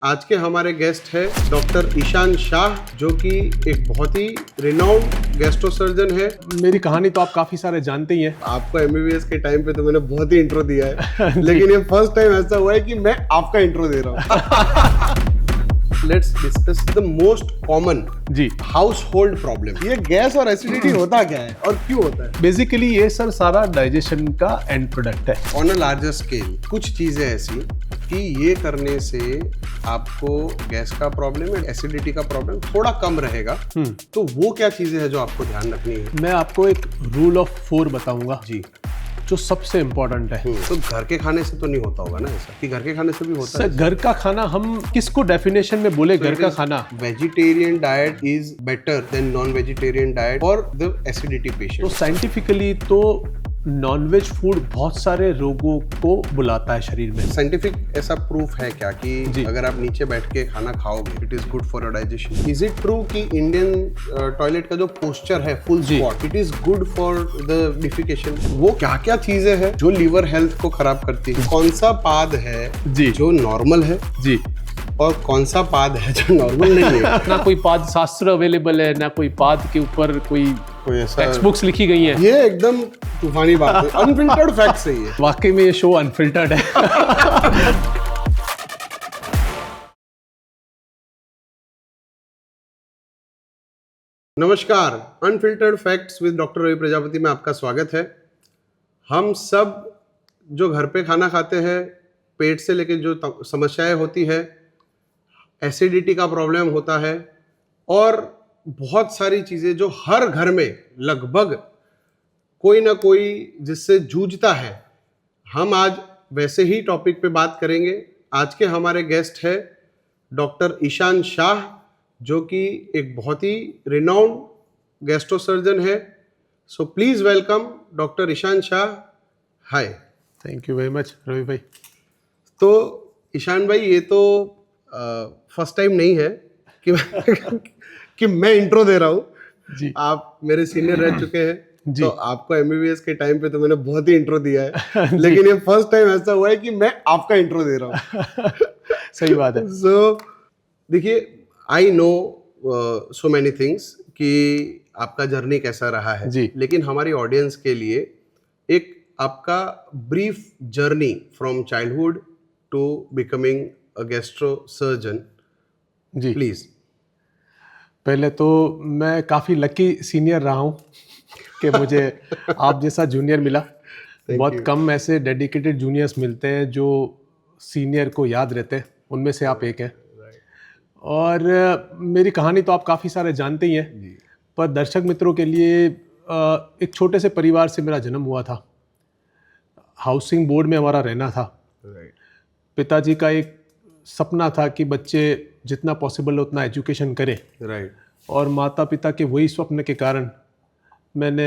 आज के हमारे गेस्ट है डॉक्टर ईशान शाह, जो कि एक बहुत ही रिनाउंड गैस्ट्रो सर्जन है। मेरी कहानी तो आप काफी सारे जानते ही हैं। आपको एमबीबीएस के टाइम पे तो मैंने बहुत ही इंट्रो दिया है लेकिन ये फर्स्ट टाइम ऐसा हुआ है कि मैं आपका इंट्रो दे रहा हूँ। Let's discuss the most common house hold problem. ये गैस और एसिडिटी होता क्या है और क्यों होता है? बेसिकली ये सर सारा डाइजेशन का एंड प्रोडक्ट है। ऑन अ लार्जर स्केल कुछ चीजें ऐसी कि ये करने से आपको गैस का प्रॉब्लम या एसिडिटी का प्रॉब्लम थोड़ा कम रहेगा। तो वो क्या चीजें हैं जो आपको ध्यान रखनी है? मैं आपको एक रूल ऑफ 4 बताऊंगा जी, जो सबसे इम्पोर्टेंट है। तो घर के खाने से तो नहीं होता होगा ना ऐसा, कि घर के खाने से भी होता सर, घर का खाना हम किसको डेफिनेशन में बोले? घर का खाना vegetarian diet is better then non vegetarian diet for the acidity तो पेशेंट। साइंटिफिकली तो नॉनवेज फूड बहुत सारे रोगों को बुलाता है शरीर में। साइंटिफिक ऐसा प्रूफ है क्या कि जी। अगर आप नीचे बैठ के खाना खाओगे it is good for your digestion? Is it true कि इंडियन टॉयलेट का जो पोस्चर है full squat it is good for the defecation? वो क्या क्या चीजें हैं जो लीवर हेल्थ को खराब करती है? कौन सा पाद है जी जो नॉर्मल है जी और कौन सा पाद है जो नॉर्मल नहीं है? ना कोई पाद शास्त्र अवेलेबल है, ना कोई पाद के ऊपर कोई ऐसा टेक्स्ट बुक्स लिखी गई हैं। ये एकदम तूफानी बात है, अनफिल्टर्ड फैक्ट सही है। वाकई में ये शो अनफिल्टर्ड है। नमस्कार, unfiltered facts with doctor Ravi Prajapati में आपका स्वागत है। हम सब जो घर पे खाना खाते हैं, पेट से लेकर जो समस्याएं होती है, एसिडिटी का प्रॉब्लम होता है और बहुत सारी चीज़ें जो हर घर में लगभग कोई ना कोई जिससे जूझता है, हम आज वैसे ही टॉपिक पे बात करेंगे। आज के हमारे गेस्ट है डॉक्टर ईशान शाह, जो कि एक बहुत ही रिनाउंड गैस्ट्रो सर्जन है। So please welcome doctor Ishan Shah. Hi. Thank you very much Ravi भाई। तो ईशान भाई, ये तो फर्स्ट टाइम नहीं है कि मैं इंट्रो दे रहा हूँ जी। आप मेरे सीनियर रह चुके हैं जी। तो आपको एमबीबीएस के टाइम पे तो मैंने बहुत ही इंट्रो दिया है लेकिन ये फर्स्ट टाइम ऐसा हुआ है कि मैं आपका इंट्रो दे रहा हूँ। सही बात है। सो देखिए, I know so many things कि आपका जर्नी कैसा रहा है जी। लेकिन हमारी ऑडियंस के लिए एक आपका brief journey from childhood to becoming a gastro surgeon ji. Please. पहले तो मैं काफ़ी लकी सीनियर रहा हूँ कि मुझे आप जैसा जूनियर मिला। बहुत you. कम ऐसे डेडिकेटेड जूनियर्स मिलते हैं जो सीनियर को याद रहते हैं, उनमें से आप एक हैं। और मेरी कहानी तो आप काफ़ी सारे जानते ही हैं, पर दर्शक मित्रों के लिए एक छोटे से परिवार से मेरा जन्म हुआ था। हाउसिंग बोर्ड में हमारा रहना था। पिताजी का एक सपना था कि बच्चे जितना पॉसिबल है उतना एजुकेशन करें। और माता पिता के वही स्वप्न के कारण मैंने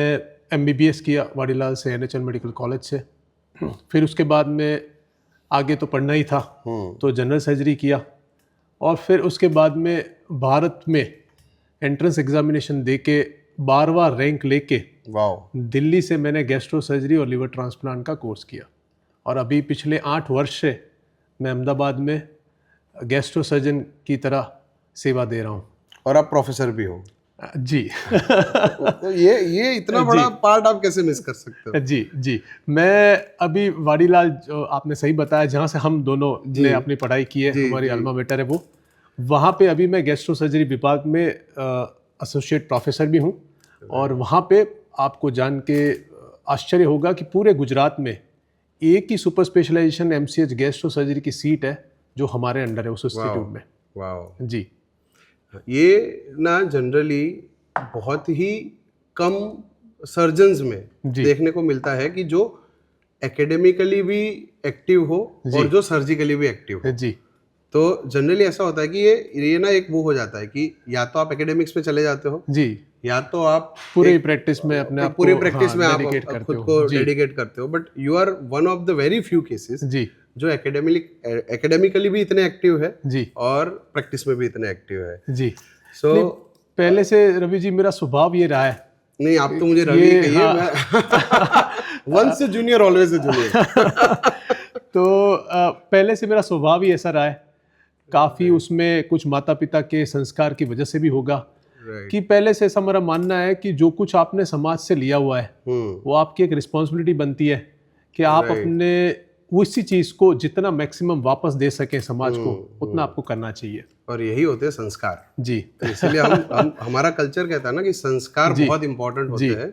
एमबीबीएस किया वाडीलाल से, एनएचएल मेडिकल कॉलेज से। फिर उसके बाद में आगे तो पढ़ना ही था तो जनरल सर्जरी किया। और फिर उसके बाद में भारत में एंट्रेंस एग्जामिनेशन दे के 12वां रैंक लेके दिल्ली से मैंने गैस्ट्रो सर्जरी और लिवर ट्रांसप्लांट का कोर्स किया। और अभी पिछले 8 वर्ष से मैं अहमदाबाद में गैस्ट्रो सर्जन की तरह सेवा दे रहा हूँ। और आप प्रोफेसर भी हो? जी। तो ये इतना बड़ा पार्ट आप कैसे मिस कर सकते हो? जी जी। मैं अभी वाडीलाल, जो आपने सही बताया, जहाँ से हम दोनों ने अपनी पढ़ाई की है, हमारी अल्मा मेटर है वो, वहाँ पे अभी मैं गैस्ट्रो सर्जरी विभाग में एसोसिएट प्रोफेसर भी हूँ। और वहाँ पे आपको जान के आश्चर्य होगा कि पूरे गुजरात में एक ही super specialization MCh gastro surgery की सीट है जो हमारे अंडर है उस इंस्टीट्यूट में। वाह जी। ये ना जनरली बहुत ही कम सर्जन्स में देखने को मिलता है कि जो एकेडमिकली भी एक्टिव हो और जो सर्जिकली भी एक्टिव हो। जी। तो जनरली ऐसा होता है कि ये ना एक वो हो जाता है कि या तो आप एकेडमिक्स में चले जाते हो जी, या तो आप पूरे प्रैक्टिस में अपने आप पूरे प्रैक्टिस में आप खुद को जी। डेडिकेट करते हो। But you are one of the very few cases जी जो एकेडमिकली भी इतने एक्टिव है जी और प्रैक्टिस में भी इतने एक्टिव है। जी। सो पहले से रवि जी मेरा स्वभाव ये रहा है। नहीं, आप तो मुझे रवि कहिए। वंस से जूनियर ऑलवेज अ जूनियर। तो पहले से मेरा स्वभाव ही ऐसा रहा है काफ़ी उसमें कुछ माता पिता के संस्कार की वजह से भी होगा राइट कि पहले से ऐसा मेरा मानना है कि जो कुछ आपने समाज से लिया हुआ है वो आपकी एक रिस्पॉन्सिबिलिटी बनती है कि आप Right. अपने उसी चीज़ को जितना मैक्सिमम वापस दे सकें समाज को उतना आपको करना चाहिए। और यही होते हैं संस्कार। जी तो इसलिए हम हमारा कल्चर कहता है ना कि संस्कार जी, बहुत इंपॉर्टेंट होते जी। हैं।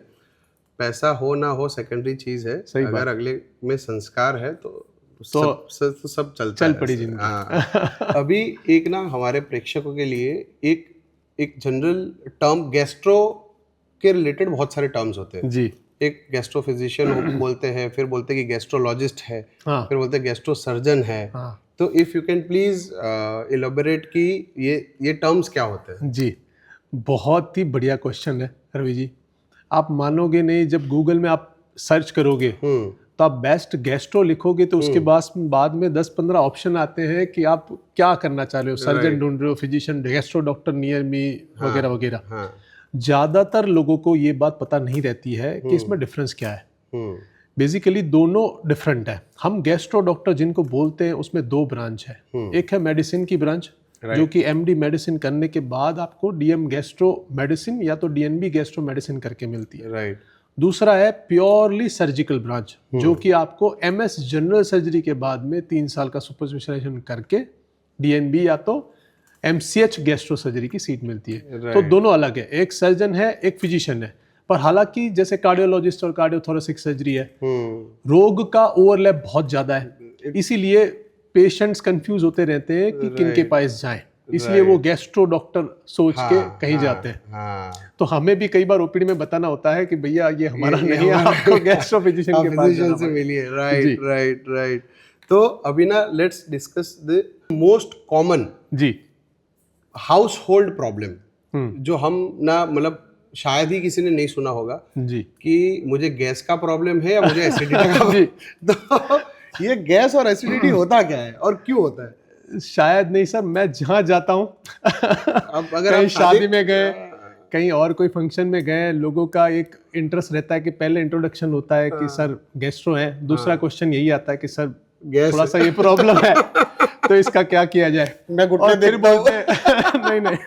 पैसा हो ना हो सेकेंडरी चीज है, सही अगर बात। अगले में संस्कार है तो सब चलता चल है पड़ी ऐसे। जिंदगी। हाँ। अभी एक ना हमारे प्रेक्षकों के लिए एक जनरल टर्म गैस्ट्रो के रिलेटेड बहुत सारे टर्म्स होते हैं। जी एक गैस्ट्रो फिजिशियन बोलते हैं, फिर बोलते हैं कि गैस्ट्रोलॉजिस्ट है, हाँ फिर बोलते हैं गैस्ट्रो सर्जन है। हाँ तो if you can please elaborate कि ये टर्म्स क्या होते हैं। जी, बहुत ही बढ़िया क्वेश्चन है रवि जी। आप मानोगे नहीं, जब गूगल में आप सर्च करोगे तो आप बेस्ट गैस्ट्रो लिखोगे तो उसके बाद में 10-15 ऑप्शन आते हैं कि आप क्या करना चाह रहे हो, सर्जन Right. ढूंढ रहे हो, physician, gastro doctor near me वगैरह वगैरह। हाँ ज़्यादातर लोगों को ये बात पता नहीं रहती है कि इसमें डिफरेंस क्या है। बेसिकली दोनों डिफरेंट है। हम गैस्ट्रो डॉक्टर जिनको बोलते हैं उसमें दो ब्रांच है। एक है मेडिसिन की ब्रांच जो कि एमडी मेडिसिन करने के बाद आपको डीएम गैस्ट्रो मेडिसिन या तो डीएनबी गैस्ट्रो मेडिसिन करके मिलती है। राइट दूसरा है प्योरली सर्जिकल ब्रांच जो कि आपको एमएस जनरल सर्जरी के बाद में 3 साल का सुपर स्पेशलाइजेशन करके डीएनबी या तो एमसीएच गैस्ट्रो सर्जरी की सीट मिलती है। तो दोनों अलग है, एक सर्जन है एक फिजिशियन है। पर हालांकि जैसे कार्डियोलॉजिस्ट और कार्डियोथोरेसिक सर्जरी है, रोग का ओवरलैप बहुत ज्यादा है, इसीलिए पेशेंट्स कंफ्यूज होते रहते हैं कि किन के पास जाएं, इसलिए वो गैस्ट्रो डॉक्टर सोच के कहीं जाते हैं। हाँ तो हमें भी कई बार ओपीडी में बताना होता है कि भैया ये हमारा नहीं है, आपको गैस्ट्रो फिजिशियन के पास फिजिशियन से मिलिए। Right right right. तो अभी ना let's discuss the most common जी हाउस होल्ड प्रॉब्लम जो हम ना मतलब शायद ही किसी ने नहीं सुना होगा जी कि मुझे गैस का प्रॉब्लम है या मुझे एसिडिटी का। जी। तो ये गैस और एसिडिटी होता क्या है और क्यों होता है? शायद नहीं सर, मैं जहाँ जाता हूँ अब अगर कहीं आप शादी में गए, कहीं और कोई फंक्शन में गए, लोगों का एक इंटरेस्ट रहता है कि पहले इंट्रोडक्शन होता है कि सर गैस्ट्रो है, दूसरा क्वेश्चन यही आता है कि सर गैस थोड़ा सा ये प्रॉब्लम है तो इसका क्या किया जाए। मैं घुटने और फिर देखता हूँ। बोलते नहीं नहीं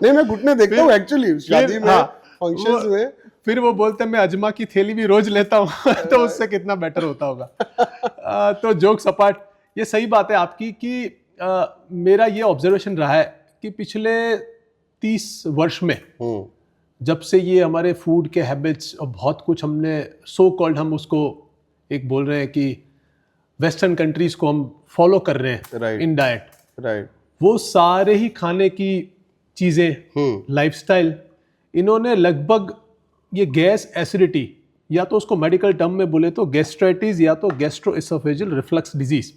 नहीं मैं घुटने देखता हूँ एक्चुअली शादी में, फंक्शंस में। फिर वो बोलते हैं मैं अजमा की थैली भी रोज लेता हूँ तो उससे कितना बेटर होता होगा। तो जोक्स अपार्ट, ये सही बात है आपकी कि मेरा ये ऑब्जर्वेशन रहा है कि पिछले 30 वर्ष में जब से ये हमारे फूड के हैबिट्स और बहुत कुछ हमने सो कॉल्ड, हम उसको एक बोल रहे हैं कि वेस्टर्न कंट्रीज को हम फॉलो कर रहे हैं इन डाइट, राइट वो सारे ही खाने की चीज़ें, लाइफस्टाइल, इन्होंने लगभग ये गैस एसिडिटी या तो उसको मेडिकल टर्म में बोले तो गैस्ट्राइटिस या तो गैस्ट्रोएसोफेजियल रिफ्लक्स डिजीज,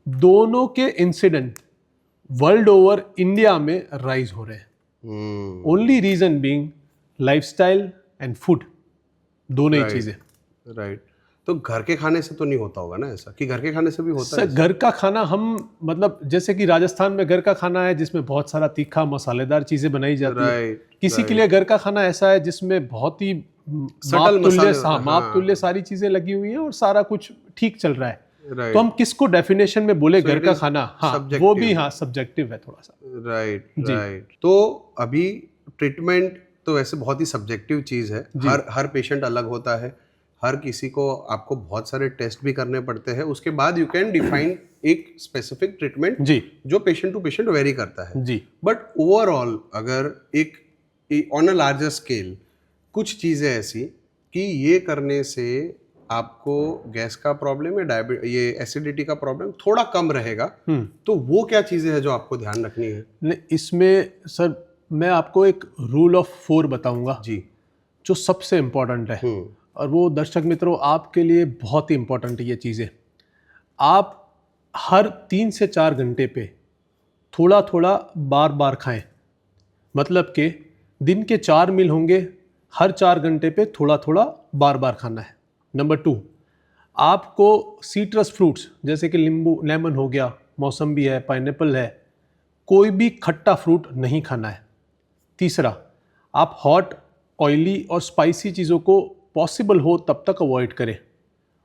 दोनों के इंसिडेंट वर्ल्ड ओवर इंडिया में राइज हो रहे हैं। Only reason being lifestyle and food, दोनों ही चीजें। राइट। तो घर के खाने से तो नहीं होता होगा ना ऐसा, कि घर के खाने से भी होता है? घर का खाना हम मतलब जैसे कि राजस्थान में घर का खाना है जिसमें बहुत सारा तीखा मसालेदार चीजें बनाई जाती है। किसी के लिए घर का खाना ऐसा है जिसमें बहुत ही माप तुल्य सारी चीजें लगी हुई हैं और सारा कुछ ठीक चल रहा है। तो हम किसको डेफिनेशन में बोले घर का खाना, वो भी सब्जेक्टिव है थोड़ा सा। Right right. तो अभी ट्रीटमेंट तो वैसे बहुत ही सब्जेक्टिव चीज है, हर पेशेंट अलग होता है, हर किसी को आपको बहुत सारे टेस्ट भी करने पड़ते हैं, उसके बाद यू कैन डिफाइन एक स्पेसिफिक ट्रीटमेंट जी, जो पेशेंट टू पेशेंट वेरी करता है जी। बट ओवरऑल अगर एक ऑन अ लार्जर स्केल कुछ चीजें ऐसी कि ये करने से आपको गैस का प्रॉब्लम या ये एसिडिटी का प्रॉब्लम थोड़ा कम रहेगा, तो वो क्या चीजें हैं जो आपको ध्यान रखनी है? इसमें सर मैं आपको एक रूल ऑफ 4 बताऊंगा जी, जो सबसे इम्पोर्टेंट है और वो दर्शक मित्रों आपके लिए बहुत ही इंपॉर्टेंट है ये चीज़ें। आप हर 3 से 4 घंटे पे थोड़ा थोड़ा बार बार खाएं, मतलब कि दिन के 4 मील होंगे, हर 4 घंटे पे थोड़ा थोड़ा बार बार खाना है। नंबर 2, आपको सीट्रस फ्रूट्स जैसे कि नींबू, लेमन हो गया, मौसम्बी है, पाइनएप्पल है, कोई भी खट्टा फ्रूट नहीं खाना है। तीसरा, आप हॉट, ऑयली और स्पाइसी चीज़ों को पॉसिबल हो तब तक अवॉइड करें।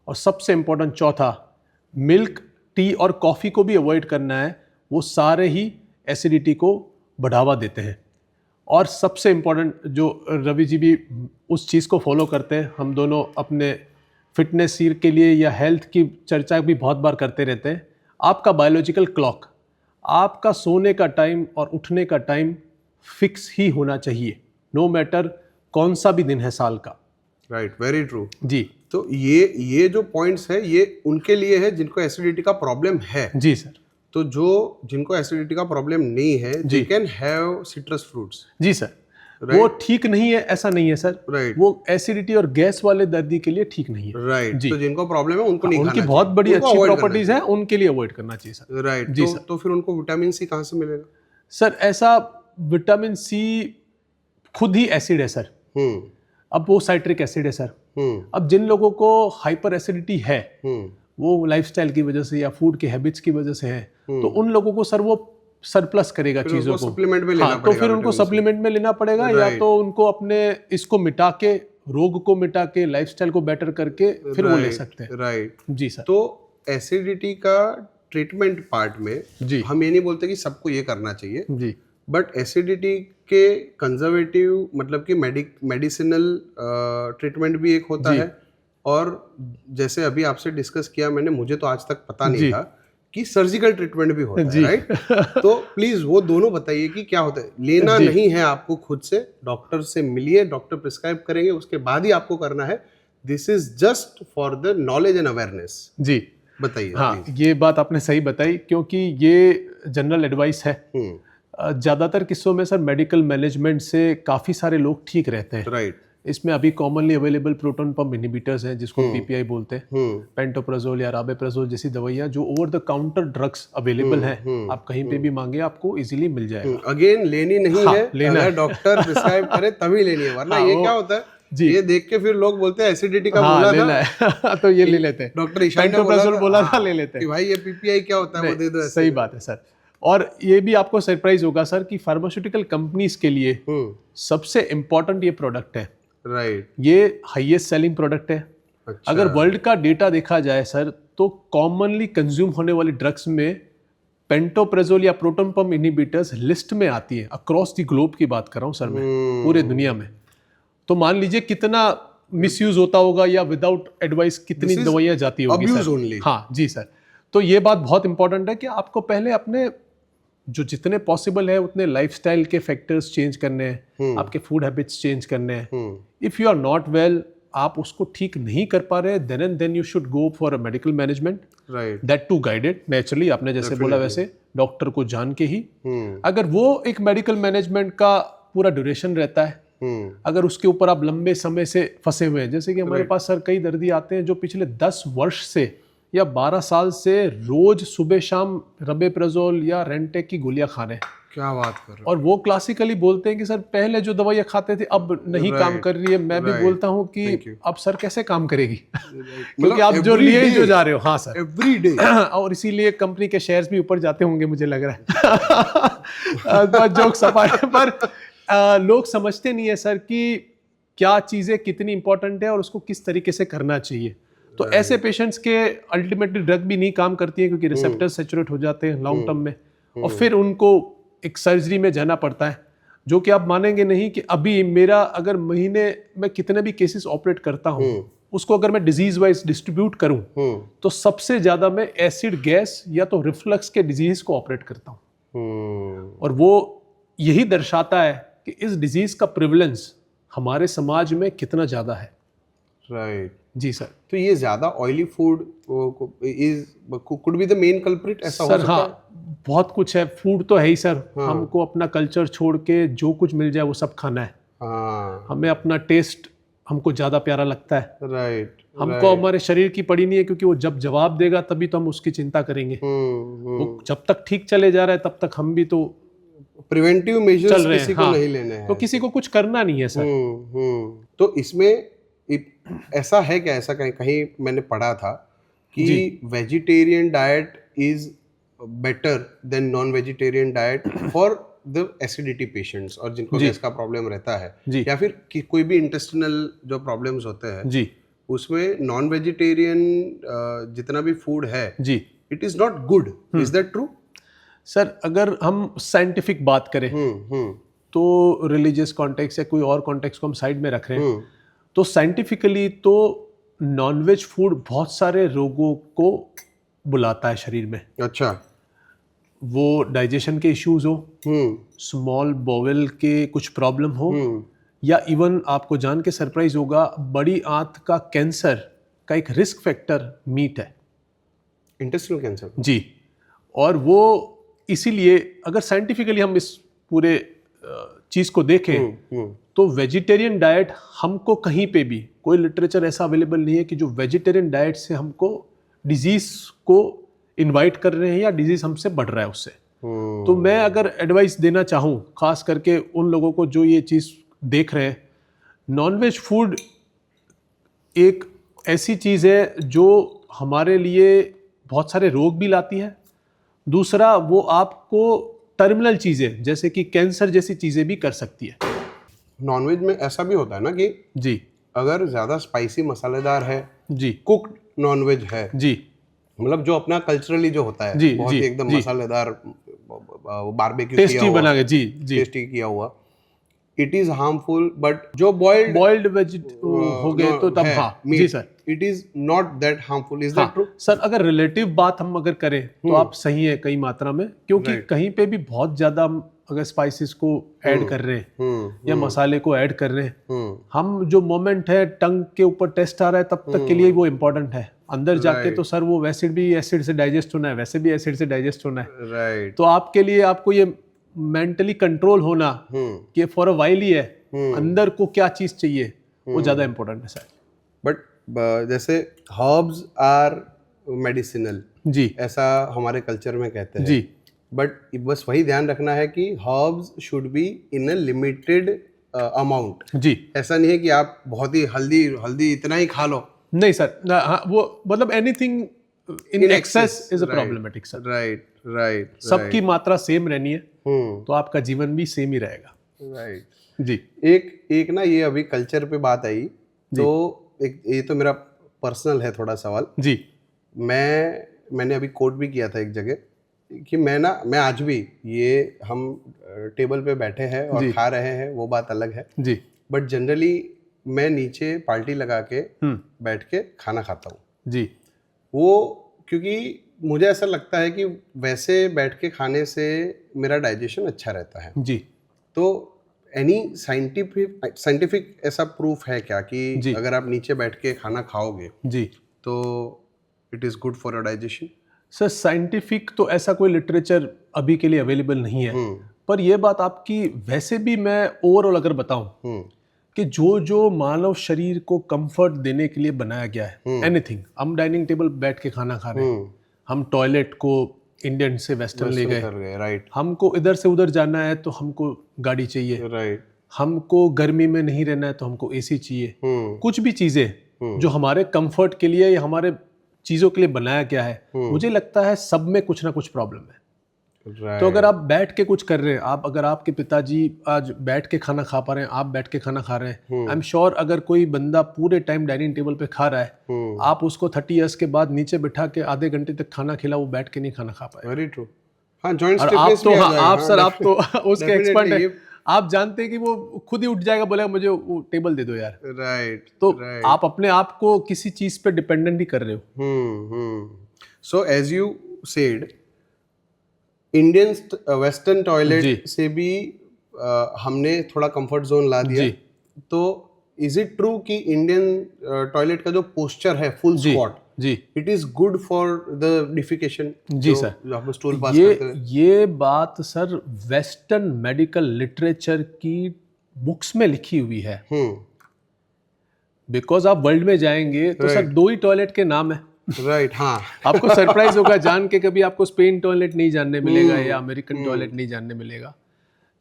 और सबसे इम्पोर्टेंट चौथा, मिल्क, टी और कॉफ़ी को भी अवॉइड करना है। वो सारे ही एसिडिटी को बढ़ावा देते हैं। और सबसे इम्पोर्टेंट जो रवि जी भी उस चीज़ को फॉलो करते हैं, हम दोनों अपने फिटनेस के लिए या हेल्थ की चर्चा भी बहुत बार करते रहते हैं, आपका बायोलॉजिकल क्लॉक, आपका सोने का टाइम और उठने का टाइम फिक्स ही होना चाहिए, नो मैटर कौन सा भी दिन है साल का। राइट, वेरी ट्रू जी। तो ये जो पॉइंट्स है ये उनके लिए है जिनको एसिडिटी का प्रॉब्लम है। जी सर। तो जो जिनको एसिडिटी का प्रॉब्लम नहीं है they can have citrus fruits. जी सर। वो ठीक नहीं है ऐसा नहीं है सर, राइट, वो एसिडिटी और गैस वाले दर्दी के लिए ठीक नहीं है। राइट। जी। तो जिनको प्रॉब्लम है उनको नहीं उनकी खाना बहुत चाहिए, बड़ी उनको अच्छी avoid करना प्रॉपर्टीज हैं, उनके लिए अवॉइड करना चाहिए सर। चाहिए। राइट, जी सर। तो फिर उनको विटामिन सी कहाँ से मिलेगा? सर ऐसा विटामिन सी खुद ही एसिड है सर। अब वो साइट्रिक एसिड है सर। अब जिन लोगों को हाइपर एसिडिटी है, वो लाइफस्टाइल की वजह से या फूड के हैबिट्स की वजह से है, तो उन लोगों को सर वो सरप्लस करेगा चीजों को, सप्लीमेंट में लेना हाँ, तो पड़ेगा, फिर उनको सप्लीमेंट में लेना पड़ेगा, या तो उनको अपने इसको मिटा के, रोग को मिटा के, लाइफस्टाइल को बेटर करके फिर वो ले सकते हैं। राइट जी सर। तो एसिडिटी का ट्रीटमेंट पार्ट में जी हम ये नहीं बोलते कि सबको ये करना चाहिए, जी बट एसिडिटी के कंजर्वेटिव मतलब कि मेडिसिनल ट्रीटमेंट भी एक होता है, और जैसे अभी आपसे डिस्कस किया मैंने, मुझे तो आज तक पता नहीं था कि सर्जिकल ट्रीटमेंट भी होता है, राइट? तो प्लीज वो दोनों बताइए कि क्या होता है। लेना नहीं है आपको, खुद से डॉक्टर से मिलिए, डॉक्टर प्रिस्क्राइब करेंगे, उसके बाद ही आपको करना है। This is just for the knowledge and awareness. जी बताइए। हाँ, ये बात आपने सही बताई, क्योंकि ये जनरल एडवाइस है। ज़्यादातर किस्सों में सर मेडिकल मैनेजमेंट से काफ़ी सारे लोग ठीक रहते हैं। राइट। इसमें अभी commonly available proton pump inhibitors हैं, जिसको पीपीआई बोलते हैं, पेंटोप्राजोल या राबेप्राजोल जैसी दवाइयाँ जो over the counter drugs available हैं, आप कहीं पे भी मांगे आपको इजीली मिल जाएगा। अगेन लेनी नहीं है, लेना अगर डॉक्टर प्रिस्क्राइब करे तभी लेनी है, वरना ये क्या होता है, ये देख के फिर लोग बोलते हैं एसिडिटी का बोला था तो ये ले लेते हैं, डॉक्टर ईशान ने बोला था ले लेते हैं कि भाई ये पीपीआई क्या होता है, वो दे दो। सही बात है सर। और ये भी आपको सरप्राइज होगा सर कि फार्मास्यूटिकल कंपनीज के लिए सबसे इंपॉर्टेंट ये प्रोडक्ट है। राइट। ये हाईएस्ट सेलिंग प्रोडक्ट है। अच्छा। अगर वर्ल्ड का डेटा देखा जाए सर, तो कॉमनली कंज्यूम होने वाली ड्रग्स में पेंटोप्राजोल या प्रोटॉन पंप इनहिबिटर्स लिस्ट में आती है। अक्रॉस द ग्लोब की बात कर रहा हूँ सर मैं, पूरे दुनिया में। तो मान लीजिए कितना मिसयूज होता होगा, या विदाउट एडवाइस कितनी दवाइयाँ जाती होगी सर। हाँ जी सर। तो ये बात बहुत इंपॉर्टेंट है कि आपको पहले अपने जो जितने पॉसिबल है उतने लाइफस्टाइल के फैक्टर्स चेंज करने हैं, आपके फूड हैबिट्स चेंज करने हैं। If you are not well, आप उसको ठीक नहीं कर पा रहे, then and then you should go for a medical management, right, that too guided naturally, आपने जैसे बोला वैसे डॉक्टर को जान के ही। अगर वो एक मेडिकल मैनेजमेंट का पूरा ड्यूरेशन रहता है, अगर उसके ऊपर आप लंबे समय से फंसे हुए हैं, जैसे कि हमारे पास सर कई दर्दी आते हैं जो पिछले 10 वर्ष से या 12 साल से रोज सुबह शाम रबेप्राजोल या रेंटेक की गोलियां खा रहे हैं। क्या बात कर रहे हैं। और वो क्लासिकली बोलते हैं कि सर पहले जो दवाइयां खाते थे अब नहीं काम कर रही है। मैं भी बोलता हूं कि अब सर कैसे काम करेगी क्योंकि आप जो लिए ही जो जा रहे हो। हाँ सर, एवरी डे। और इसीलिए कंपनी के शेयर्स भी ऊपर जाते होंगे मुझे लग रहा है। जोक्स अपार्ट, पर लोग समझते नहीं है सर कि क्या चीजें कितनी इंपॉर्टेंट है और उसको किस तरीके से करना चाहिए। तो ऐसे पेशेंट्स के अल्टीमेटली ड्रग भी नहीं काम करती है, क्योंकि रिसेप्टर्स सैचुरेट हो जाते हैं लॉन्ग टर्म में, और फिर उनको एक सर्जरी में जाना पड़ता है, जो कि आप मानेंगे नहीं कि अभी मेरा अगर महीने में कितने भी केसेस ऑपरेट करता हूँ, उसको अगर मैं डिजीज वाइज डिस्ट्रीब्यूट करूँ तो सबसे ज्यादा मैं एसिड गैस या तो रिफ्लक्स के डिजीज को ऑपरेट करता हूँ। और वो यही दर्शाता है कि इस डिजीज का प्रिवलेंस हमारे समाज में कितना ज्यादा है। राइट जी सर। तो ये ज्यादा oily food is could be the main culprit, ऐसा हो सकता है? बहुत कुछ है, फूड तो है ही सर। हमको अपना कल्चर छोड़ के जो कुछ मिल जाए वो सब खाना है। हमें अपना टेस्ट हमको ज्यादा प्यारा लगता है। राइट। हमको हमारे शरीर की पड़ी नहीं है, क्योंकि वो जब जवाब देगा तभी तो हम उसकी चिंता करेंगे। वो जब तक ठीक चले जा रहा है तब तक हम भी तो प्रिवेंटिव मेजर्स किसी को नहीं लेने हैं, तो किसी को कुछ करना नहीं है सर। तो इसमें ऐसा है क्या, ऐसा कहीं मैंने पढ़ा था कि vegetarian diet is better then non vegetarian diet for the acidity patients, और जिनको गैस का प्रॉब्लम रहता है या फिर कोई भी इंटेस्टिनल जो प्रॉब्लम्स होते हैं उसमें नॉन वेजिटेरियन जितना भी फूड है it is not good. Is that true? Sir अगर हम साइंटिफिक बात करें तो रिलीजियस कॉन्टेक्स्ट या कोई और कॉन्टेक्स्ट को हम साइड में रख रहे हैं, तो साइंटिफिकली तो नॉनवेज फूड बहुत सारे रोगों को बुलाता है शरीर में। अच्छा। वो डाइजेशन के इश्यूज हो, स्मॉल बोवेल के कुछ प्रॉब्लम हो, या इवन आपको जान के सरप्राइज होगा बड़ी आंत का कैंसर का एक रिस्क फैक्टर मीट है, इंटेस्टाइनल कैंसर जी। और वो इसीलिए अगर साइंटिफिकली हम इस पूरे चीज को देखें तो वेजिटेरियन डाइट हमको कहीं पे भी कोई लिटरेचर ऐसा अवेलेबल नहीं है कि जो वेजिटेरियन डाइट से हमको डिजीज को इनवाइट कर रहे हैं या डिजीज हमसे बढ़ रहा है उससे। तो मैं अगर एडवाइस देना चाहूँ खास करके उन लोगों को जो ये चीज़ देख रहे हैं, नॉनवेज फूड एक ऐसी चीज़ है जो हमारे लिए बहुत सारे रोग भी लाती है। दूसरा, वो आपको टर्मिनल चीज़ें जैसे कि कैंसर जैसी चीज़ें भी कर सकती है। नॉनवेज में ऐसा भी होता है ना कि जी, अगर ज़्यादा स्पाइसी मसालेदार है, जी, कुक्ड नॉनवेज है, जी, मतलब जो अपना कल्चरली जो होता है जी, बहुत जी, ही एकदम जी, मसालेदार, बारबेक्यू किया टेस्टी हुआ, बना के, जी, जी, टेस्टी किया हुआ, इट इज हार्मफुल। बट जो बॉइल्ड वेज हो गए तो तब हाँ, जी sir, it is not that harmful. Is that हाँ ट्रू? सर, अगर रिलेटिव बात हम अगर करें तो आप सही है कई मात्रा में, क्योंकि कहीं पे भी बहुत ज्यादा हम अगर स्पाइसेस को ऐड कर रहे हैं या मसाले को ऐड कर रहे हैं, हम जो मोमेंट है टंग के ऊपर टेस्ट आ रहा है तब तक के लिए वो इम्पोर्टेंट है। अंदर जाके तो सर वो वैसे भी एसिड से डाइजेस्ट होना है, वैसे भी एसिड से डाइजेस्ट होना है। राइट। तो आपके लिए आपको ये मेंटली कंट्रोल होना कि फॉर अ वाइल ही है, अंदर को क्या चीज चाहिए वो ज्यादा इंपॉर्टेंट है सर। बट जैसे हर्ब्स आर मेडिसिनल, जी, ऐसा हमारे कल्चर में कहते हैं जी, बट बस वही ध्यान रखना है कि herbs should be in a limited amount. जी, ऐसा नहीं है कि आप बहुत ही हल्दी इतना ही खा लो। नहीं सर, हाँ, वो मतलब anything in excess is a problematic sir. Right, right. सबकी मात्रा सेम रहनी है तो आपका जीवन भी सेम ही रहेगा। राइट। जी, एक ना ये अभी कल्चर पे बात आई तो एक ये तो मेरा पर्सनल है थोड़ा सवाल। जी, मैंने अभी कोट भी किया था एक जगह कि मैं आज भी ये हम टेबल पे बैठे हैं और खा रहे हैं वो बात अलग है जी, बट जनरली मैं नीचे पार्टी लगा के बैठ के खाना खाता हूँ जी, वो, क्योंकि मुझे ऐसा लगता है कि वैसे बैठ के खाने से मेरा डाइजेशन अच्छा रहता है। जी। तो एनी साइंटिफिक ऐसा प्रूफ है क्या कि अगर आप नीचे बैठ के खाना खाओगे जी तो it is good for your digestion? Sir, scientific तो ऐसा कोई लिटरेचर अभी के लिए अवेलेबल नहीं है, पर यह बात आपकी वैसे भी मैं ओवरऑल अगर बताऊं कि जो मानव शरीर को कंफर्ट देने के लिए बनाया गया है, एनीथिंग, हम डाइनिंग टेबल बैठ के खाना खा रहे हैं, हम टॉयलेट को इंडियन से वेस्टर्न ले गए, राइट, हमको इधर से उधर जाना है तो हमको गाड़ी चाहिए, राइट, हमको गर्मी में नहीं रहना है तो हमको एसी चाहिए। कुछ भी चीजें जो हमारे कंफर्ट के लिए या हमारे चीजों के लिए बनाया गया है, मुझे लगता है सब में कुछ ना कुछ प्रॉब्लम है। तो अगर आप बैठ के कुछ कर रहे हैं, अगर आपके पिताजी आज बैठ के खाना खा पा रहे हैं, आप बैठ के खाना खा रहे हैं, आई एम श्योर अगर कोई बंदा पूरे टाइम डाइनिंग टेबल पे खा रहा है, आप उसको 30 इयर्स के बाद नीचे बिठा के आधे घंटे तक खाना खिला, वो बैठ के नहीं खाना खा पाए। Very true. हाँ, जॉइंट और आप तो आप तो उसके एक्सपर्ट हैं, आप जानते हैं कि वो खुद ही उठ जाएगा, बोलेगा मुझे वो टेबल दे दो यार। राइट। तो आप अपने आप को किसी चीज पे डिपेंडेंट ही कर रहे हो। So as you said, Indian western toilet से भी हमने थोड़ा कंफर्ट जोन ला दिया। तो इज इट ट्रू कि इंडियन टॉयलेट का जो पोस्चर है फुल स्क्वाट, जी, it is good for the defecation? जी सर, हम स्टूल पास करते हैं। ये बात सर वेस्टर्न मेडिकल लिटरेचर की बुक्स में लिखी हुई है। बिकॉज आप वर्ल्ड में जाएंगे तो सर 2 ही टॉयलेट के नाम है। राइट, हाँ। आपको सरप्राइज होगा जान के, कभी आपको स्पेन टॉयलेट नहीं जानने मिलेगा या अमेरिकन टॉयलेट नहीं जानने मिलेगा।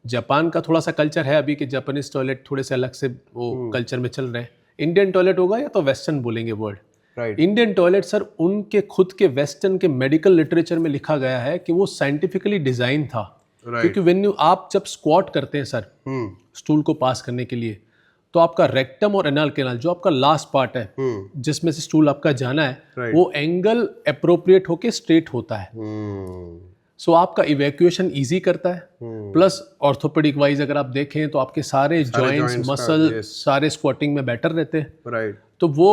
जापान का थोड़ा सा कल्चर है अभी कि जापानीज टॉयलेट थोड़े से अलग से वो कल्चर में चल रहे हैं। इंडियन टॉयलेट होगा या तो वेस्टर्न बोलेंगे word. Right. Indian toilet sir उनके खुद के वेस्टर्न के मेडिकल लिटरेचर में लिखा गया है कि वो साइंटिफिकली डिजाइन था। क्योंकि व्हेन आप जब स्क्वाट करते हैं सर स्टूल को पास करने के लिए, तो आपका रेक्टम और एनल कैनाल जो आपका लास्ट पार्ट है जिसमें से स्टूल आपका जाना है, वो एंगल अप्रोप्रिएट होके स्ट्रेट होता है। सो आपका इवैक्यूएशन इजी करता है, प्लस ऑर्थोपेडिक वाइज अगर आप देखें तो आपके सारे जॉइंट्स, joints का, मसल yes. सारे स्क्वाटिंग में बेटर रहते हैं। राइट। तो वो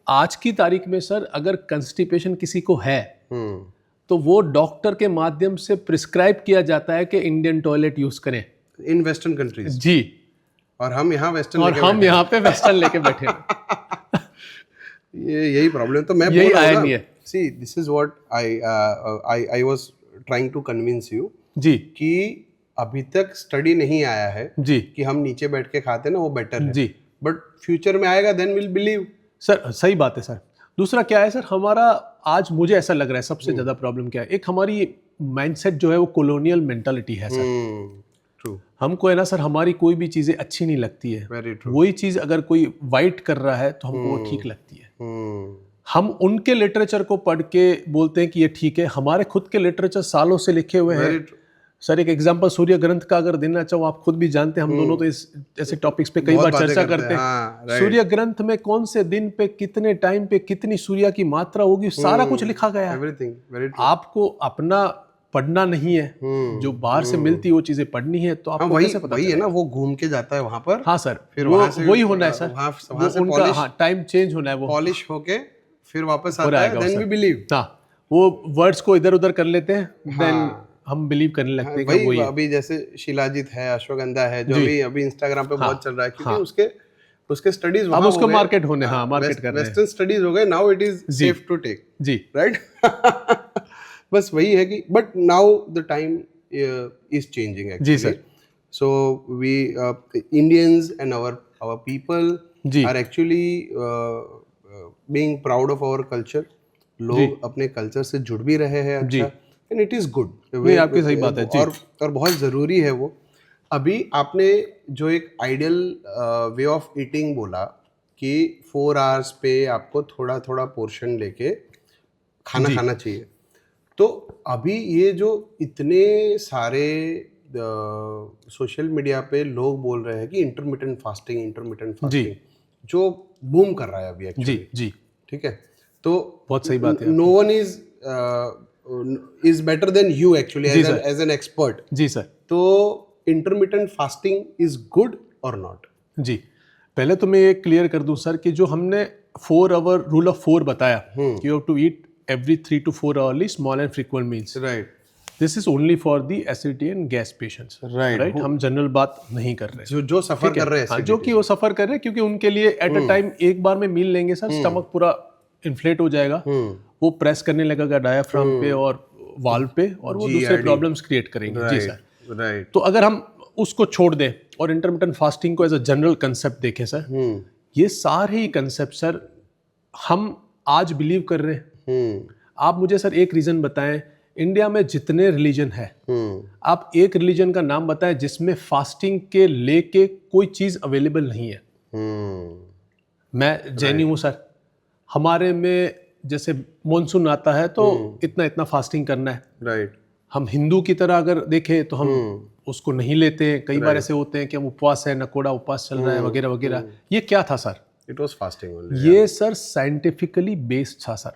आज की तारीख में सर अगर कंस्टिपेशन किसी को है तो वो डॉक्टर के माध्यम से प्रिस्क्राइब किया जाता है कि इंडियन टॉयलेट यूज करें इन वेस्टर्न कंट्रीज। जी, और हम यहाँ वेस्टर्न और हम यहाँ पे वेस्टर्न लेके बैठे हैं। यही प्रॉब्लम। तो मैं यही बोल रहा हूँ irony ना, है। See this is what I was trying to convince you जी कि अभी तक स्टडी नहीं आया है जी कि हम नीचे बैठ के खाते ना वो बेटर है, जी बट फ्यूचर में आएगा, देन विल बिलीव। सर, सही बात है सर। दूसरा क्या है सर, हमारा आज मुझे ऐसा लग रहा है सबसे ज्यादा प्रॉब्लम क्या है, एक हमारी माइंडसेट जो है वो कॉलोनियल मेंटालिटी है सर। ट्रू, हमको है ना सर, हमारी कोई भी चीजें अच्छी नहीं लगती है, वेरी ट्रू। वही चीज अगर कोई वाइट कर रहा है तो हमको वो ठीक लगती है। हम उनके लिटरेचर को पढ़ के बोलते हैं कि ये ठीक है, हमारे खुद के लिटरेचर सालों से लिखे हुए हैं। सर एक एग्जांपल सूर्य ग्रंथ का अगर देना चाहो, आप खुद भी जानते हैं, हम दोनों तो इस ऐसे टॉपिक्स पे कई बार चर्चा करते हैं। हाँ, सूर्य ग्रंथ में कौन से दिन पे कितने टाइम पे कितनी सूर्य की मात्रा होगी, सारा कुछ लिखा गया है। Everything, very true. आपको अपना पढ़ना नहीं है, जो बाहर से मिलती है वो चीजें पढ़नी है, तो आपको कैसे पता वही है ना, वो घूम के जाता है वहाँ पर। हाँ सर, फिर वो वहाँ से वही होना है सर, वहाँ से उनका हाँ टाइम चेंज होना है, वो पॉलिश होके फिर वापस आता है, देन वी बिलीव। हाँ, वो वर्ड्स को इधर उधर कर लेते हैं, देन हम बिलीव करने लगते हैं कि वही अभी जैसे शिलाजीत है, अश्वगंधा है, जो अभी इंस्टाग्राम पे बहुत चल रहा है, क्योंकि उसके स्टडीज अब उसको मार्केट होने, हाँ मार्केट कर रहे हैं, वेस्टर्न स्टडीज हो गए, now it is safe to take. जी, राइट। बस वही है कि but now the time is changing actually. जी sir. So we Indians and our people are actually being proud of our culture. लोग अपने कल्चर से जुड़ भी रहे हैं, अच्छा, एंड इट इज गुड। नहीं, आपकी सही बात है जी। और बहुत ज़रूरी है वो। अभी आपने जो एक आइडियल वे ऑफ ईटिंग बोला कि 4 आवर्स पे आपको थोड़ा थोड़ा पोर्शन लेके खाना खाना चाहिए, तो अभी ये जो इतने सारे सोशल मीडिया पे लोग बोल रहे हैं कि इंटरमिटेंट फास्टिंग जो बूम कर रहा है अभी एक्चुअली। जी जी, ठीक है, तो बहुत सही बात है। No one is better than you actually as an expert. जी सर। तो इंटरमिटेंट फास्टिंग इज गुड और नॉट? जी, पहले तो मैं ये क्लियर कर दूं सर कि जो हमने 4 आवर रूल ऑफ 4 बताया कि you have to eat every 3 to 4 hourly small and frequent meals. Right. This is only for the acidity and gas patients. Right. हम जनरल बात नहीं कर रहे। जो सफर कर रहे हैं, जो कि वो सफर कर रहे हैं, क्योंकि उनके लिए एट अ टाइम एक बार में मील लेंगे सर, स्टमक पूरा इन्फ्लेट हो जाएगा, वो प्रेस करने लगेगा डायफ्राम पे और वाल्व पे, और वो दूसरे प्रॉब्लम्स क्रिएट करेंगे। जी सर। राइट। तो अगर हम उसको छोड़ दें और इंटरमिटेंट फास्टिंग को एज अ जनरल कंसेप्ट देखें सर, ये सारे ही कंसेप्ट सर हम आज बिलीव कर रहे हैं। आप मुझे सर एक रीजन बताएं, इंडिया में जितने रिलीजन है, आप एक रिलीजन का नाम बताएं जिसमें फास्टिंग के लेके कोई चीज अवेलेबल नहीं है। मैं जैनी हूं सर, हमारे में जैसे मॉनसून आता है तो इतना इतना फास्टिंग करना है। राइट। हम हिंदू की तरह अगर देखें तो हम उसको नहीं लेते हैं। कई बार ऐसे होते हैं कि हम उपवास है, नकोड़ा उपवास चल रहा है वगैरह वगैरह। ये क्या था sir? It was fasting only. ये सर साइंटिफिकली बेस्ड था सर।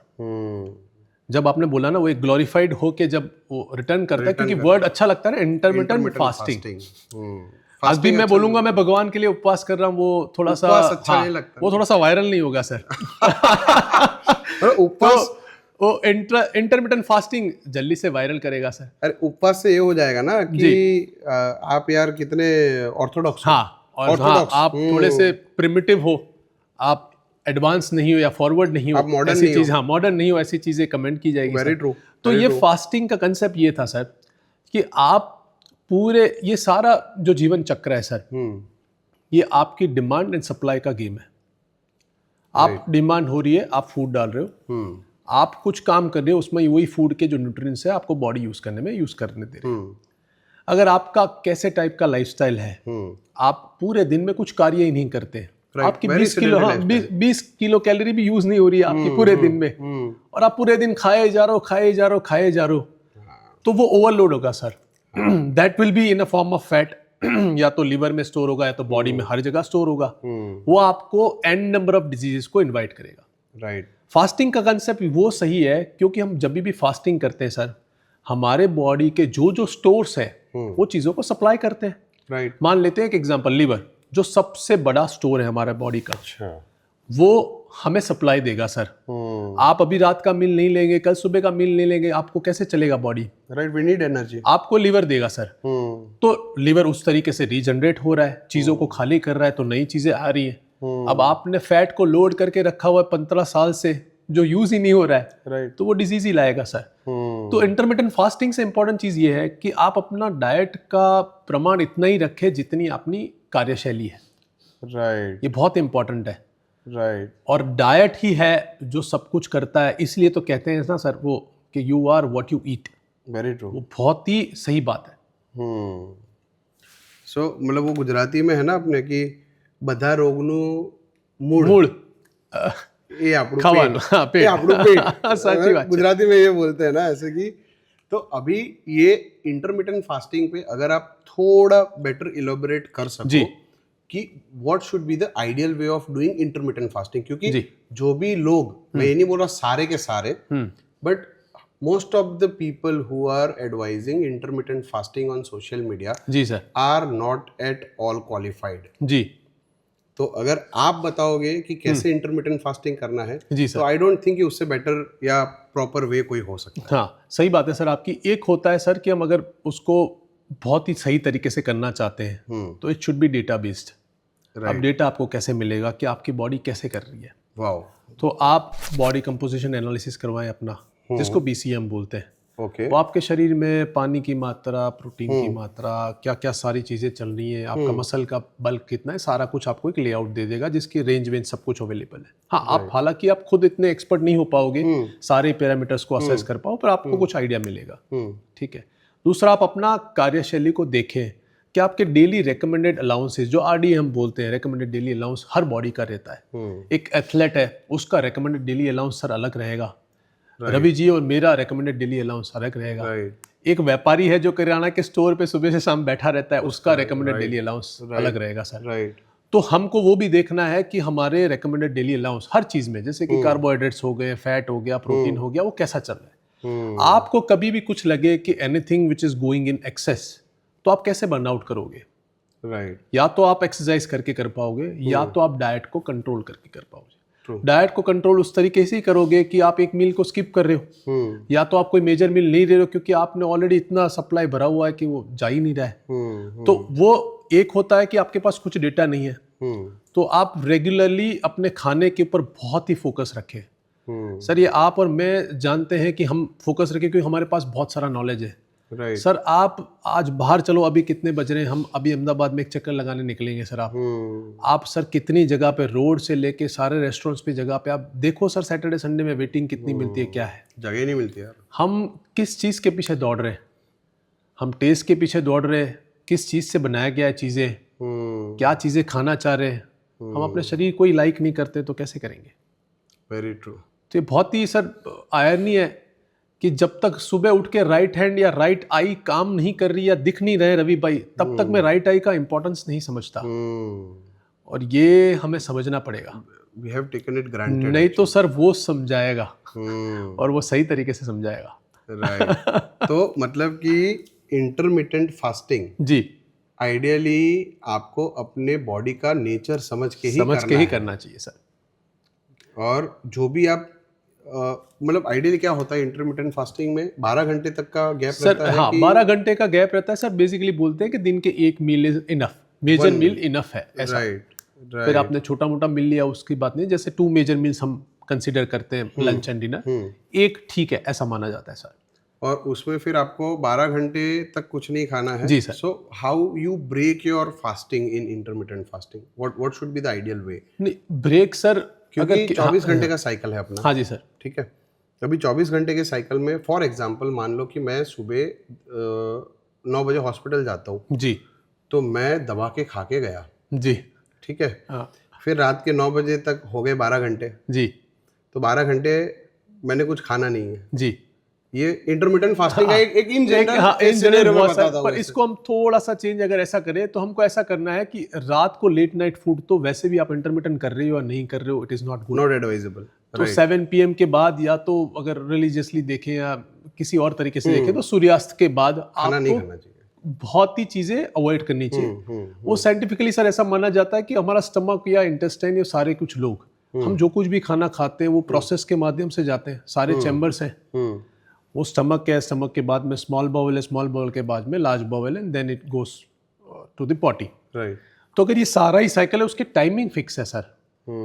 जब आपने बोला ना, वो एक ग्लोरीफाइड होके जब वो रिटर्न करता है, क्योंकि वर्ड अच्छा लगता है ना, इंटरमिटेंट फास्टिंग। आज भी मैं बोलूंगा मैं भगवान के लिए उपवास कर रहा हूँ, वो थोड़ा सा अच्छा नहीं लगता, वो थोड़ा सा वायरल नहीं होगा सर। उपवास, वो इंटरमिटेंट फास्टिंग जल्दी से वायरल करेगा सर। अरे उपवास से ये हो जाएगा ना कि आप यार कितने ऑर्थोडॉक्स। हाँ, और हाँ, आप थोड़े से प्रिमिटिव हो, आप एडवांस नहीं हो या फॉरवर्ड नहीं हो, ऐसी चीज, हाँ मॉडर्न नहीं हो, ऐसी चीजें कमेंट की जाएगी। Very true. तो ये फास्टिंग का कंसेप्ट ये था सर कि आप पूरे ये सारा जो जीवन चक्र है सर, ये आपकी डिमांड एंड सप्लाई का गेम है। आप डिमांड हो रही है, आप फूड डाल रहे हो, आप कुछ काम कर रहे हो, उसमें वही फूड के जो न्यूट्रिएंट्स है आपको बॉडी यूज करने दे रही है। अगर आपका कैसे टाइप का लाइफस्टाइल है, आप पूरे दिन में कुछ कार्य ही नहीं करते, आपकी 20 किलो कैलोरी भी यूज नहीं हो रही है आपकी पूरे दिन में, और आप पूरे दिन खाए जा रहे हो, तो वो ओवरलोड होगा sir. That will be in a form of fat, या तो लिवर में स्टोर होगा या तो बॉडी में हर जगह स्टोर होगा। वो आपको एन नंबर ऑफ डिजीजेस को इनवाइट करेगा। राइट। फास्टिंग का कंसेप्ट वो सही है, क्योंकि हम जब भी फास्टिंग करते हैं सर, हमारे बॉडी के जो जो स्टोर्स है वो चीज़ों को सप्लाई करते हैं। राइट। मान लेते हैं एक एग्जांपल, लीवर जो सबसे बड़ा स्टोर है हमारे बॉडी का, अच्छा। वो हमें सप्लाई देगा सर। आप अभी रात का मील नहीं लेंगे, कल सुबह का मील नहीं लेंगे, आपको कैसे चलेगा body? Right, we need energy. आपको लीवर देगा सर। तो लीवर उस तरीके से रीजनरेट हो रहा है, चीजों को खाली कर रहा है, तो नई चीजें आ रही है। अब आपने फैट को लोड करके रखा हुआ है 15 साल से, जो यूज ही नहीं हो रहा है, राइट, तो वो डिजीज ही लाएगा सर। तो इंटरमिटेंट फास्टिंग से इंपॉर्टेंट चीज ये है कि आप अपना डाइट का प्रमाण इतना ही रखें जितनी अपनी कार्यशैली है। राइट, ये बहुत इंपॉर्टेंट है। राइट। और डाइट ही है जो सब कुछ करता है, इसलिए तो कहते हैं ना सर वो कि you are what you eat. Very true. वो बहुत ही सही बात है। सो मतलब वो गुजराती में है ना अपने कि બધા રોગનું મૂળ મૂળ એ આપણું ખાવાનું, પેટ, હા, પેટ. એ આપણું પેટ। સાચી વાત છે। गुजराती में ये बोलते हैं ना ऐसे कि, तो अभी ये इंटरमिटेंट फास्टिंग पे अगर आप थोड़ा बेटर इलोबरेट कर सको जी। कि what should be the ideal way of doing intermittent fasting, क्योंकि जी। जो भी लोग, मैं ये नहीं बोल रहा सारे के सारे, but most of the people who are advising intermittent fasting on social media जी sir. are not at all qualified। जी तो अगर आप बताओगे कि कैसे इंटरमिटेंट फास्टिंग करना है, जी सर। तो आई डोंट थिंक कि उससे बेटर या प्रॉपर वे कोई हो सकता हाँ, सही बात है सर आपकी। एक होता है सर कि हम अगर उसको बहुत ही सही तरीके से करना चाहते हैं तो it should be data based. अब डेटा आपको कैसे मिलेगा कि आपकी बॉडी कैसे कर रही है? वाओ। तो आप बॉडी कंपोजिशन एनालिसिस करवाएं अपना, जिसको BCM बोलते हैं। ओके। वो आपके शरीर में पानी की मात्रा, प्रोटीन की मात्रा, क्या क्या सारी चीज़ें चल रही हैं, आपका मसल का बल्क कितना है, सारा कुछ आपको एक लेआउट दे देगा जिसकी रेंज वेंज सब कुछ अवेलेबल है। हाँ, आप हालांकि आप खुद इतने एक्सपर्ट नहीं हो पाओगे सारे पैरामीटर्स को असेस कर पाओ, पर आपको कुछ आइडिया मिलेगा। ठीक है। दूसरा, आप अपना कार्यशैली को देखें कि आपके डेली रिकमेंडेड अलाउंसेस, जो RDA हम बोलते हैं, रिकमेंडेड डेली अलाउंस हर बॉडी का रहता है। एक एथलेट है, उसका रिकमेंडेड डेली अलाउंस सर अलग रहेगा। रवि जी और मेरा रिकमेंडेड डेली अलाउंस अलग रहेगा। एक व्यापारी है जो किराना के स्टोर पे सुबह से शाम बैठा रहता है, उसका रिकमेंडेड डेली अलाउंस अलग रहेगा सर। राइट। तो हमको वो भी देखना है कि हमारे रिकमेंडेड डेली अलाउंस हर चीज में, जैसे कि कार्बोहाइड्रेट्स हो गए, फैट हो गया, प्रोटीन हो गया, वो कैसा चल रहा है। आपको कभी भी कुछ लगे कि anything which is going in excess, तो आप कैसे बर्नआउट करोगे? राइट। या तो आप एक्सरसाइज करके कर पाओगे, या तो आप डाइट को कंट्रोल करके कर पाओगे। डाइट को कंट्रोल उस तरीके से ही करोगे कि आप एक मील को स्किप कर रहे हो, या तो आप कोई मेजर मील नहीं ले रहे हो क्योंकि आपने ऑलरेडी इतना सप्लाई भरा हुआ है कि वो जा ही नहीं रहा है। तो वो एक होता है कि आपके पास कुछ डेटा नहीं है, तो आप रेगुलरली अपने खाने के ऊपर बहुत ही फोकस रखें। सर ये आप और मैं जानते हैं कि हम फोकस रखें क्योंकि हमारे पास बहुत सारा नॉलेज है। राइट। सर आप आज बाहर चलो, अभी कितने बज रहे हैं, हम अभी अहमदाबाद में एक चक्कर लगाने निकलेंगे सर। आप सर कितनी जगह पे, रोड से लेके सारे रेस्टोरेंट्स पे जगह पे आप देखो सर, सैटरडे संडे में वेटिंग कितनी मिलती है, क्या है, जगह नहीं मिलती यार। हम किस चीज़ के पीछे दौड़ रहे हैं? हम टेस्ट के पीछे दौड़ रहे हैं, किस चीज़ से बनाया गया है चीज़ें, क्या चीज़ें खाना चाह रहे हैं। हम अपने शरीर को ही लाइक नहीं करते तो कैसे करेंगे? Very true. तो ये बहुत ही सर आयरनी है कि जब तक सुबह उठ के राइट हैंड या राइट आई काम नहीं कर रही या दिख नहीं रहे रवि भाई, तब तक मैं राइट आई का इंपॉर्टेंस नहीं समझता। और ये हमें समझना पड़ेगा। We have taken it granted। नहीं तो सर वो समझाएगा और वो सही तरीके से समझाएगा। राइट। तो मतलब कि इंटरमिटेंट फास्टिंग जी आइडियली आपको अपने बॉडी का नेचर समझ के ही करना चाहिए सर। और जो भी आप मतलब आइडियली क्या होता है इंटरमिटेंट फास्टिंग में, 12 घंटे तक का गैप रहता है। हाँ, 12 घंटे का गैप रहता है सर। बेसिकली बोलते हैं कि दिन के एक meal is enough, major meal enough है ऐसा। फिर आपने छोटा मोटा मील लिया उसकी बात नहीं, जैसे 2 मेजर मील्स हम कंसीडर करते हैं, लंच एंड डिनर, एक ठीक है ऐसा माना जाता है सर। और उसमें फिर आपको 12 घंटे तक कुछ नहीं खाना है। जी sir. So how you break your fasting in intermittent fasting, what should be the ideal way? नहीं, ब्रेक सर क्योंकि 24 घंटे का साइकिल है अपना। हाँ जी सर। ठीक है। अभी 24 घंटे के साइकिल में फॉर एग्जांपल मान लो कि मैं सुबह 9 बजे हॉस्पिटल जाता हूँ जी, तो मैं दबा के खा के गया। जी ठीक है। हाँ। फिर रात के 9 बजे तक हो गए 12 घंटे। जी। तो 12 घंटे मैंने कुछ खाना नहीं है। जी। ये इंटरमिटेंट फास्टिंग का एक इन जनरल जनरल बहुत सारा, पर इसको हम थोड़ा सा चेंज अगर ऐसा करें तो हमको ऐसा करना है कि रात को लेट नाइट फूड तो वैसे भी आप इंटरमिटेंट कर रहे हो या नहीं कर रहे हो, it is not good, not advisable. तो 7 PM के बाद, या तो अगर रिलीजियसली देखें या किसी और तरीके से देखें तो सूर्यास्त के बाद खाना नहीं आपको खाना चाहिए। बहुत ही चीजें अवॉइड करनी चाहिए। वो साइंटिफिकली सर ऐसा माना जाता है कि हमारा स्टमक या इंटेस्टाइन, ये सारे कुछ लोग हम जो कुछ भी खाना खाते हैं वो प्रोसेस के माध्यम से जाते हैं, सारे चैम्बर्स हैं। वो स्टमक है, स्टमक के बाद में स्मॉल बाउल है, स्मॉल बाउल के बाद में लार्ज बाउल है, and then it goes to the potty. Right. तो अगर ये सारा ही साइकिल है, उसकी टाइमिंग फिक्स है सर।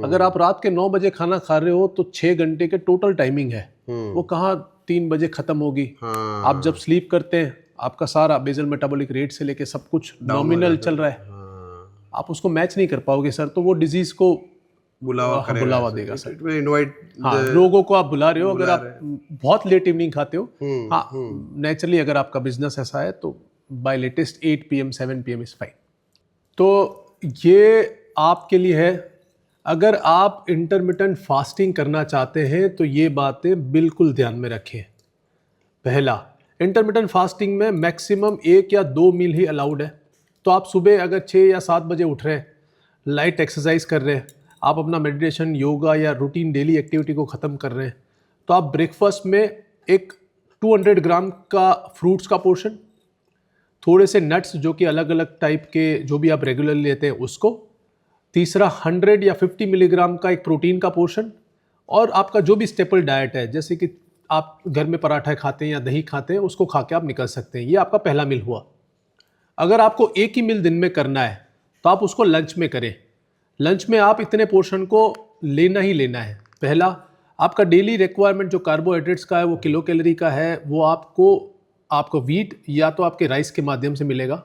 अगर आप रात के 9 बजे खाना खा रहे हो तो 6 घंटे के टोटल टाइमिंग है, वो कहाँ 3 बजे खत्म होगी। हाँ। आप जब स्लीप करते हैं आपका सारा बेसल मेटाबॉलिक रेट से लेके सब कुछ नॉमिनल चल रहा है, आप उसको मैच नहीं कर पाओगे सर, तो वो डिजीज को बुलावा देगा सर। इनवाइट हाँ, लोगों को आप बुला रहे हो। अगर आप बहुत लेट इवनिंग खाते हो, हाँ नेचुरली अगर आपका बिजनेस ऐसा है तो by latest 8 PM 7 PM is fine. तो ये आपके लिए है। अगर आप इंटरमिटेंट फास्टिंग करना चाहते हैं तो ये बातें बिल्कुल ध्यान में रखें। पहला, इंटरमिटेंट फास्टिंग में मैक्सिमम 1 या 2 मील ही अलाउड है। तो आप सुबह अगर 6 या 7 बजे उठ रहे हैं, लाइट एक्सरसाइज कर रहे हैं, आप अपना मेडिटेशन, योगा या रूटीन डेली एक्टिविटी को ख़त्म कर रहे हैं, तो आप ब्रेकफास्ट में एक 200 ग्राम का फ्रूट्स का पोर्शन, थोड़े से नट्स जो कि अलग अलग टाइप के जो भी आप रेगुलरली लेते हैं उसको, तीसरा 100 या 50 मिलीग्राम का एक प्रोटीन का पोर्शन, और आपका जो भी स्टेपल डाइट है, जैसे कि आप घर में पराठा खाते हैं या दही खाते हैं, उसको खा के आप निकल सकते हैं। ये आपका पहला मील हुआ। अगर आपको एक ही मील दिन में करना है तो आप उसको लंच में करें। लंच में आप इतने पोर्शन को लेना ही लेना है। पहला, आपका डेली रिक्वायरमेंट जो कार्बोहाइड्रेट्स का है वो किलो कैलोरी का है, वो आपको व्हीट या तो आपके राइस के माध्यम से मिलेगा।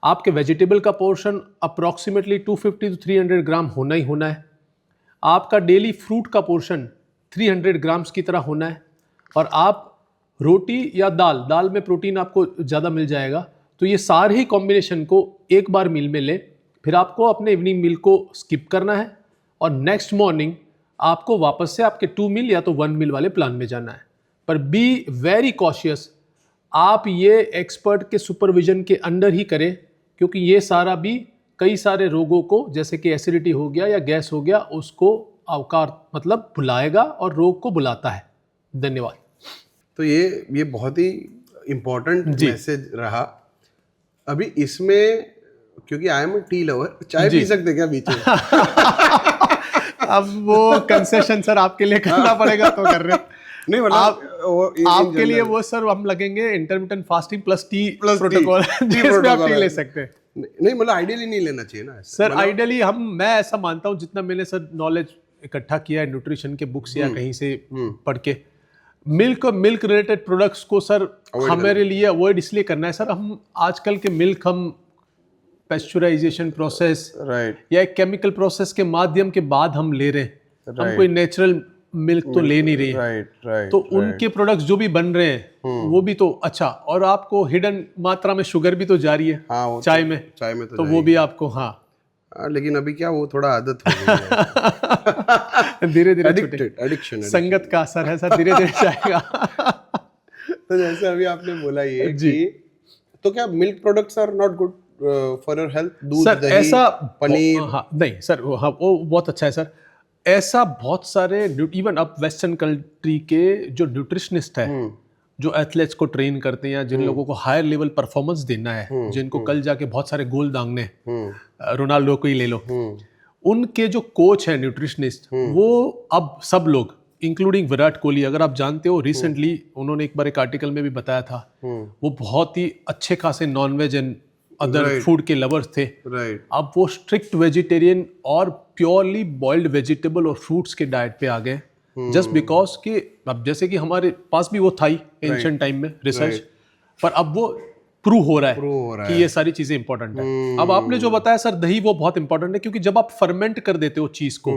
आपके वेजिटेबल का पोर्शन अप्रॉक्सीमेटली 250 to 300 ग्राम होना ही होना है। आपका डेली फ्रूट का पोर्शन 300 ग्राम्स की तरह होना है। और आप रोटी या दाल में प्रोटीन आपको ज़्यादा मिल जाएगा। तो ये सारे ही कॉम्बिनेशन को एक बार मील में लें, फिर आपको अपने इवनिंग मील को स्किप करना है और नेक्स्ट मॉर्निंग आपको वापस से आपके 2 मील या तो 1 मील वाले प्लान में जाना है। पर बी वेरी कॉशियस, आप ये एक्सपर्ट के सुपरविजन के अंडर ही करें, क्योंकि ये सारा भी कई सारे रोगों को, जैसे कि एसिडिटी हो गया या गैस हो गया, उसको अवकार मतलब बुलाएगा और रोग को बुलाता है। धन्यवाद। तो ये बहुत ही इम्पोर्टेंट मैसेज रहा। अभी इसमें, क्योंकि आई एम टी लवर, चाय पी सकते क्या बीच में? अब वो कंसेशन सर आपके लिए करना पड़ेगा तो कर रहे हैं। नहीं मतलब आपके लिए वो सर हम लगेंगे intermittent fasting plus T protocol, जिसमें आप टी ले सकते हैं। नहीं मतलब आइडियली नहीं लेना चाहिए ना सर। आइडियली मैं ऐसा मानता हूँ, जितना मैंने सर नॉलेज इकट्ठा किया है न्यूट्रिशन के बुक्स या कहीं से पढ़ के, मिल्क और मिल्क रिलेटेड प्रोडक्ट्स को सर हमारे लिए अवॉइड इसलिए करना है सर, हम आजकल के मिल्क हम पेस्चुराइजेशन प्रोसेस या एक केमिकल प्रोसेस के माध्यम के बाद हम ले रहे हैं। हम कोई नेचुरल मिल्क तो ले नहीं रहे। तो उनके प्रोडक्ट्स जो भी बन रहे हैं वो भी तो अच्छा, और आपको हिडन मात्रा में शुगर भी तो जा रही है चाय में तो वो भी आपको लेकिन अभी क्या वो थोड़ा आदत हो गई है। धीरे धीरे एडिक्शन संगत का असर है सर, धीरे धीरे जाएगा। तो जैसे अभी आपने बोला ये जी, तो क्या milk products are not good for your health? दूध, दही, ऐसा पनीर? नहीं सर, वो बहुत अच्छा है सर। ऐसा बहुत सारे इवन अब वेस्टर्न कंट्री के जो न्यूट्रिशनिस्ट है, जो एथलेट्स को ट्रेन करते हैं या जिन लोगों को हायर लेवल परफॉर्मेंस देना है, जिनको कल जाके बहुत सारे गोल दांगने, रोनाल्डो को ही ले लो, उनके जो कोच है न्यूट्रिशनिस्ट, वो अब सब लोग इंक्लूडिंग विराट कोहली, अगर आप जानते हो रिसेंटली उन्होंने एक बार एक आर्टिकल में भी बताया था, वो बहुत ही अच्छे खासे नॉनवेज एंड अदर फूड के लवर्स थे। अब वो स्ट्रिक्ट वेजिटेरियन और प्योरली बॉइल्ड वेजिटेबल और फ्रूट्स के डाइट पे आ गए, जस्ट बिकॉज कि अब जैसे कि हमारे पास भी वो था ही एंशिएंट टाइम में रिसर्च, पर अब वो प्रूव हो रहा है कि ये सारी चीजें इंपॉर्टेंट है। अब आपने जो बताया सर दही, वो बहुत इंपॉर्टेंट है, क्योंकि जब आप फर्मेंट कर देते हो चीज को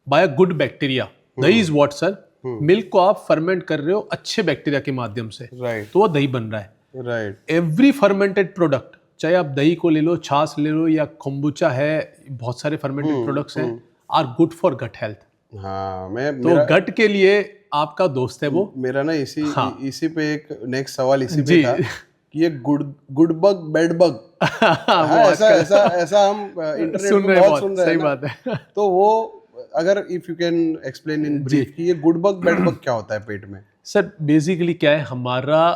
बाय अ गुड बैक्टीरिया, दही इज व्हाट सर, मिल्क को आप फर्मेंट कर रहे हो अच्छे बैक्टीरिया के माध्यम से, तो वो दही बन रहा है। एवरी फर्मेंटेड प्रोडक्ट, चाहे आप दही को ले लो, छाछ ले लो या कोम्बुचा है, बहुत सारे फर्मेंटेड प्रोडक्ट्स हैं, are good for gut health. तो गट के लिए आपका दोस्त है वो। मेरा ना इसी पे एक नेक्स्ट सवाल इसी पे था कि ये गुड बग बैड बग ऐसा हम इंटरनेट पे बहुत सुन रहे हैं। सही बात है। तो वो अगर if you can explain in brief कि ये गुड बग बैड बग क्या होता है पेट में? सर बेसिकली क्या है, हमारा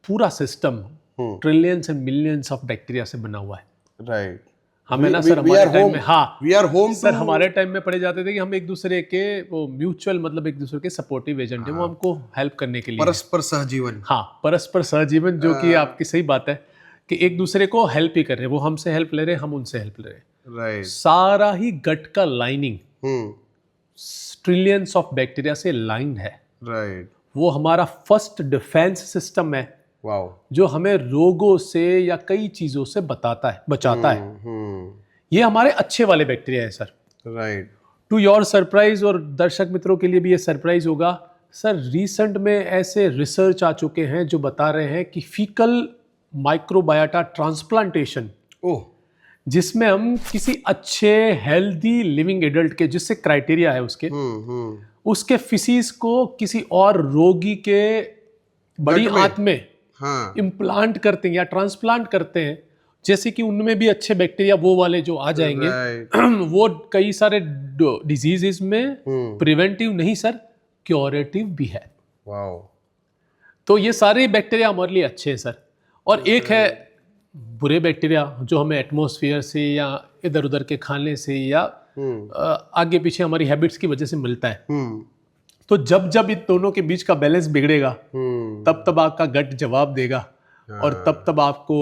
पूरा system trillions and millions of bacteria से बना हुआ है। राइट। हमें ना सर हमारे टाइम में, हाँ वी आर होम सर हमारे टाइम में पढ़े जाते थे कि हम एक दूसरे के वो म्यूचुअल मतलब एक दूसरे के सपोर्टिव एजेंट है, वो हमको हेल्प करने के लिए। परस्पर सहजीवन। हाँ, परस्पर सहजीवन, जो कि आपकी सही बात है कि एक दूसरे को हेल्प ही कर रहे हैं, वो हमसे हेल्प ले रहे हैं, हम उनसे हेल्प ले रहे हैं। राइट। सारा ही गट का लाइनिंग ट्रिलियंस ऑफ बैक्टीरिया से लाइन है। राइट। वो हमारा फर्स्ट डिफेंस सिस्टम है, वाओ, जो हमें रोगों से या कई चीजों से बचाता है। ये हमारे अच्छे वाले बैक्टीरिया है sir. Right. To your surprise, और दर्शक मित्रों के लिए भी ये सरप्राइज होगा सर, रिसेंट में ऐसे रिसर्च आ चुके हैं जो बता रहे हैं कि फीकल माइक्रोबायोटा ट्रांसप्लांटेशन, ओह, जिसमें हम किसी अच्छे हेल्दी लिविंग एडल्ट के, जिससे क्राइटेरिया है उसके फिसीज को किसी और रोगी के बड़ी आंत में इम्प्लांट करते हैं या ट्रांसप्लांट करते हैं, जैसे कि उनमें भी अच्छे बैक्टीरिया वो वाले जो आ जाएंगे। वो कई सारे डिजीजेस में प्रिवेंटिव नहीं सर, क्योरेटिव भी है। वाओ। तो ये सारे बैक्टीरिया हमारे लिए अच्छे हैं सर। और एक है बुरे बैक्टीरिया जो हमें एटमॉस्फेयर से या इधर उधर के खाने से या आगे पीछे हमारी हैबिट्स की वजह से मिलता है। तो जब जब इन दोनों के बीच का बैलेंस बिगड़ेगा तब तब आपका गट जवाब देगा, और तब आपको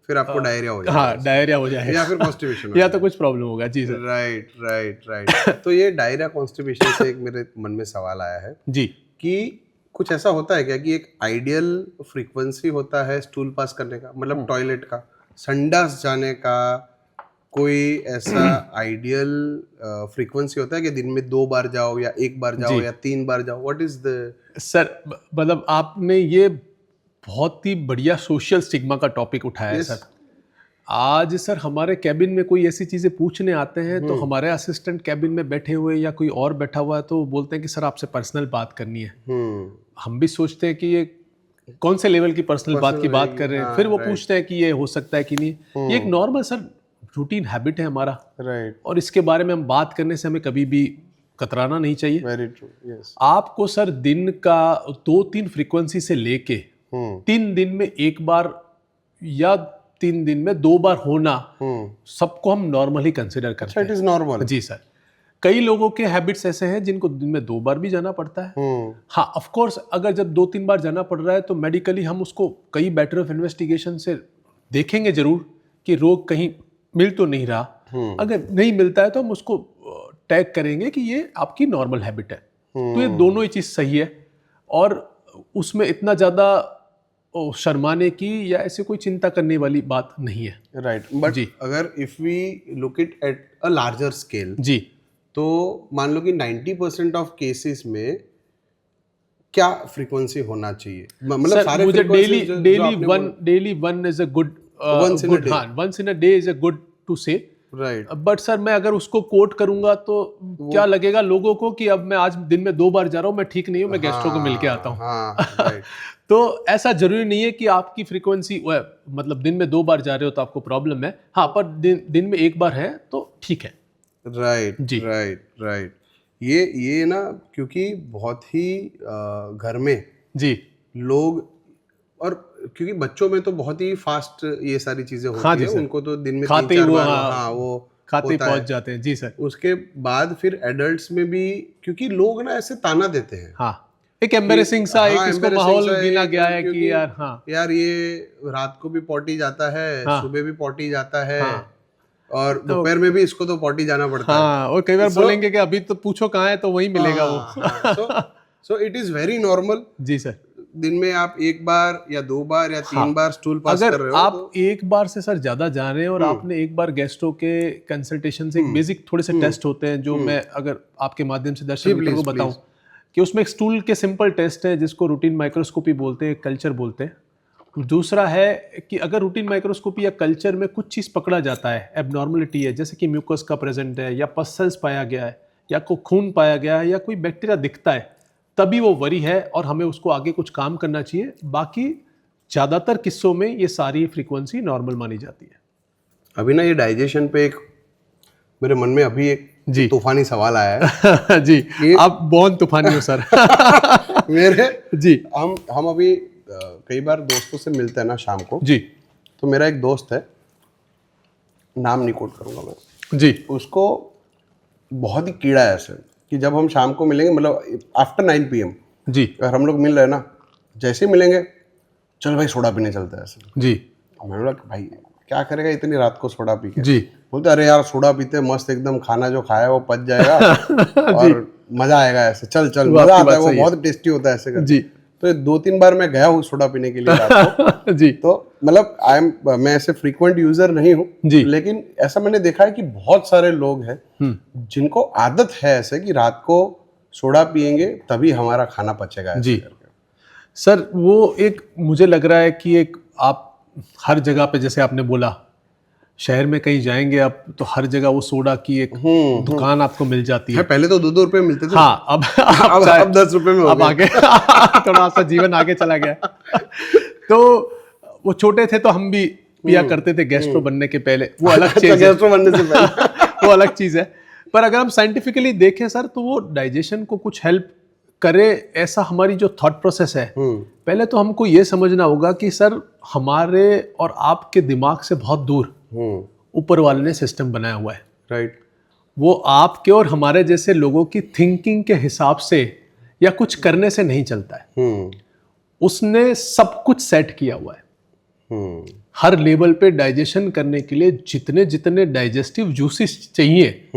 फिर आपको डायरिया हो जाएगा। हाँ, डायरिया हो जाएगा या फिर कॉन्स्टिपेशन या तो कुछ प्रॉब्लम होगा। जी सर। Right right right. तो ये डायरिया कॉन्स्टिपेशन से एक मेरे मन में सवाल आया है जी, कि कुछ ऐसा होता है क्या कि एक आइडियल फ्रीक्वेंसी होता है स्टूल पास करने का, मतलब टॉयलेट का, संडास जाने का, कोई ऐसा आइडियल फ्रीक्वेंसी होता है कि दिन में 2 बार जाओ या 1 बार जाओ या 3 बार जाओ? व्हाट इज द सर, मतलब आपने ये बहुत ही बढ़िया सोशल स्टिग्मा का टॉपिक उठाया है सर। आज सर हमारे कैबिन में कोई ऐसी चीजें पूछने आते हैं तो हमारे असिस्टेंट कैबिन में बैठे हुए या कोई और बैठा हुआ है तो वो बोलते हैं कि सर आपसे पर्सनल बात करनी है। हम भी सोचते हैं कि ये कौन से लेवल की पर्सनल बात की बात कर रहे हैं, फिर वो पूछते हैं कि ये हो सकता है कि नहीं। ये एक नॉर्मल सर रूटीन हैबिट है हमारा, राइट, और इसके बारे में हम बात करने से हमें कभी भी कतराना नहीं चाहिए। Very true, yes. आपको सर दिन का 2-3 फ्रीक्वेंसी से लेके 3 दिन में 1 बार या 3 दिन में 2 बार होना सबको हम नॉर्मल ही कंसिडर करते हैं। It is normal. जी सर। कई लोगों के हैबिट्स ऐसे हैं जिनको दिन में 2 बार भी जाना पड़ता है। हाँ, ऑफ कोर्स अगर जब 2-3 बार जाना पड़ रहा है तो मेडिकली हम उसको कई बैटर ऑफ इन्वेस्टिगेशन से देखेंगे जरूर कि रोग कहीं मिल तो नहीं रहा। अगर नहीं मिलता है तो हम उसको टैग करेंगे कि ये आपकी नॉर्मल हैबिट है। तो ये दोनों ही चीज सही है, और उसमें इतना ज्यादा शर्माने की या ऐसे कोई चिंता करने वाली बात नहीं है। राइट, बट अगर if we look it at a larger scale जी, तो मान लो कि 90% ऑफ केसेस में क्या फ्रीक्वेंसी होना चाहिए? मतलब सारे मुझे daily one is a good, once in a day is a good to say, right. But sir मैं अगर उसको कोट करूंगा तो क्या लगेगा लोगों को कि अब मैं आज दिन में 2 बार जा रहा हूँ, मैं ठीक नहीं हूँ, मैं गैस्ट्रो को मिल के आता हूँ। तो ऐसा जरूरी नहीं है कि आपकी फ्रीक्वेंसी मतलब दिन में 2 बार जा रहे हो तो आपको प्रॉब्लम है। हाँ, पर दिन में 1 बार है तो ठीक है। राइट जी, राइट राइट। ये ना, क्योंकि बहुत ही घर में जी लोग, और क्योंकि बच्चों में तो बहुत ही फास्ट ये सारी चीजें होती है, उनको तो दिन में 3-4 बार वो खाते ही पहुंच जाते हैं। जी सर। उसके बाद फिर एडल्ट्स में भी, क्योंकि लोग ना ऐसे ताना देते हैं। हाँ, एक एम्बैरेसिंग सा, एक इसको माहौल गिना गया है कि यार हाँ यार ये रात को भी पॉटी जाता है, सुबह भी पॉटी जाता है, और दोपहर में भी इसको तो पॉटी जाना पड़ता है। हाँ, और कई बार बोलेंगे कि अभी तो पूछो कहाँ है, तो वही मिलेगा वो। So it is very normal. जी सर। दिन में आप 1 बार या 2 बार या 3 बार स्टूल पास कर रहे हो, आप तो 1 बार से सर ज्यादा जा रहे हैं और आपने 1 बार गैस्ट्रो के कंसल्टेशन से एक बेसिक थोड़े से टेस्ट होते हैं जो मैं अगर आपके माध्यम से दर्शक मित्रों को बताऊं कि उसमें एक स्टूल के सिंपल टेस्ट है जिसको रूटीन माइक्रोस्कोपी बोलते हैं, कल्चर बोलते हैं। दूसरा है कि अगर रूटीन माइक्रोस्कोपी या कल्चर में कुछ चीज़ पकड़ा जाता है, एबनॉर्मलिटी है, जैसे कि म्यूकस का प्रेजेंट है या पसल्स पाया गया है या कोई खून पाया गया है या कोई बैक्टीरिया दिखता है, तभी वो वरी है और हमें उसको आगे कुछ काम करना चाहिए। बाकी ज़्यादातर किस्सों में ये सारी फ्रीक्वेंसी नॉर्मल मानी जाती है। अभी ना ये डाइजेशन पे एक मेरे मन में अभी एक जी तूफानी सवाल आया है। जी आप बहुत तूफानी हो सर। मेरे जी हम अभी कई बार दोस्तों से मिलते हैं ना शाम को। जी तो मेरा एक दोस्त है, नाम नहीं कोट करूंगा मैं, जी उसको बहुत ही कीड़ा है ऐसे कि जब हम शाम को मिलेंगे, मतलब आफ्टर 9 PM जी अगर हम लोग मिल रहे हैं ना, जैसे ही मिलेंगे चल भाई सोडा पीने चलते हैं ऐसे। जी मैंने बोला कि भाई क्या करेगा इतनी रात को सोडा पी के? जी बोलते अरे यार सोडा पीते मस्त एकदम, खाना जो खाया है वो पच जाएगा और मजा आएगा ऐसे, चल चल वो मजा आपकी आता है, बात वो सही है। बहुत टेस्टी होता है ऐसे करके। जी तो 2-3 बार मैं गया हूँ सोडा पीने के लिए रात को। जी तो मतलब मैं ऐसे फ्रीक्वेंट यूजर नहीं हूँ, जी। लेकिन ऐसा मैंने देखा है कि बहुत सारे लोग हैं जिनको आदत है ऐसे कि रात को सोडा पियेंगे तभी हमारा खाना पचेगा ऐसे जी। करके। सर वो एक मुझे लग रहा है कि एक आप हर जगह पे, जैसे आपने बोला शहर में कहीं जाएंगे आप तो हर जगह वो सोडा की एक दुकान आपको मिल जाती है। पहले तो 2-2 रुपए मिलते थे। हाँ अब अब 10 रुपए में हो अब गए। आगे थोड़ा सा जीवन आगे चला गया। तो वो छोटे थे तो हम भी पिया करते थे गैस्ट्रो बनने के पहले, वो अलग चीज है। गैस्ट्रो बनने से पहले वो अलग चीज है। पर अगर हम साइंटिफिकली देखें सर तो वो डाइजेशन को कुछ हेल्प करे, ऐसा हमारी जो थॉट प्रोसेस है, पहले तो हमको ये समझना होगा कि सर हमारे और आपके दिमाग से बहुत दूर ऊपर वाले ने सिस्टम बनाया हुआ है। राइट। वो आपके और हमारे जैसे लोगों की थिंकिंग के हिसाब से या कुछ करने से नहीं चलता है। उसने सब कुछ सेट किया हुआ है। हर लेवल पे डाइजेशन करने के लिए जितने जितने डाइजेस्टिव जूसेस चाहिए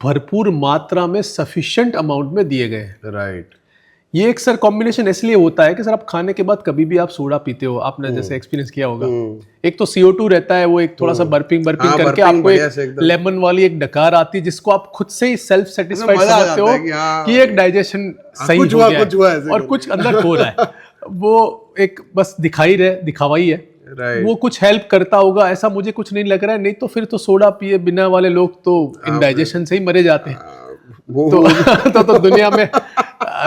भरपूर मात्रा में सफिशिएंट अमाउंट में दिए गए हैं। राइट। ये एक सर कॉम्बिनेशन इसलिए होता है कि सर आप खाने के बाद कभी भी आप सोडा पीते हो, आपने जैसे एक्सपीरियंस किया होगा, एक तो CO2 रहता है, वो एक थोड़ा सा बर्पिंग हाँ, करके बर्पिंग आपको बढ़िया से एकदम। एक लेमन वाली एक डकार आती है जिसको आप खुद से ही सेल्फ सेटिस्फाइड मजा आ समझते हो जाता है कि हाँ, कि एक डाइजेशन सही कुछ हो हुआ, गया कुछ हुआ ऐसे और करके। कुछ अंदर हो रहा है। वो एक बस दिखावा ही है। राइट। वो कुछ हेल्प करता होगा ऐसा मुझे कुछ नहीं लग रहा है, नहीं तो फिर तो सोडा पिए बिना वाले लोग तो इनडाइजेशन से ही मरे जाते हैं। तो दुनिया में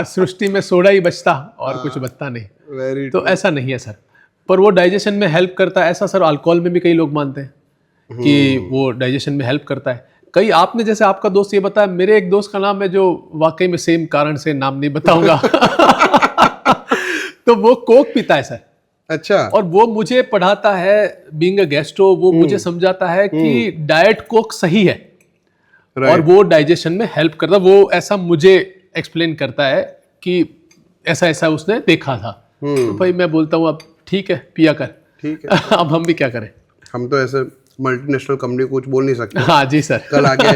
सृष्टि में सोडा ही बचता और कुछ बचता नहीं। वेरी तो ऐसा नहीं है सर, पर वो डाइजेशन में हेल्प करता है। ऐसा सर अल्कोहल में भी कई लोग मानते हैं कि वो डाइजेशन में हेल्प करता है। कई आपने जैसे आपका दोस्त ये बताया, मेरे एक दोस्त का नाम है जो वाकई में सेम कारण से नाम नहीं बताऊंगा तो वो कोक पीता है सर। अच्छा। और वो मुझे पढ़ाता है बीइंग अ गेस्ट्रो, वो मुझे समझाता है कि डाइट कोक सही है और वो डाइजेशन में हेल्प करता है। वो ऐसा मुझे एक्सप्लेन करता है कि ऐसा ऐसा उसने देखा था। तो भाई मैं बोलता हूँ अब ठीक है पिया कर, ठीक है। अब हम भी क्या करें। हम तो ऐसे मल्टीनेशनल कंपनी को कुछ बोल नहीं सकते। हाँ जी सर। कल आगे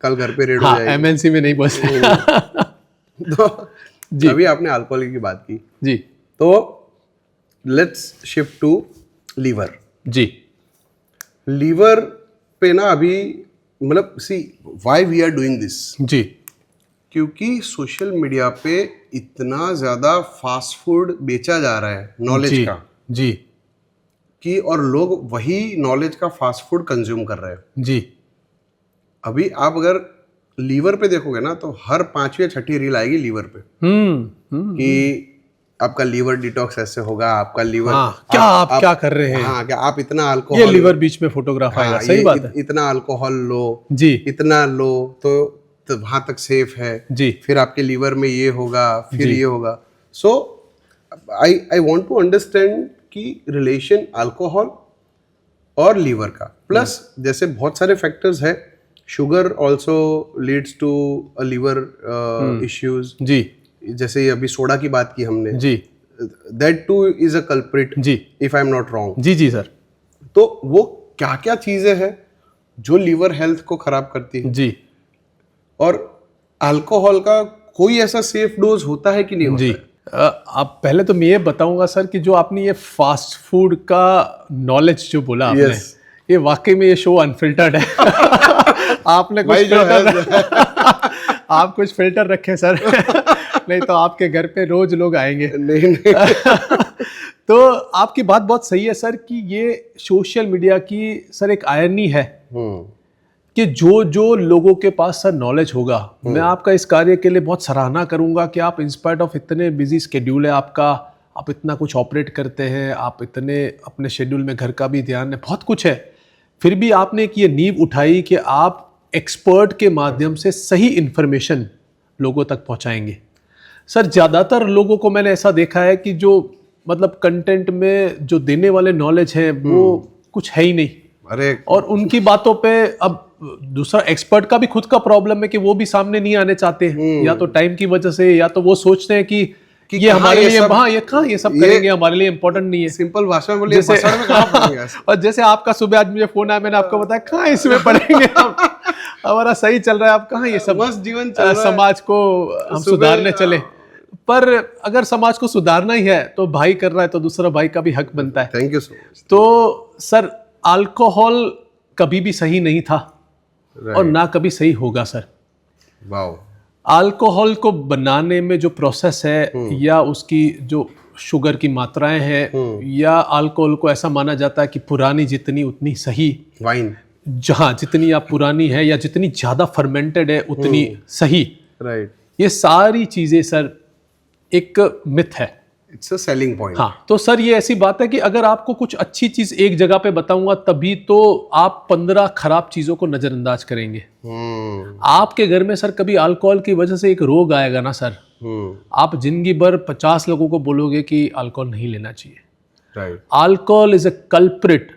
कल घर पे रेड हो हाँ जाएगी। MNC में नहीं बोल सकते। तो जी। अभी आपने अल्कोहल की बात की, जी तो लेट्स शिफ्ट टू लीवर। जी लीवर पे ना अभी मतलब see why we are doing this, जी क्योंकि सोशल मीडिया पे इतना ज़्यादा फास्ट फूड बेचा जा रहा है नॉलेज जी का जी कि, और लोग वही नॉलेज का फास्ट फूड कंज्यूम कर रहे हैं। जी अभी आप अगर लीवर पे देखोगे ना तो हर 5वीं या 6ठी रील आएगी लीवर पे कि आपका लीवर डिटॉक्स ऐसे होगा, आपका लीवर हाँ, क्या आप क्या कर रहे हैं। हाँ, क्या आप इतना ये अल्कोहल, लीवर बीच में फोटोग्राफ आएगा। हाँ, सही ये बात है इतना अल्कोहल लो, जी इतना लो तो वहां तक सेफ है, जी फिर आपके लीवर में ये होगा, फिर जी। ये होगा। So I want to understand कि रिलेशन अल्कोहल और लीवर का, प्लस जैसे बहुत सारे फैक्टर्स है, sugar also leads to liver issues. जी जैसे अभी सोडा की बात की हमने, जी that too is a culprit जी if I am not wrong. जी जी सर। तो वो क्या क्या चीजें हैं जो लीवर हेल्थ को खराब करती है, जी और अल्कोहल का कोई ऐसा सेफ डोज होता है कि नहीं होता जी। है? आप पहले तो मैं ये बताऊंगा सर कि जो आपने ये फास्ट फूड का नॉलेज जो बोला आपने, Yes. ये वाकई में ये शो अनफिल्टर्ड है। आपने कुछ भाई जो फिल्टर आप कुछ फिल्टर रखे सर नहीं तो आपके घर पे रोज लोग आएंगे। नहीं नहीं तो आपकी बात बहुत सही है सर कि ये सोशल मीडिया की सर एक आयरनी है कि जो जो लोगों के पास सर नॉलेज होगा, मैं आपका इस कार्य के लिए बहुत सराहना करूंगा कि आप इंस्पाइट ऑफ इतने बिजी स्केड्यूल है आपका, आप इतना कुछ ऑपरेट करते हैं, आप इतने अपने शेड्यूल में घर का भी ध्यान है, बहुत कुछ है, फिर भी आपने एक ये नींव उठाई कि आप एक्सपर्ट के माध्यम से सही इंफॉर्मेशन लोगों तक पहुंचाएंगे। सर ज़्यादातर लोगों को मैंने ऐसा देखा है कि जो मतलब कंटेंट में जो देने वाले नॉलेज है वो कुछ है ही नहीं। अरे और उनकी बातों पे अब दूसरा एक्सपर्ट का भी खुद का प्रॉब्लम है कि वो भी सामने नहीं आने चाहते हैं, या तो टाइम की वजह से, या तो वो सोचते हैं कि ये हमारे लिए ये सब करेंगे, हमारे लिए इम्पोर्टेंट नहीं है। सिंपल भाषा में बोलिए, बसड़ में कहाँ पढ़ेंगे ऐसे? और जैसे आपका सुबह आज मुझे फोन आया, मैंने आपको बताया कहाँ इसमें पढ़ेंगे हम, हमारा सही चल रहा है, आप कहाँ ये सब मस्त जीवन चल रहा है। समाज को हम सुधारने चले। पर अगर समाज को सुधारना ही है तो भाई कर रहा है तो दूसरा भाई का भी हक बनता है। Thank you so much. तो सर अल्कोहल कभी भी सही नहीं था और ना कभी सही होगा सर। वाओ। अल्कोहल को बनाने में जो प्रोसेस है या उसकी जो शुगर की मात्राएं हैं, या अल्कोहल को ऐसा माना जाता है कि पुरानी जितनी उतनी सही, वाइन जहाँ जितनी आप पुरानी है या जितनी ज़्यादा फर्मेंटेड है उतनी सही। राइट। ये सारी चीज़ें सर एक मिथ है। It's a selling point. हाँ, तो सर ये ऐसी बात है कि अगर आपको कुछ अच्छी चीज़ एक जगह पे बताऊंगा तभी तो आप 15 खराब चीज़ों को नज़रअंदाज करेंगे। आपके घर में सर कभी अल्कोहल की वजह से एक रोग आएगा ना सर, आप जिंदगी भर 50 लोगों को बोलोगे कि अल्कोहल नहीं लेना चाहिए। Right. Alcohol is a culprit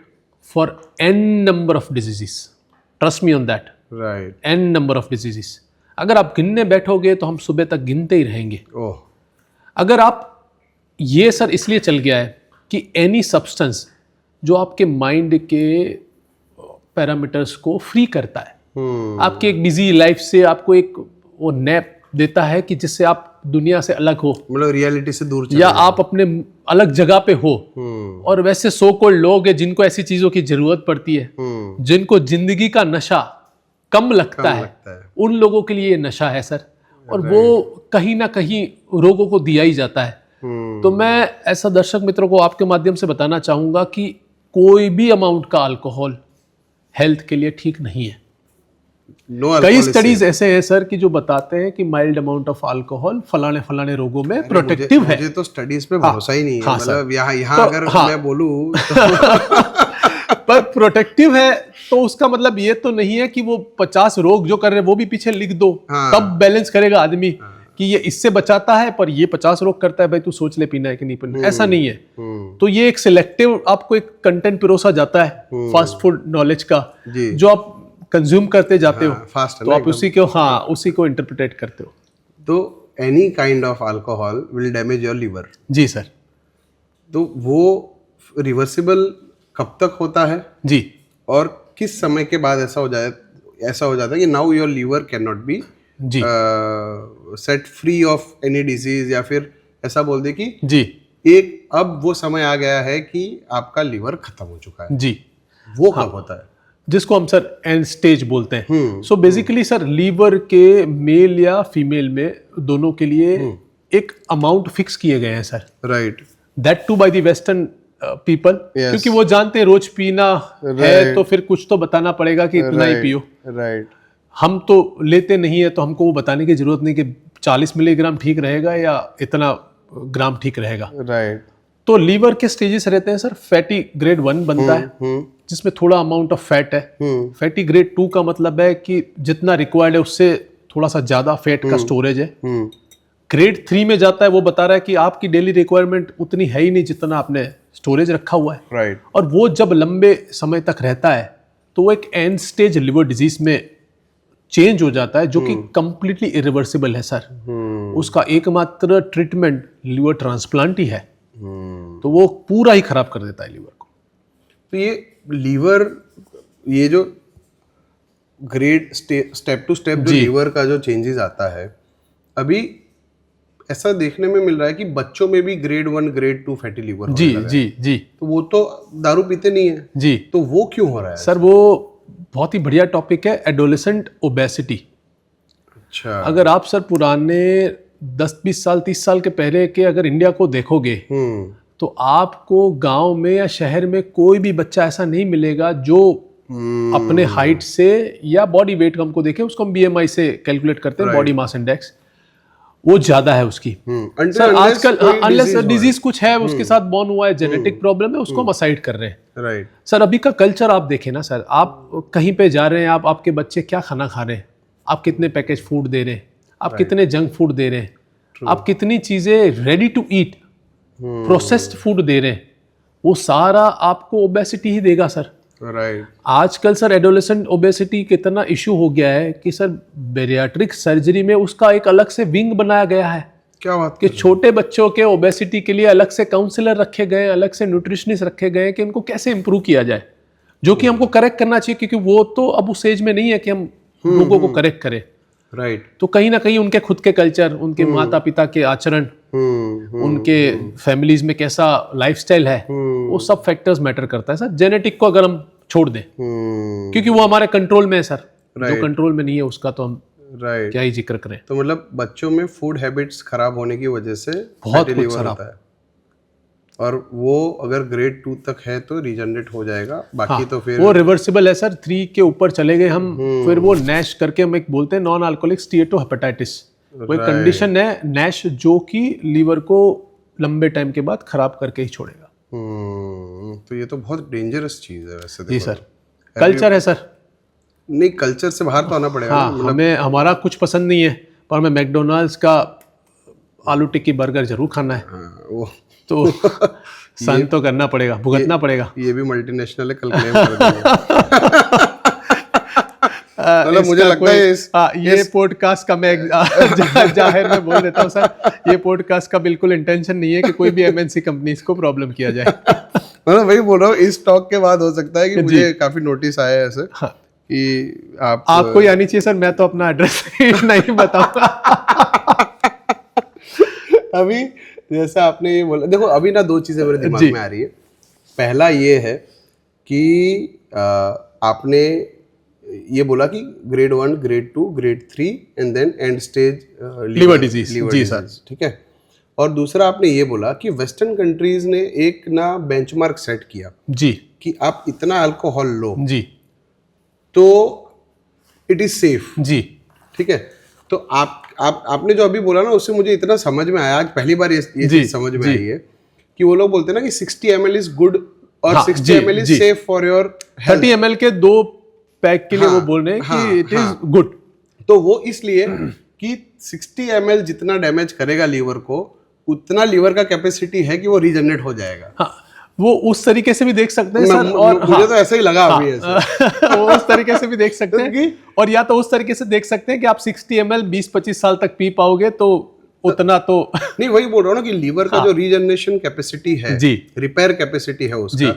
for n number of diseases, trust me on that. Right. n number of diseases. अगर आप गिनने बैठोगे तो हम सुबह तक गिनते ही रहेंगे। ओह। अगर आप ये सर इसलिए चल गया है कि एनी सब्सटेंस जो आपके माइंड के पैरामीटर्स को फ्री करता है, आपकी एक बिजी लाइफ से आपको एक वो नैप देता है कि जिससे आप दुनिया से अलग हो, मतलब रियलिटी से दूर या आप अपने अलग जगह पे हो। और वैसे सो कोल्ड लोग हैं जिनको ऐसी चीजों की जरूरत पड़ती है, जिनको जिंदगी का नशा कम लगता है, उन लोगों के लिए ये नशा है सर। और वो कहीं ना कहीं रोगों को दिया ही जाता है। तो मैं ऐसा दर्शक मित्रों को आपके माध्यम से बताना चाहूंगा कि कोई भी अमाउंट का अल्कोहल हेल्थ के लिए ठीक नहीं है। कई स्टडीज ऐसे हैं सर कि जो बताते हैं कि माइल्ड अमाउंट ऑफ अल्कोहल फलाने फलाने रोगों में प्रोटेक्टिव है। मुझे तो स्टडीज पे भरोसा ही नहीं है। हाँ, मतलब यहाँ तो, अगर मैं बोलूँ पर प्रोटेक्टिव है तो उसका मतलब ये तो नहीं है कि वो 50 रोग जो कर रहे हैं वो भी पीछे लिख दो। तब बैलेंस करेगा आदमी कि ये इससे बचाता है पर ये 50 रोग करता है, भाई तू सोच ले पीना है कि नहीं पीना। ऐसा नहीं है। तो ये एक सिलेक्टिव आपको एक कंटेंट पिरोसा जाता है फास्ट फूड नॉलेज का, जो आप कंज्यूम करते जाते हो, तो आप उसी को इंटरप्रिटेट करते हो। तो any kind of alcohol will damage your liver. जी सर। तो वो रिवर्सिबल कब तक होता है जी, और किस समय के बाद ऐसा हो जाता है कि now your liver can not be जी set free of any disease, या फिर ऐसा बोल दे कि जी एक अब वो समय आ गया है कि आपका लीवर खत्म हो चुका है। जी, वो कब होता है? जिसको हम सर एंड स्टेज बोलते हैं। सो बेसिकली सर लीवर के मेल या फीमेल में दोनों के लिए एक अमाउंट फिक्स किए गए हैं sir. Right. That too by the western people, क्योंकि वो जानते हैं रोज पीना है तो फिर कुछ तो बताना पड़ेगा कि इतना ही पियो। राइट। हम तो लेते नहीं है तो हमको वो बताने की जरूरत नहीं कि 40 मिलीग्राम ठीक रहेगा या इतना ग्राम ठीक रहेगा। राइट। तो लीवर के स्टेजेस रहते हैं सर। फैटी ग्रेड 1 बनता है जिसमें थोड़ा अमाउंट ऑफ फैट है। फैटी ग्रेड 2 का मतलब है कि जितना रिक्वायर्ड है उससे थोड़ा सा ज्यादा फैट का स्टोरेज है। ग्रेड 3 में जाता है, वो बता रहा है कि आपकी डेली रिक्वायरमेंट उतनी है ही नहीं जितना आपने स्टोरेज रखा हुआ है। राइट। और वो जब लंबे समय तक रहता है तो वो एक एंड स्टेज लिवर डिजीज में चेंज हो जाता है, जो कि कंप्लीटली इरिवर्सिबल है सर। उसका एकमात्र ट्रीटमेंट लिवर ट्रांसप्लांट ही है। तो वो पूरा ही खराब कर देता है लिवर को। तो ये लीवर, ये जो ग्रेड स्टेप टू स्टेप जो लीवर का जो चेंजेस आता है, अभी ऐसा देखने में मिल रहा है कि बच्चों में भी ग्रेड 1 ग्रेड 2 फैटी लीवर जी जी जी। तो वो तो दारू पीते नहीं है जी, तो वो क्यों हो रहा है सर? वो बहुत ही बढ़िया टॉपिक है, एडोलेसेंट ओबेसिटी। अच्छा। अगर आप सर पुराने 10-20 साल 30 साल के पहले के अगर इंडिया को देखोगे तो आपको गांव में या शहर में कोई भी बच्चा ऐसा नहीं मिलेगा जो अपने हाइट से या बॉडी वेट हमको देखे, उसको हम BMI से कैलकुलेट करते हैं, बॉडी मास इंडेक्स। वो ज्यादा है उसकी। Until सर unless आजकल कोई अनलेस disease हो डिजीज कुछ है उसके साथ बॉर्न हुआ है, जेनेटिक प्रॉब्लम है, उसको हम असाइड कर रहे हैं। राइट। सर अभी का कल्चर आप देखें ना सर, आप कहीं पे जा रहे हैं, आप आपके बच्चे क्या खाना खा रहे हैं, आप कितने पैकेज फूड दे रहे हैं, आप कितने जंक फूड दे रहे हैं, आप कितनी चीजें ready to eat processed food दे रहे हैं, वो सारा आपको ओबेसिटी ही देगा सर। राइट। आजकल सर एडोलेसेंट ओबेसिटी कितना इशू हो गया है कि सर बेरियाट्रिक सर्जरी में उसका एक अलग से विंग बनाया गया है क्या बात कि छोटे बच्चों के ओबेसिटी के लिए अलग से काउंसलर रखे गए, अलग से न्यूट्रिशनिस्ट रखे गए कि इनको कैसे इंप्रूव किया जाए, जो कि हमको करेक्ट करना चाहिए क्योंकि वो तो अब उस एज में नहीं है कि हम लोगों को करेक्ट करें। राइट। तो कहीं ना कहीं उनके खुद के कल्चर, उनके माता पिता के आचरण, उनके फैमिलीज में कैसा लाइफस्टाइल है, वो सब फैक्टर्स मैटर करता है सर। जेनेटिक को अगर हम छोड़ दें क्योंकि वो हमारे कंट्रोल में है सर, जो कंट्रोल में नहीं है उसका तो हम राइट। क्या ही जिक्र करें। तो मतलब बच्चों में फूड हैबिट्स खराब होने की वजह से बहुत fatty कुछ liver खराब होता है, और वो अगर ग्रेड 2 तक है तो रीजनरेट हो जाएगा, बाकी तो फिर वो रिवर्सिबल है सर। 3 के ऊपर चले गए हम, फिर वो नैश करके हम एक बोलते हैं नॉन अल्कोहलिक स्टीएटोहेपेटाइटिस, वो एक कंडीशन है नैश जो कि लीवर को लंबे टाइम के बाद खराब करके ही छोड़ेगा। तो ये तो बहुत डेंजरस चीज है वैसे। जी सर, कल्चर है सर। नहीं, कल्चर से बाहर तो आना पड़ेगा। हाँ, हमें हमारा कुछ पसंद नहीं है पर हमें मैकडोनाल्ड्स का आलू टिक्की बर्गर जरूर खाना है। वो तो सहन तो करना पड़ेगा, भुगतना पड़ेगा। ये भी मल्टीनेशनल है, कल क्लेम कर देंगे। मतलब मुझे लगता है ये पॉडकास्ट का मैं जाहिर में बोल देता हूँ सर, ये पॉडकास्ट का बिल्कुल इंटेंशन नहीं है कि कोई भी एमएनसी कंपनीज को प्रॉब्लम किया जाए। मतलब वही बोल रहा हूँ, इस टॉक के बाद हो सकता है कि मुझे काफी नोटिस आया है ऐसे कि आपको ही आनी चाहिए सर, मैं तो अपना एड्रेस नहीं बताऊंगा। अभी जैसा आपने ये बोला, देखो अभी ना 2 चीजें मेरे दिमाग में आ रही है। पहला ये है कि आपने ये बोला कि grade 1, grade 2, grade 3 and then end stage liver disease. जी सर, ठीक है। और दूसरा आपने ये बोला कि वेस्टर्न कंट्रीज ने एक ना बेंचमार्क सेट किया जी कि आप इतना अल्कोहल लो जी तो इट इज सेफ। जी ठीक है। तो आपने जो अभी बोला ना, उससे मुझे इतना समझ में आया, पहली बार ये चीज समझ में आई है कि वो लोग बोलते हैं ना कि 60 ml इज गुड और 60 ml is safe for your 30 ml के 2 पैक के लिए वो बोल रहे हैं कि इट इज गुड। तो वो इसलिए कि 60 ml जितना डैमेज करेगा लीवर को, उतना लीवर का कैपेसिटी है कि वो रीजनरेट हो जाएगा। हाँ, वो उस तरीके से भी देख सकते हैं सर। और मुझे तो ऐसा ही लगा अभी ऐसे। वो उस तरीके से भी देख सकते हैं और या तो उस तरीके से देख सकते हैं कि आप 60 ml 20-25 साल तक पी पाओगे तो उतना तो नहीं, वही बोल रहा हूँ ना कि लीवर का जो रीजनरेशन कैपेसिटी है, जी, रिपेयर कैपेसिटी है उसका,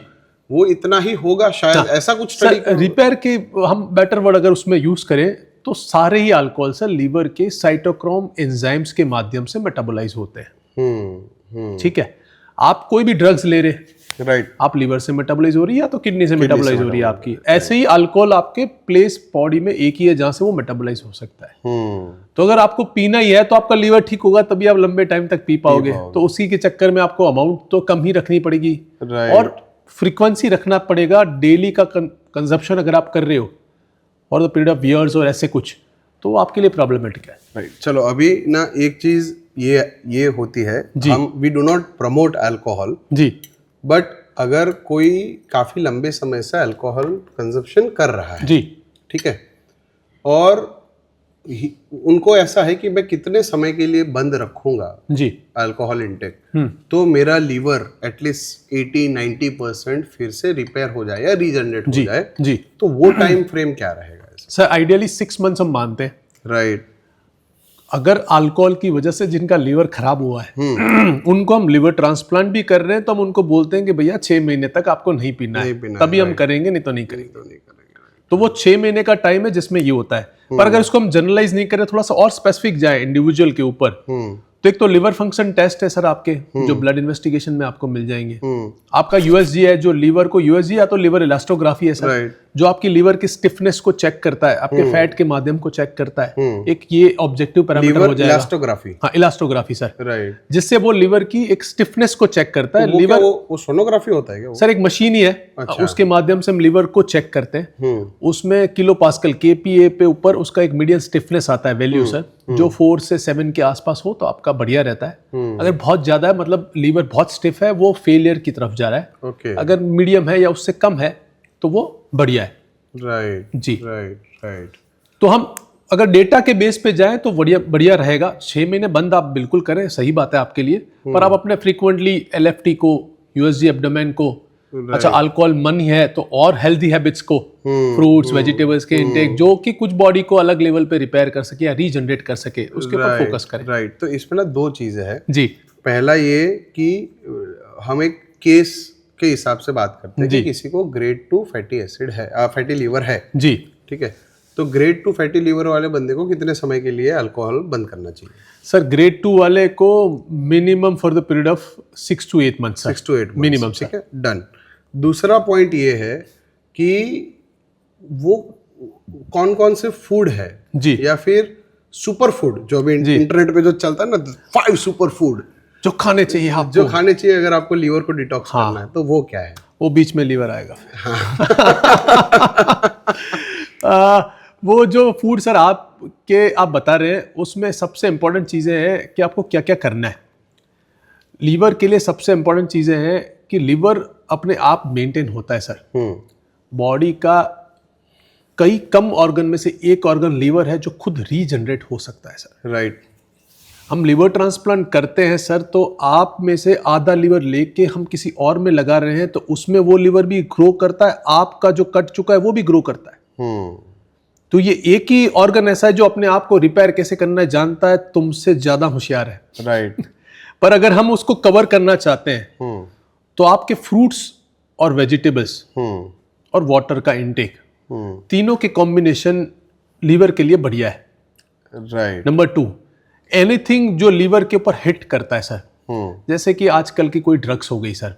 वो इतना ही होगा शायद। ऐसा कुछ रिपेयर के हम बेटर वर्ड अगर उसमें यूज करें तो सारे ही अल्कोहल सर लीवर के साइटोक्रोम एंजाइम्स के माध्यम से मेटाबोलाइज होते हैं। ठीक है, आप कोई भी ड्रग्स ले रहे, राइट, आप लीवर से मेटाबोलाइज हो रही है या तो किडनी से मेटाबोलाइज हो रही है आपकी। ऐसे ही अल्कोहल आपके प्लेस बॉडी में एक ही है जहां से वो मेटाबोलाइज हो सकता है। तो अगर आपको पीना ही है तो आपका लीवर ठीक होगा तभी आप लंबे टाइम तक पी पाओगे। तो उसी के चक्कर में आपको अमाउंट तो कम ही रखनी पड़ेगी और फ्रीक्वेंसी रखना पड़ेगा। डेली का कंजप्शन अगर आप कर रहे हो और द पीरियड ऑफ ईयर्स और ऐसे कुछ, तो आपके लिए प्रॉब्लमेटिक है। राइट। चलो अभी ना एक चीज ये होती है, हम we do not promote alcohol जी, बट अगर कोई काफी लंबे समय से अल्कोहल कंजप्शन कर रहा है जी, ठीक है, और उनको ऐसा है कि मैं कितने समय के लिए बंद रखूंगा जी अल्कोहल इंटेक, तो मेरा लीवर एटलीस्ट 80-90% फिर से रिपेयर हो जाए या रीजनरेट हो जाए जी, तो वो टाइम फ्रेम क्या रहेगा सर? आइडियली 6 मंथ्स हम मानते हैं। राइट। अगर अल्कोहल की वजह से जिनका लीवर खराब हुआ है उनको हम लिवर ट्रांसप्लांट भी कर रहे हैं, तो हम उनको बोलते हैं कि भैया 6 महीने तक आपको नहीं पीना है, तभी हम करेंगे, नहीं तो नहीं करेंगे। तो वो 6 महीने का टाइम है जिसमें ये होता है। पर अगर इसको हम जनरलाइज नहीं करें, थोड़ा सा और स्पेसिफिक जाए इंडिविजुअल के ऊपर, तो एक तो लिवर फंक्शन टेस्ट है सर आपके, जो ब्लड इन्वेस्टिगेशन में आपको मिल जाएंगे। आपका यूएसजी है, जो लीवर को, यूएसजी या तो लिवर इलास्टोग्राफी है सर, जो आपकी लीवर की स्टिफनेस को चेक करता है, आपके फैट के माध्यम को चेक करता है। एक ये ऑब्जेक्टिव पैरामीटर हो जाएगा, इलास्टोग्राफी। हाँ, इलास्टोग्राफी सर, राइट, जिससे वो लिवर की एक स्टिफनेस को चेक करता है। लीवर वो सोनोग्राफी होता है क्या वो? सर एक मशीन ही है। अच्छा। उसके माध्यम से हम लीवर को चेक करते हैं। उसमें किलो पास्कल केपीए पे ऊपर उसका एक मीडियम स्टिफनेस आता है वैल्यू सर, जो 4 से 7 के आसपास हो तो आपका बढ़िया रहता है। अगर बहुत ज्यादा है, मतलब लीवर बहुत स्टिफ है, वो फेलियर की तरफ जा रहा है। Okay. अगर मीडियम है या उससे कम है तो वो बढ़िया है। राइट जी, राइट। तो हम अगर डेटा के बेस पे जाएं तो बढ़िया रहेगा। 6 महीने बंद आप बिल्कुल करें, सही बात है आपके लिए, पर आप अपने फ्रीक्वेंटली एलएफटी को, यूएसजी एब्डोमेन को, अच्छा अल्कोहल मन ही है तो और हेल्दी हैबिट्स को, फ्रूट्स वेजिटेबल्स के इंटेक, जो कि कुछ बॉडी को अलग लेवल पे रिपेयर कर सके या रीजनरेट कर सके, उसके ऊपर फोकस करें। राइट, तो इसमें ना 2 चीजें हैं जी। पहला ये कि हम एक केस के हिसाब से बात करते हैं कि किसी को ग्रेड 2 फैटी एसिड है, फैटी लीवर है जी, ठीक है, तो ग्रेड 2 फैटी लीवर वाले बंदे को कितने समय के लिए अल्कोहल बंद करना चाहिए? सर ग्रेड 2 वाले को minimum for the period of 6 to 8 months, 6 to 8 months, minimum, ठीक है, डन। दूसरा पॉइंट ये है कि वो कौन कौन से फूड है जी, या फिर सुपर फूड जो अभी इंटरनेट पे जो चलता है ना, 5 सुपर फूड जो खाने चाहिए आपको, जो खाने चाहिए अगर आपको लीवर को डिटॉक्स करना है, तो वो क्या है? वो बीच में लीवर आएगा। वो जो फूड सर आप बता रहे हैं, उसमें सबसे इंपॉर्टेंट चीजें हैं कि आपको क्या क्या करना है। लीवर के लिए सबसे इंपॉर्टेंट चीजें हैं कि लीवर अपने आप मेंटेन होता है सर। बॉडी का कई कम ऑर्गन में से एक ऑर्गन लीवर है जो खुद रीजनरेट हो सकता है सर। राइट। हम लीवर ट्रांसप्लांट करते हैं सर, तो आप में से आधा लीवर लेके हम किसी और में लगा रहे हैं, तो उसमें वो लीवर भी ग्रो करता है, आपका जो कट चुका है वो भी ग्रो करता है। तो ये एक ही ऑर्गन ऐसा है जो अपने आप को रिपेयर कैसे करना है जानता है, तुमसे ज्यादा होशियार है। राइट। पर अगर हम उसको कवर करना चाहते हैं तो आपके फ्रूट्स और वेजिटेबल्स और वाटर का इंटेक, तीनों के कॉम्बिनेशन लीवर के लिए बढ़िया है। राइट। नंबर 2, एनीथिंग जो लीवर के ऊपर हिट करता है सर, जैसे कि आजकल की कोई ड्रग्स हो गई सर,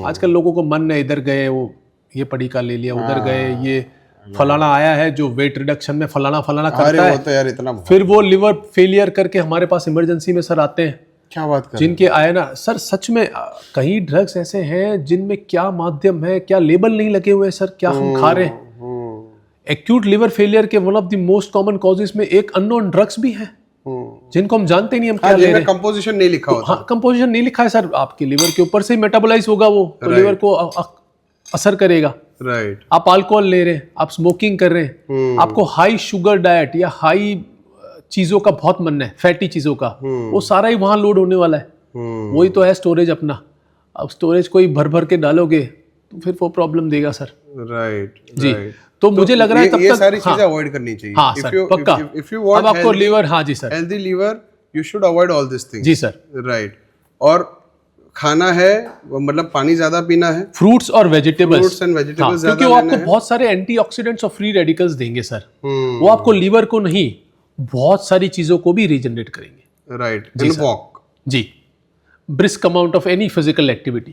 आजकल लोगों को मन है, इधर गए वो ये पड़ीका ले लिया, उधर गए ये फलाना आया है जो वेट रिडक्शन में फलाना करता है, तो यार इतना फिर वो लिवर फेलियर करके हमारे पास इमरजेंसी में सर आते हैं। क्या बात कर जिनके आए ना सर, सच में कई ड्रग्स ऐसे हैं जिनमें क्या माध्यम है, क्या लेबल नहीं लगे हुए सर, क्या हम खा रहे हैं। एक्यूट लिवर फेलियर के one of the most common causes में एक अननोन ड्रग्स भी है जिनको हम जानते नहीं हम क्या ले रहे हैं। कंपोजिशन नहीं लिखा होता। हाँ, कंपोजिशन नहीं लिखा है सर, आपके लिवर के ऊपर से ही मेटाबोलाइज होगा वो, तो लिवर को असर करेगा। राइट। आप अल्कोहल ले रहे हैं, आप स्मोकिंग कर रहे हैं, आपको हाई शुगर डाइट या हाई चीजों का बहुत मन है, फैटी चीजों का, वो सारा ही वहां लोड होने वाला है। वही तो है स्टोरेज अपना। अब स्टोरेज कोई भर के डालोगे तो फिर वो प्रॉब्लम देगा सर। राइट जी। तो मुझे लग रहा है तब ये तक सारी चीजें अवॉइड करनी चाहिए। हाँ सर, पक्का। if you want अब आपको लीवर, हाँ जी sir, healthy liver, you should avoid all these things। जी सर। राइट। और खाना है मतलब पानी ज्यादा पीना है, फ्रूट्स और वेजिटेबल्स, एंड वेजिटेबल्स ज्यादा, क्योंकि वो आपको बहुत सारे एंटीऑक्सीडेंट्स और फ्री रेडिकल्स देंगे सर। वो आपको लीवर को नहीं, बहुत सारी चीजों को भी रीजनरेट करेंगे। राइट। एंड वॉक जी, brisk amount of any physical activity,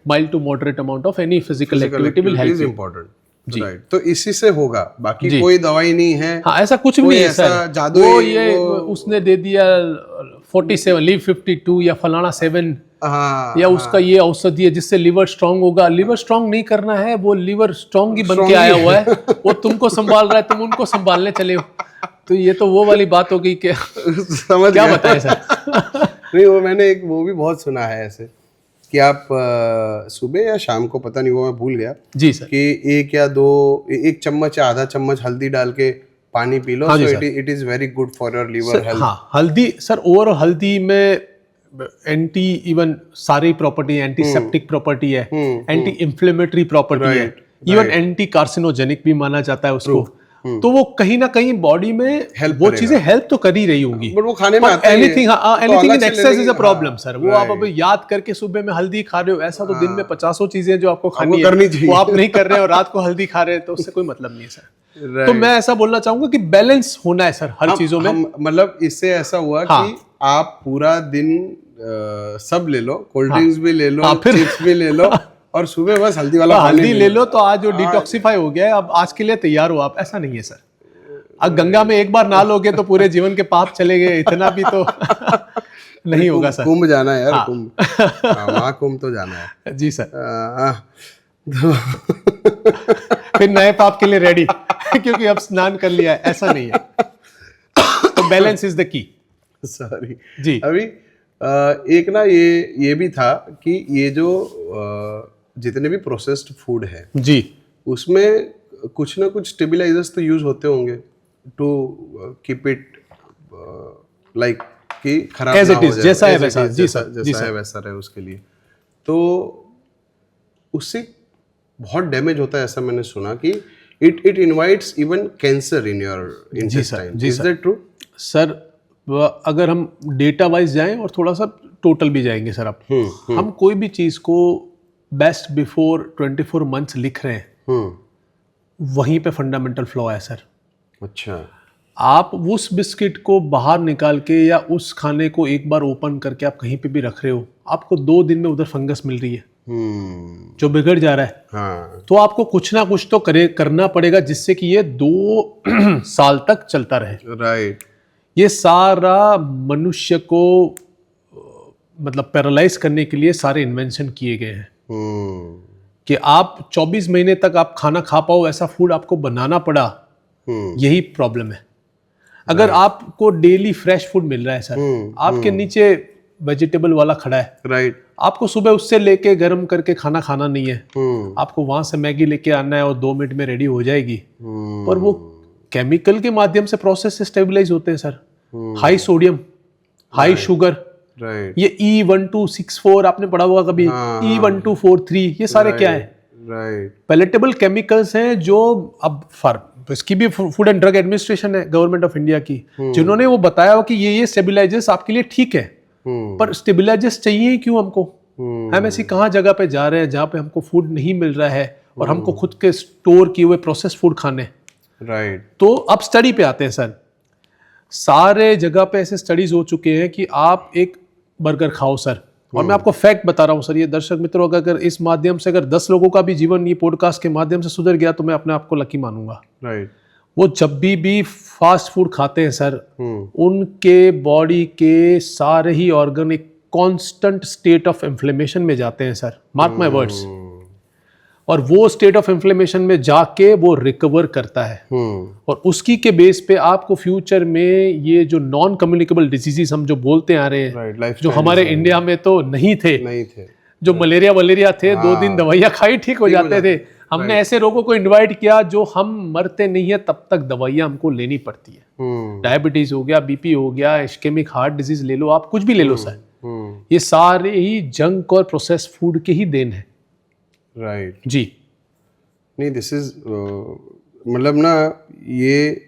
mild to moderate amount of any physical activity will help is you। important। Right. तो इसी से होगा, बाकी कोई दवाई नहीं है। हाँ, ऐसा कुछ भी नहीं है सर। जादू वो ये उसने दे दिया 47 लीव 52 या फलाना 7, या उसका ये औषधि है जिससे लिवर स्ट्रांग होगा। लिवर स्ट्रांग नहीं करना है, वो लिवर स्ट्रांग ही बन के आया हुआ है, वो तुमको संभाल रहा है, तुम उनको संभालने चले हो। तो ये तो वो वाली बात हो गई कि समझ क्या बताएं सर। नहीं, वो मैंने एक वो भी बहुत सुना है ऐसे कि आप सुबह या शाम को, पता नहीं, वो मैं भूल गया जी सर, कि 1 या 2 1 चम्मच या आधा चम्मच हल्दी डाल के पानी P low. So it is very good for your liver health. हाँ, हल्दी सर, ओवरऑल हल्दी में एंटी इवन सारी प्रॉपर्टी है, एंटीसेप्टिक प्रॉपर्टी है, एंटी इंफ्लेमेटरी प्रॉपर्टी है, इवन एंटी कार्सिनोजेनिक भी माना जाता है उसको। तो वो कहीं ना कहीं बॉडी में वो चीजें हेल्प तो कर ही रही होंगी, बट वो खाने में anything in excess is a problem sir. वो आप अभी याद करके सुबह में हल्दी खा रहे हो, ऐसा तो दिन में 50 चीजें जो आपको खानी है वो आप नहीं कर रहे हो, रात को हल्दी खा रहे हैं, तो उससे कोई मतलब नहीं है सर। तो मैं ऐसा बोलना चाहूंगा कि बैलेंस होना है सर हर चीजों में। मतलब इससे ऐसा हुआ कि आप पूरा दिन सब ले लो, कोल्ड ड्रिंक्स भी ले लो, फिर चिप्स भी ले लो और सुबह बस हल्दी वाला पानी हल्दी ले लो तो आज जो डिटॉक्सिफाई हो गया है, अब आज के लिए तैयार हो आप। ऐसा नहीं है सर, अब गंगा में एक बार नहा लोगे तो पूरे जीवन के पाप चले गए, इतना भी तो नहीं होगा सर। कुंभ जाना है यार, कुंभ, वहाँ कुंभ तो जाना है जी सर। तो फिर नए पाप के लिए रेडी क्योंकि अब स्नान कर लिया है, ऐसा नहीं है। तो balance is the key. Sorry जी। अभी एक ना ये भी था कि ये जो जितने भी प्रोसेस्ड फूड है जी, उसमें कुछ ना कुछ स्टेबलाइजर्स तो यूज होते होंगे टू कीप इट लाइक कि खराब As ना it हो is, जाए, जैसा है As it वैसा, is, जी सर, जी जैसा है सर। वैसा रहे उसके लिए। तो उससे बहुत डैमेज होता है ऐसा मैंने सुना कि it invites even cancer in your intestine. जी is sir. That true? Sir अगर हम डेटा वाइज जाएं और थोड़ा सा टोटल भी जाएंगे सर, आप हम कोई भी चीज़ को बेस्ट बिफोर 24 मंथ्स लिख रहे हैं, वहीं पे फंडामेंटल फ्लॉ है सर। अच्छा, आप उस बिस्किट को बाहर निकाल के या उस खाने को एक बार ओपन करके आप कहीं पे भी रख रहे हो, आपको 2 दिन में उधर फंगस मिल रही है जो बिगड़ जा रहा है। हाँ, तो आपको कुछ ना कुछ तो करना पड़ेगा जिससे कि ये 2 साल तक चलता रहे। राइट। ये सारा मनुष्य को मतलब पैरालाइज करने के लिए सारे इन्वेंशन किए गए हैं कि आप 24 महीने तक आप खाना खा पाओ, ऐसा फूड आपको बनाना पड़ा। यही प्रॉब्लम है। अगर आपको डेली फ्रेश फूड मिल रहा है सर, आपके नीचे वेजिटेबल वाला खड़ा है, राइट, आपको सुबह उससे लेके गर्म करके खाना खाना नहीं है, आपको वहां से मैगी लेके आना है और 2 मिनट में रेडी हो जाएगी। पर वो केमिकल के माध्यम से प्रोसेस से स्टेबलाइज होते हैं sir. High sodium, high sugar, right, ये E1264 आपने पढ़ा होगा कभी, E1243, ये सारे क्या है? राइट, पैलेटेबल केमिकल्स हैं जो अब इसकी भी फूड एंड ड्रग एडमिनिस्ट्रेशन है गवर्नमेंट ऑफ इंडिया की, जिन्होंने वो बताया हो कि ये स्टेबिलाइजर्स आपके लिए ठीक है। पर स्टेबिलाइजर्स चाहिए क्यों हमको? हम ऐसी कहाँ जगह पे जा रहे हैं जहाँ पे हमको फूड नहीं मिल रहा है और हमको खुद के स्टोर किए हुए प्रोसेस फूड खाने। राइट। तो अब स्टडी पे आते हैं सर। सारे जगह पे ऐसे स्टडीज हो चुके हैं कि आप एक बर्गर खाओ सर, और मैं आपको फैक्ट बता रहा हूँ सर, ये दर्शक मित्रों, अगर इस माध्यम से अगर 10 लोगों का भी जीवन ये पॉडकास्ट के माध्यम से सुधर गया तो मैं अपने आप को लकी मानूंगा। राइट। वो जब भी फास्ट फूड खाते हैं सर, उनके बॉडी के सारे ही ऑर्गन एक कांस्टेंट स्टेट ऑफ इन्फ्लेमेशन में जाते हैं सर, मार्क माय वर्ड्स। और वो स्टेट ऑफ इन्फ्लेमेशन में जाके वो रिकवर करता है, और उसकी के बेस पे आपको फ्यूचर में ये जो नॉन कम्युनिकेबल डिजीजेस हम जो बोलते आ रहे हैं, जो हमारे इंडिया में तो नहीं थे, जो मलेरिया थे, 2 दिन दवाइयाँ खाई ठीक हो जाते थे। हमने ऐसे रोगों को इनवाइट किया जो हम मरते नहीं है तब तक दवाइयाँ हमको लेनी पड़ती है। डायबिटीज हो गया, बीपी हो गया, इश्केमिक हार्ट डिजीज ले लो, आप कुछ भी ले लो सर, ये सारे ही जंक और प्रोसेस फूड के ही देन है। राइट, जी। नहीं, दिस इज मतलब ना, ये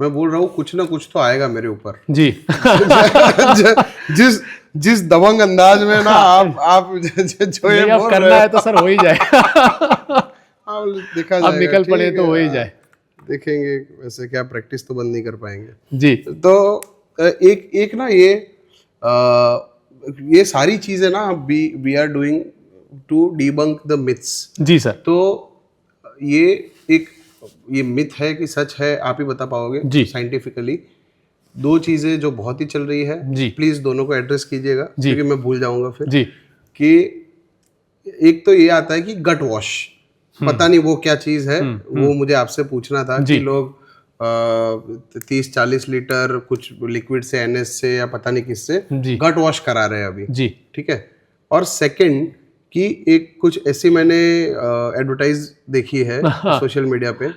मैं बोल रहा हूँ कुछ ना कुछ तो आएगा मेरे ऊपर जी। जिस दबंग अंदाज में ना आप जो ये बोल करना रहे है तो सर हो ही जाए। देखा अब जाएगा, निकल पड़े ठीक तो है, हो ही जाए। देखेंगे। वैसे क्या प्रैक्टिस तो बंद नहीं कर पाएंगे जी। तो एक ना ये सारी चीजें ना we are doing to debunk the myths. जी सर। तो ये मिथ है कि सच है, आप ही बता पाओगे जी। साइंटिफिकली। 2 चीजें जो बहुत ही चल रही है जी, प्लीज दोनों को एड्रेस कीजिएगा, क्योंकि मैं भूल जाऊंगा फिर जी। कि एक तो ये आता है कि गट वॉश, पता नहीं वो क्या चीज है, वो मुझे आपसे पूछना था कि लोग 30-40 लीटर कुछ लिक्विड से, NS से या पता नहीं किससे गट वॉश करा रहे हैं अभी। जी, ठीक है। और सेकंड कि एक कुछ ऐसी मैंने एडवर्टाइज देखी है सोशल मीडिया पे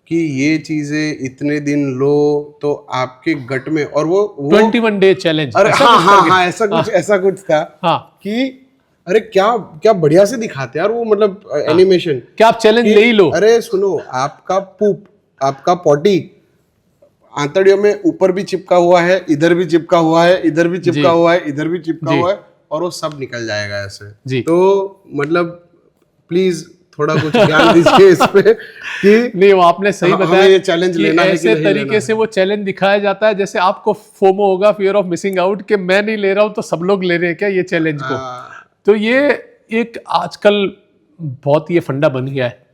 कि ये चीजें इतने दिन लो तो आपके गट में, और वो 21 डे चैलेंज। अरे हाँ, ऐसा कुछ था कि अरे क्या बढ़िया से दिखाते यार वो, मतलब एनिमेशन। क्या आप चैलेंज ले ही लो। अरे सुनो, आपका पूप, आपका पॉटी आंतड़ियों में ऊपर भी चिपका हुआ है, इधर भी चिपका हुआ है, इधर भी चिपका हुआ है, इधर भी चिपका हुआ है, और वो सब निकल जाएगा ऐसे। तो मतलब प्लीज थोड़ा कुछ ज्ञान दीजिए इस पे कि नहीं, वो आपने सही हमें बताया ये चैलेंज कि लेना है कि ऐसे नहीं तरीके लेना से वो चैलेंज दिखाया जाता है जैसे आपको फोमो होगा, फियर ऑफ मिसिंग आउट, कि मैं नहीं ले रहा हूं तो सब लोग ले रहे हैं क्या ये चैलेंज को। तो ये एक आजकल बहुत ये फंडा बन गया है।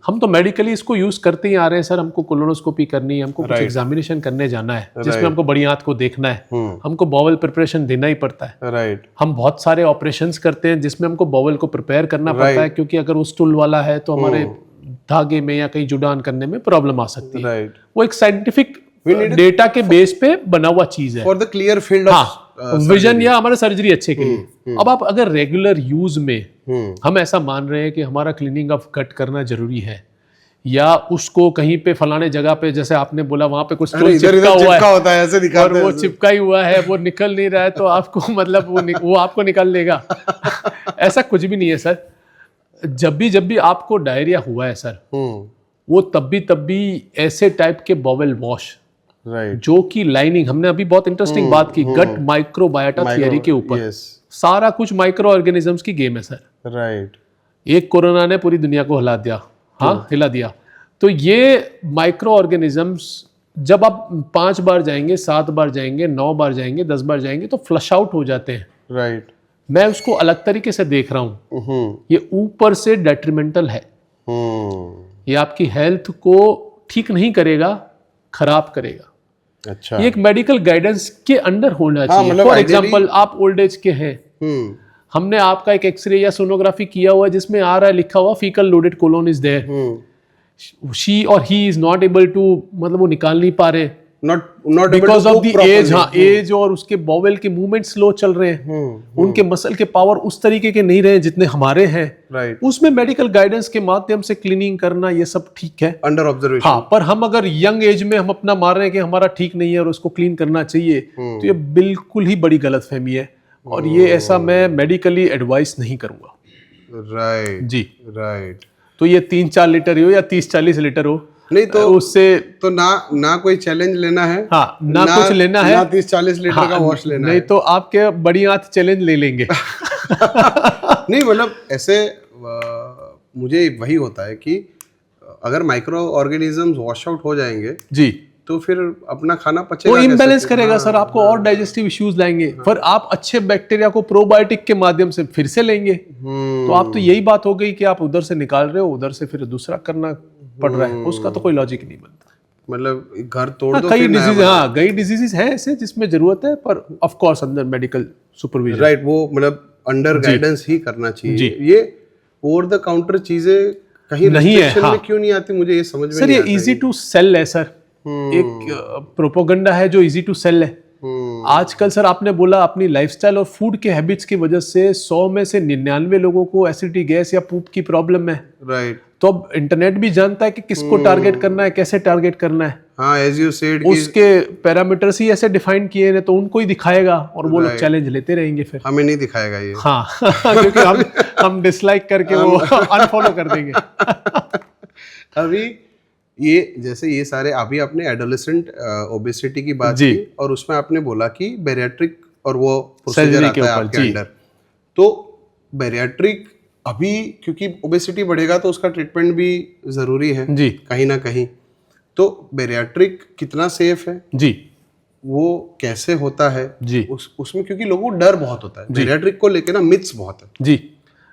हम तो मेडिकली इसको यूज करते ही आ रहे हैं सर। हमको कोलोनोस्कोपी करनी है, हमको कुछ एग्जामिनेशन करने जाना है जिसमें हमको बड़ी आंत को देखना है, हमको बॉवल प्रिपरेशन देना ही पड़ता है। राइट। हम बहुत सारे ऑपरेशंस करते हैं जिसमें हमको बॉवल को प्रिपेयर करना पड़ता है, क्योंकि अगर वो स्टूल वाला है तो हमारे धागे में या कहीं जुड़ान करने में प्रॉब्लम आ सकती है। राइट। वो एक साइंटिफिक डेटा के बेस पे बना हुआ चीज है for the clear field of vision या हमारे सर्जरी अच्छे के लिए। अब आप अगर रेगुलर यूज में हम ऐसा मान रहे हैं कि हमारा क्लीनिंग ऑफ गट करना जरूरी है, या उसको कहीं पे फलाने जगह पे जैसे आपने बोला वहां पे कुछ स्टूल चिपका हुआ है, होता है ऐसे दिखाते और वो चिपका ही हुआ है, वो निकल नहीं रहा है, तो आपको मतलब वो आपको निकल लेगा। ऐसा कुछ भी नहीं है सर। जब भी आपको डायरिया हुआ है सर, वो तब भी ऐसे टाइप के बॉवेल वॉश, राइट, जो कि लाइनिंग, हमने अभी बहुत इंटरेस्टिंग बात की गट माइक्रोबायोटा थियरी के ऊपर। सारा कुछ माइक्रो ऑर्गेनिजम्स की गेम है सर। राइट। एक कोरोना ने पूरी दुनिया को हिला दिया, हिला दिया। तो ये माइक्रो ऑर्गेनिजम्स जब आप 5 बार जाएंगे, 7 बार जाएंगे, 9 बार जाएंगे, 10 बार जाएंगे तो फ्लश आउट हो जाते हैं। राइट। मैं उसको अलग तरीके से देख रहा हूँ। ये ऊपर से डेट्रीमेंटल है। ये आपकी हेल्थ को ठीक नहीं करेगा, खराब करेगा। अच्छा। ये एक मेडिकल गाइडेंस के अंडर होना चाहिए। फॉर एग्जांपल आप ओल्ड एज के हैं, हमने आपका एक एक्सरे या सोनोग्राफी किया हुआ है जिसमें आ रहा है, लिखा हुआ faecal loaded colon is there, she और he is not able to, मतलब वो निकाल नहीं पा रहे, not because of the age. हाँ, एज और उसके बॉवेल के मूवमेंट स्लो चल रहे हैं, उनके मसल के पावर उस तरीके के नहीं रहे जितने हमारे हैं। राइट। उसमें मेडिकल गाइडेंस के माध्यम से क्लीनिंग करना ये सब ठीक है, अंडर ऑब्जर्वेशन। हाँ, पर हम अगर यंग एज में हम अपना मार रहे हैं कि हमारा ठीक नहीं है और उसको क्लीन करना चाहिए, तो ये बिल्कुल ही बड़ी गलतफहमी है, और ये ऐसा मैं मेडिकली एडवाइस नहीं करूंगा। राइट जी। राइट। तो ये 3-4 लीटर हो या 30-40 लीटर हो, नहीं तो उससे तो ना कोई चैलेंज लेना है, हाँ, ना कुछ लेना है, ना 30-40 लीटर का वॉश लेना नहीं है। तो आपके बड़ी आंत चैलेंज ले लेंगे। नहीं मतलब ऐसे मुझे वही होता है कि अगर माइक्रो ऑर्गेनिजम्स वॉश आउट हो जाएंगे जी, तो फिर अपना खाना पचेगा वो कैसे? इम्बैलेंस करेगा सर, आपको और डाइजेस्टिव इश्यूज लाएंगे। पर आप अच्छे बैक्टीरिया को प्रोबायोटिक के माध्यम से फिर से लेंगे, तो आप तो यही बात हो गई कि आप उधर से निकाल रहे हो, उधर से फिर दूसरा करना पड़ रहा है, उसका तो कोई लॉजिक नहीं बनता। मतलब घर तोड़ दो, कई डिजीज, हाँ, कई डिजीजेस हैं ऐसे जिसमें जरूरत है, पर ऑफ कोर्स अंदर मेडिकल सुपरविजन। राइट, वो मतलब अंडर गाइडेंस ही करना चाहिए। ये ओवर द काउंटर चीजें कहीं नहीं है, रिस्ट्रिक्शन हाँ। में क्यों नहीं आती, मुझे ये समझ में सर नहीं ये आता। इजी टू सेल है सर, एक प्रोपोगंडा है जो इजी टू सेल है। आजकल सर आपने बोला अपनी लाइफस्टाइल और फूड के हैबिट्स की वजह से 100 में से 99 लोगों को एसिडिटी, गैस या पूप की प्रॉब्लम है। राइट। तो अब इंटरनेट भी जानता है कि किसको टारगेट करना है, कैसे टारगेट करना है। हाँ, एज यू सेड, उसके पैरामीटर्स ही ऐसे डिफाइन किए हैं, तो उनको ही दिखाएगा और वो लोग चैलेंज लेते रहेंगे फिर। हमें नहीं दिखाएगा ये। हाँ क्योंकि हम डिसलाइक करके वो अनफॉलो कर देंगे। अभी ये जैसे ये सारे, अभी आपने एडोलेसेंट ओबेसिटी की बात की और उसमें आपने बोला कि बेरियाट्रिक और वो प्रोसीजर आता है आपके अंडर, तो बेरियाट्रिक अभी क्योंकि ओबेसिटी बढ़ेगा तो उसका ट्रीटमेंट भी जरूरी है जी, कहीं ना कहीं। तो बेरियाट्रिक कितना सेफ है जी, वो कैसे होता है जी, उसमें क्योंकि लोगों को डर बहुत होता है बेरियाट्रिक को लेके ना, मिथ्स बहुत है जी,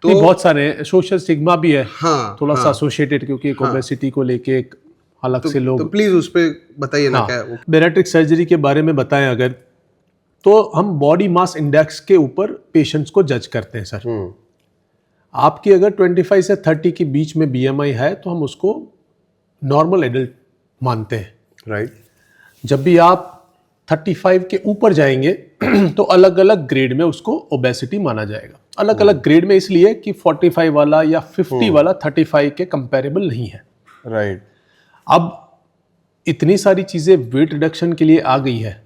तो बहुत सारे सोशल स्टिग्मा भी है, हाँ, थोड़ा सा एसोसिएटेड, क्योंकि ओबेसिटी को लेके एक अलग से लोग। तो प्लीज उस पे बताइए ना, क्या है बेरियाट्रिक सर्जरी के बारे में बताएं अगर, तो हम बॉडी मास इंडेक्स के ऊपर पेशेंट्स को जज करते हैं सर। आपकी अगर 25 से 30 के बीच में BMI है तो हम उसको नॉर्मल एडल्ट मानते हैं। राइट। जब भी आप 35 के ऊपर जाएंगे तो अलग अलग ग्रेड में उसको ओबेसिटी माना जाएगा। अलग अलग ग्रेड में इसलिए कि 45 वाला या 50 वाला 35 के कंपैरेबल नहीं है। राइट। अब इतनी सारी चीज़ें वेट रिडक्शन के लिए आ गई है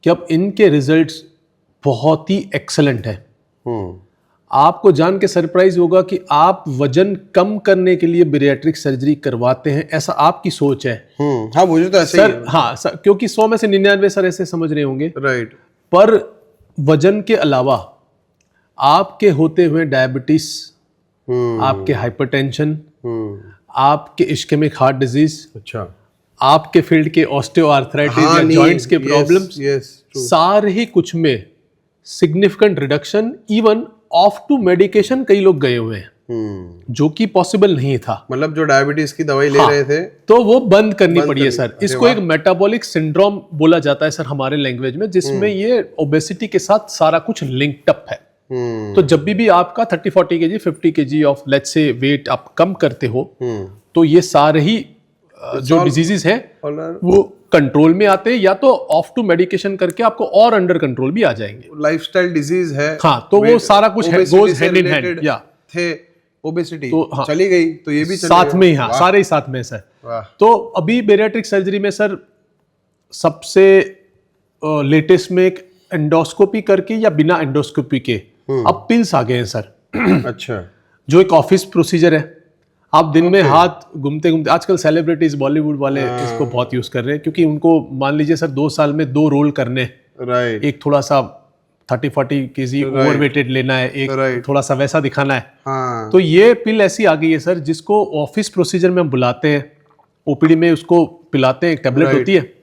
कि अब इनके रिजल्ट्स बहुत ही एक्सेलेंट है। आपको जान के सरप्राइज होगा कि आप वजन कम करने के लिए बेरियाट्रिक सर्जरी करवाते हैं, ऐसा आपकी सोच है। हाँ, मुझे तो ऐसे सर, हाँ सर, क्योंकि 100 में से 99 सर ऐसे समझ रहे होंगे। राइट। पर वजन के अलावा आपके होते हुए डायबिटीज, आपके हाइपरटेंशन, हम्म, आपके इश्केमिक हार्ट डिजीज, अच्छा, आपके फील्ड के ऑस्टियोआर्थराइटिस हाँ, या नहीं, जॉइंट्स के yes, प्रॉब्लम्स, yes, true. सारे ही कुछ में significant reduction, even off to medication कई लोग गए हुए हैं, जो कि पॉसिबल नहीं था। मतलब जो डायबिटीज की दवाई ले हाँ, रहे थे, तो वो बंद करनी पड़ी है करनी- सर। अरे इसको वाह। एक मेटाबॉलिक सिंड्रोम बोला जाता है सर हमारे लैंग्वेज में, जिसमें ये ओबेसिटी के साथ सारा कुछ लिंक्ड अप है। हम्म, तो जब भी आपका 30-40 KG 50 KG off let's say weight आप कम करते हो, हम्म, तो ये सारे ही जो all- डिजीजेस हैं और वो कंट्रोल में आते हैं, या तो ऑफ टू मेडिकेशन करके आपको और अंडर कंट्रोल भी आ जाएंगे। लाइफस्टाइल डिजीज है, हाँ, तो वो weight- सारा कुछ obesity गोज से हैंड इन हैंड, related या थे, ओबेसिटी तो हाँ, चली गई तो ये भी साथ में ही, हाँ, वाह, सारे ही साथ में सर। वाह, तो अभी बेरियाट्रिक सर्जरी में सर सबसे लेटेस्ट में एक एंडोस्कोपी करके या बिना एंडोस्कोपी के अब पिल्स आ गए हैं सर, अच्छा, जो एक ऑफिस प्रोसीजर है। आप दिन में हाथ घूमते घूमते, आजकल सेलिब्रिटीज बॉलीवुड वाले इसको बहुत यूज कर रहे हैं, क्योंकि उनको मान लीजिए सर 2 साल में 2 रोल करने, राइट, एक थोड़ा सा 30-40 केजी ओवरवेटेड लेना है, एक Right. थोड़ा सा वैसा दिखाना है। हाँ, तो ये पिल ऐसी आ गई है सर, जिसको ऑफिस प्रोसीजर में हम बुलाते हैं, ओपीडी में उसको पिलाते हैं, एक टेबलेट Right. होती है।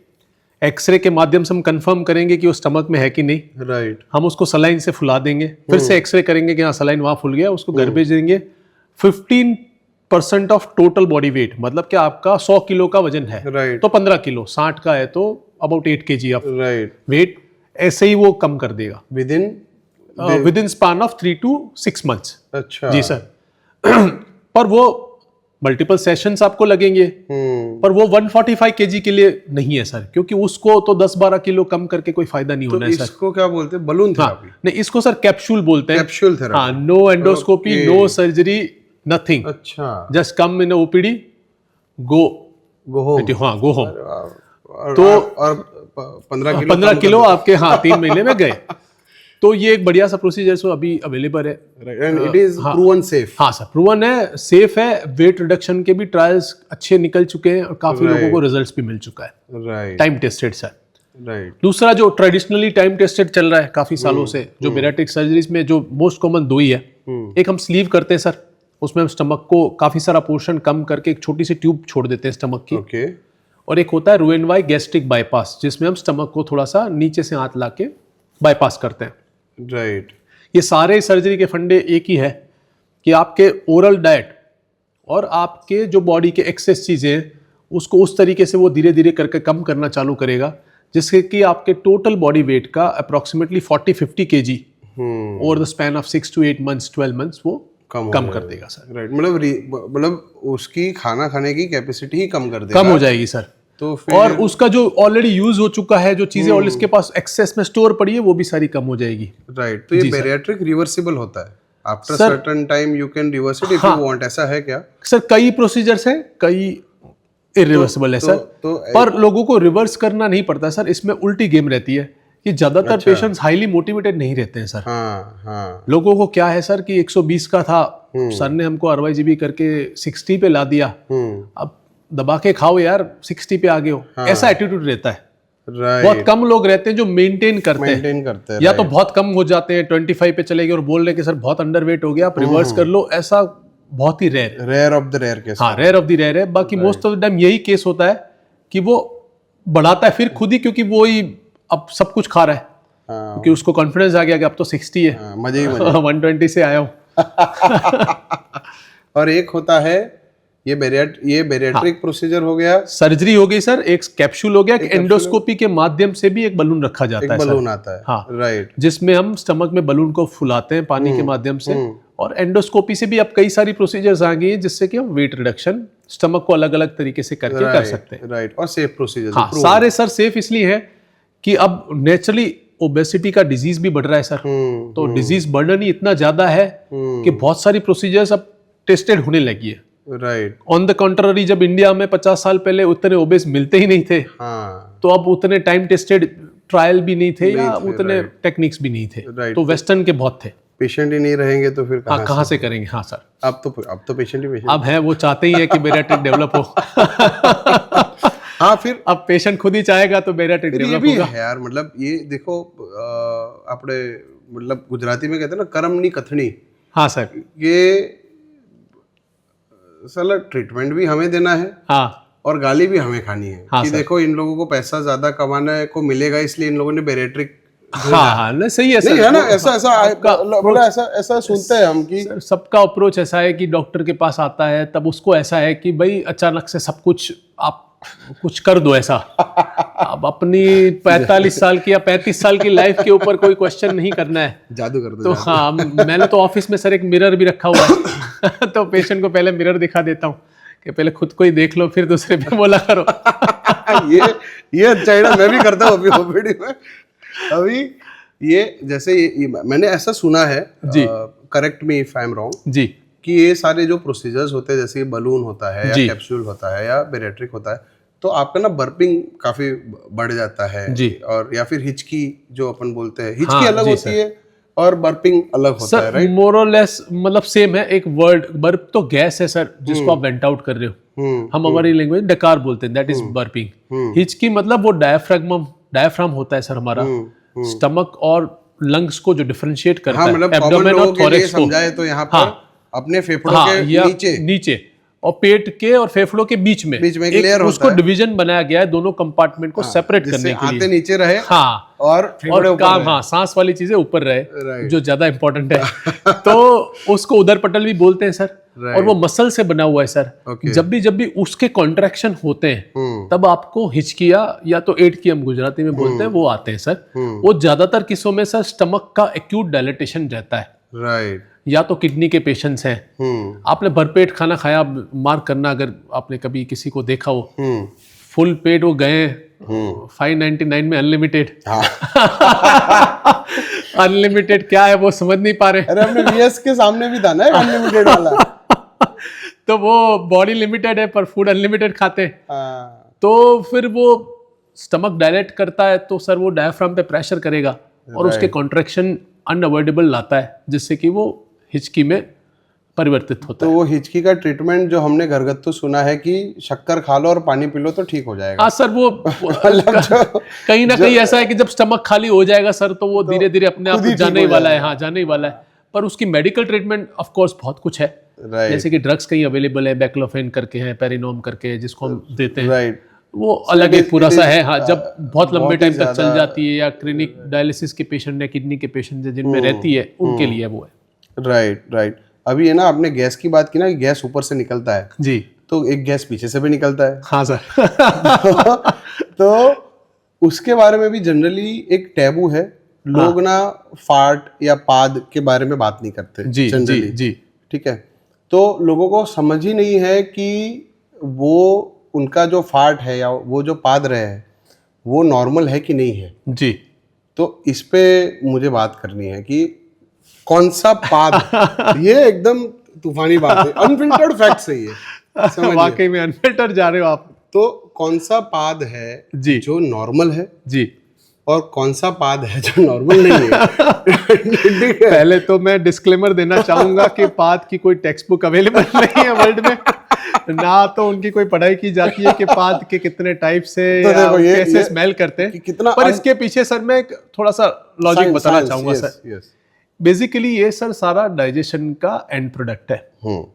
एक्सरे के माध्यम से हम कंफर्म करेंगे कि वो स्टमक में है कि नहीं, राइट, हम उसको सलाइन से फुला देंगे, फिर से एक्सरे करेंगे कि हाँ सलाइन वहां फुल गया, उसको घर भेज देंगे। 15% ऑफ टोटल बॉडी वेट, मतलब कि आपका 100 किलो का वजन है, राइट, तो 15 किलो, 60 का है तो about 8 KG off right, weight ऐसे ही वो कम कर देगा within, within span of 3 to 6 months। अच्छा, जी सर। पर वो मल्टीपल सेशंस आपको लगेंगे, पर वो 145 केजी के लिए नहीं है सर, क्योंकि उसको तो 10-12 किलो कम करके कोई फायदा नहीं होना है सर। इसको क्या बोलते हैं, बलून थेरेपी, नहीं, इसको सर कैप्सूल बोलते हैं। कैप्सूल थेरेपी, हाँ, no endoscopy, no surgery, nothing, अच्छा, just come in OPD, go go home, हाँ, गो होम। तो और 15 किलो आपके, हाँ, 3 महीने में गए। तो ये एक बढ़िया सा प्रोसीजर सो अभी अवेलेबल है, and it is proven safe, हाँ सर, प्रूवन है, सेफ है। वेट रिडक्शन के भी ट्रायल्स अच्छे निकल चुके हैं और काफी लोगों को रिजल्ट्स भी मिल चुका है, right, time tested sir. Right, दूसरा जो ट्रेडिशनली टाइम टेस्टेड चल रहा है काफी सालों से, जो बेरियाट्रिक सर्जरीज में जो मोस्ट कॉमन 2 ही है। एक हम स्लीव करते हैं सर, उसमें हम स्टमक को काफी सारा पोर्शन कम करके एक छोटी सी ट्यूब छोड़ देते हैं स्टमक की। ओके, और एक होता है रोएनवाई गैस्ट्रिक बाईपास, जिसमें हम स्टमक को थोड़ा सा नीचे से हाथ ला के बाईपास करते हैं। राइट, ये सारे सर्जरी के फंडे एक ही है कि आपके ओरल डाइट और आपके जो बॉडी के एक्सेस चीज़ें हैं उसको उस तरीके से वो धीरे धीरे करके कम करना चालू करेगा, जिससे कि आपके टोटल बॉडी वेट का approximately 40-50 KG over the span of 6 to 8 months 12 months वो कम कर देगा सर। राइट, मतलब उसकी खाना खाने की कैपेसिटी ही कम कर देगा, कम हो जाएगी सर। तो फिर और उसका जो ऑलरेडी यूज हो चुका है, जो चीजें ऑलरेडी इसके पास एक्सेस में स्टोर पड़ी है, वो भी सारी कम हो जाएगी। राइट, तो ये बेरियाट्रिक रिवर्सिबल होता है, after sir, certain time you can reverse it if you want, ऐसा है क्या? सर कई प्रोसीजर्स हैं, कई इरिवर्सिबल है सर, पर लोगों को रिवर्स करना नहीं पड़ता सर। इसमें उल्टी गेम रहती है कि ज्यादातर पेशेंट्स हाईली मोटिवेटेड नहीं रहते हैं सर। हाँ, हाँ, लोगों को क्या है सर कि 120 का था, सर ने हमको RYGB करके 60 पे ला दिया, अब दबा के खाओ यार, 60 पे आ गए हो, ऐसा एटीट्यूड रहता है। राइट, बहुत कम लोग रहते हैं जो मेंटेन करते हैं, मेंटेन करते हैं, या तो बहुत कम हो जाते हैं, 25 पे चले गए और बोल रहे कि सर बहुत अंडरवेट हो गया, आप रिवर्स कर लो, ऐसा बहुत ही रेयर है। Rare of the rare case, हाँ, रेयर ऑफ द रेयर है। बाकी मोस्ट ऑफ द टाइम यही केस होता है कि वो बढ़ाता है फिर खुद ही, क्योंकि वो ही अब सब कुछ खा रहा है, हाँ, क्योंकि उसको कॉन्फिडेंस आ गया कि अब तो 60 है, हाँ, मजे ही मजे। 120 से आया हूँ। और एक होता है ये बेरियाट्रिक प्रोसीजर हो गया, सर्जरी हो गई सर, एक कैप्सूल हो गया, एक एंडोस्कोपी के माध्यम से भी एक बलून रखा जाता है सर, बलून आता है, हाँ, राइट, जिसमें हम स्टमक में बलून को फुलाते हैं पानी के माध्यम से। और एंडोस्कोपी से भी अब कई सारी प्रोसीजर्स आ गई हैं, जिससे कि हम वेट रिडक्शन स्टमक को अलग अलग तरीके से करके कर सकते हैं। राइट, और सेफ प्रोसीजर, हाँ, सारे सर सेफ इसलिए है कि अब नेचुरली ओबेसिटी का डिजीज भी बढ़ रहा है सर, तो डिजीज बर्डन ही इतना ज्यादा है कि बहुत सारी प्रोसीजर्स अब टेस्टेड होने लगी है। राइट, ऑन द कंट्ररी, जब इंडिया में 50 साल पहले उतने ओबेस मिलते ही नहीं थे, हाँ, तो अब उतने टाइम टेस्टेड ट्रायल भी नहीं थे, या उतने टेक्निक्स भी नहीं थे, तो वेस्टर्न के बहुत थे। पेशेंट ही नहीं रहेंगे तो फिर हाँ, कहाँ से करेंगे? हाँ सर, अब तो पेशेंट ही पेशेंट, अब है, वो चाहते ही है कि बेरियाट्रिक डेवलप हो। हाँ, फिर अब पेशेंट खुद ही चाहेगा तो बेरियाट्रिक ये डेवलप भी होगा। है यार, मतलब ये देखो આપણે मतलब गुजराती में कहते हैं ना, करम नी कथनी, हाँ सर, ये साला ट्रीटमेंट भी हमें देना है हाँ और गाली भी हमें खानी है हाँ कि सर। देखो इन लोगों को पैसा ज्यादा कमाने को मिलेगा इसलिए इन लोगों ने बेरेट्रिक हाँ हाँ नहीं सही है नहीं सर। है ना, ऐसा बोला, ऐसा सुनते हैं हम कि सर सबका अप्रोच ऐसा है कि डॉक्टर के पास आता है तब उसको ऐसा है कि भाई अचानक से सब कुछ आप कुछ कर दो ऐसा। अब अपनी 45 साल की या 35 साल की लाइफ के ऊपर कोई क्वेश्चन नहीं करना है जादू कर दो तो हाँ मैंने तो ऑफिस में सर एक मिरर भी रखा हुआ है तो पेशेंट को पहले मिरर दिखा देता हूँ कि पहले खुद को ही देख लो फिर दूसरे पे बोला करो। ये अच्छा है ना, मैं भी करता हूँ अभी ओपीडी में। अभी ये जैसे मैंने ऐसा सुना है जी। Correct me if I am wrong जी कि ये सारे जो प्रोसीजर्स होते हैं जैसे बलून होता है या जी। कैप्सूल होता है या बेरेट्रिक होता है तो आपका ना बर्पिंग काफी बढ़ जाता है जी। और या फिर हिचकी जो अपन बोलते हैं हिचकी हाँ, अलग जी, होती है और बर्पिंग अलग होता है, सर राइट? मोर और लेस मतलब सेम है। एक वर्ड बर्प तो गैस है सर जिसको आप वेंट आउट कर रहे हो। हम हमारी लैंग्वेज डकार बोलते हैं, दैट इज बर्पिंग। हिचकी मतलब वो डायफ्राम होता है सर हमारा स्टमक और लंग्स को जो डिफरेंशिएट करता हाँ, है मतलब एब्डोमेन और के लिए थोरेक्स को। समझाए तो यहाँ पर हाँ, अपने फेफड़ों हाँ, के या नीचे और पेट के और फेफड़ों के बीच में एक लेयर होता उसको है। डिवीजन बनाया गया है दोनों कंपार्टमेंट को सेपरेट करने जिससे के हाथे लिए। नीचे रहे हाँ और फेफड़े और ऊपर काम रहे। हाँ सांस वाली चीजें ऊपर रहे Right. जो ज्यादा इंपॉर्टेंट है तो उसको उदर पटल भी बोलते हैं सर। Right. और वो मसल से बना हुआ है सर। Okay. जब भी उसके कॉन्ट्रैक्शन होते हैं तब आपको हिचकिया या तो एटकी हम गुजराती में बोलते हैं वो आते हैं सर। वो ज्यादातर किस्सों में सर स्टमक का एक्यूट डायलेटेशन रहता है राइट। या तो किडनी के पेशेंट्स हैं। आपने भरपेट खाना खाया, मार्क करना अगर आपने कभी किसी को देखा हो फुल पेट वो गए 599 में अनलिमिटेड। अनलिमिटेड क्या है वो समझ नहीं पा रहे। अरे हमने वीएस के सामने भी था ना अनलिमिटेड वाला। तो वो बॉडी लिमिटेड है पर फूड अनलिमिटेड खाते हैं। हाँ, तो फिर वो स्टमक डायलेट करता है तो सर वो डायफ्राम पे प्रेशर करेगा और उसके कॉन्ट्रैक्शन अनअवॉइडेबल लाता है जिससे कि वो हिचकी में परिवर्तित होता तो वो हिचकी का ट्रीटमेंट जो हमने घरगथ्थू सुना है कि शक्कर खा लो और पानी पी लो तो ठीक हो जाएगा। हाँ सर वो कहीं ना कहीं ऐसा है कि जब स्टमक खाली हो जाएगा सर तो वो धीरे धीरे अपने आप जाने ही वाला है। हाँ जाने ही वाला है। पर उसकी मेडिकल ट्रीटमेंट ऑफ कोर्स बहुत कुछ है। राइट जैसे कि ड्रग्स कहीं अवेलेबल है, बैक्लोफेन करके है, पेरिनोम करके है जिसको हम देते हैं। राइट। वो अलग एक पूरा सा है। हाँ जब बहुत लंबे बहुत ही टाइम तक चल ज्यादा- जाती है या क्लिनिक डायलिसिस के पेशेंट या किडनी के पेशेंट जिनमें रहती है उनके लिए वो है। Right right. अभी है ना आपने गैस की बात की ना, गैस ऊपर से निकलता है जी तो एक गैस पीछे से भी निकलता है। हाँ सर। तो उसके बारे में भी जनरली एक टैबू है। लोग ना फार्ट या पाद के बारे में बात नहीं करते जी जी जनरली। जी ठीक है, तो लोगों को समझ ही नहीं है कि वो उनका जो फार्ट है या वो जो पाद रहे हैं वो नॉर्मल है कि नहीं है। जी। तो इस पे मुझे बात करनी है कि कौन सा पाद ये एकदम तूफानी बात है, अनफिल्टर्ड फैक्ट सही है, समझिए। वाकई में अनफिल्टर जा रहे हो आप। तो कौन सा पाद है जी जो नॉर्मल है जी। और कौन सा पाद है जो नॉर्मल नहीं है। ठीक है? पहले तो मैं डिस्क्लेमर देना चाहूंगा कि पाद की कोई टेक्स्ट बुक अवेलेबल नहीं है वर्ल्ड में, ना तो उनकी कोई पढ़ाई की जाती है कि पाद के कितने टाइप से तो या देखो ये- कैसे ये- स्मेल करते हैं। कि कितना पर इसके पीछे सर मैं एक थोड़ा सा लॉजिक बताना चाहूंगा सर। बेसिकली ये सर सारा डाइजेशन का एंड प्रोडक्ट है।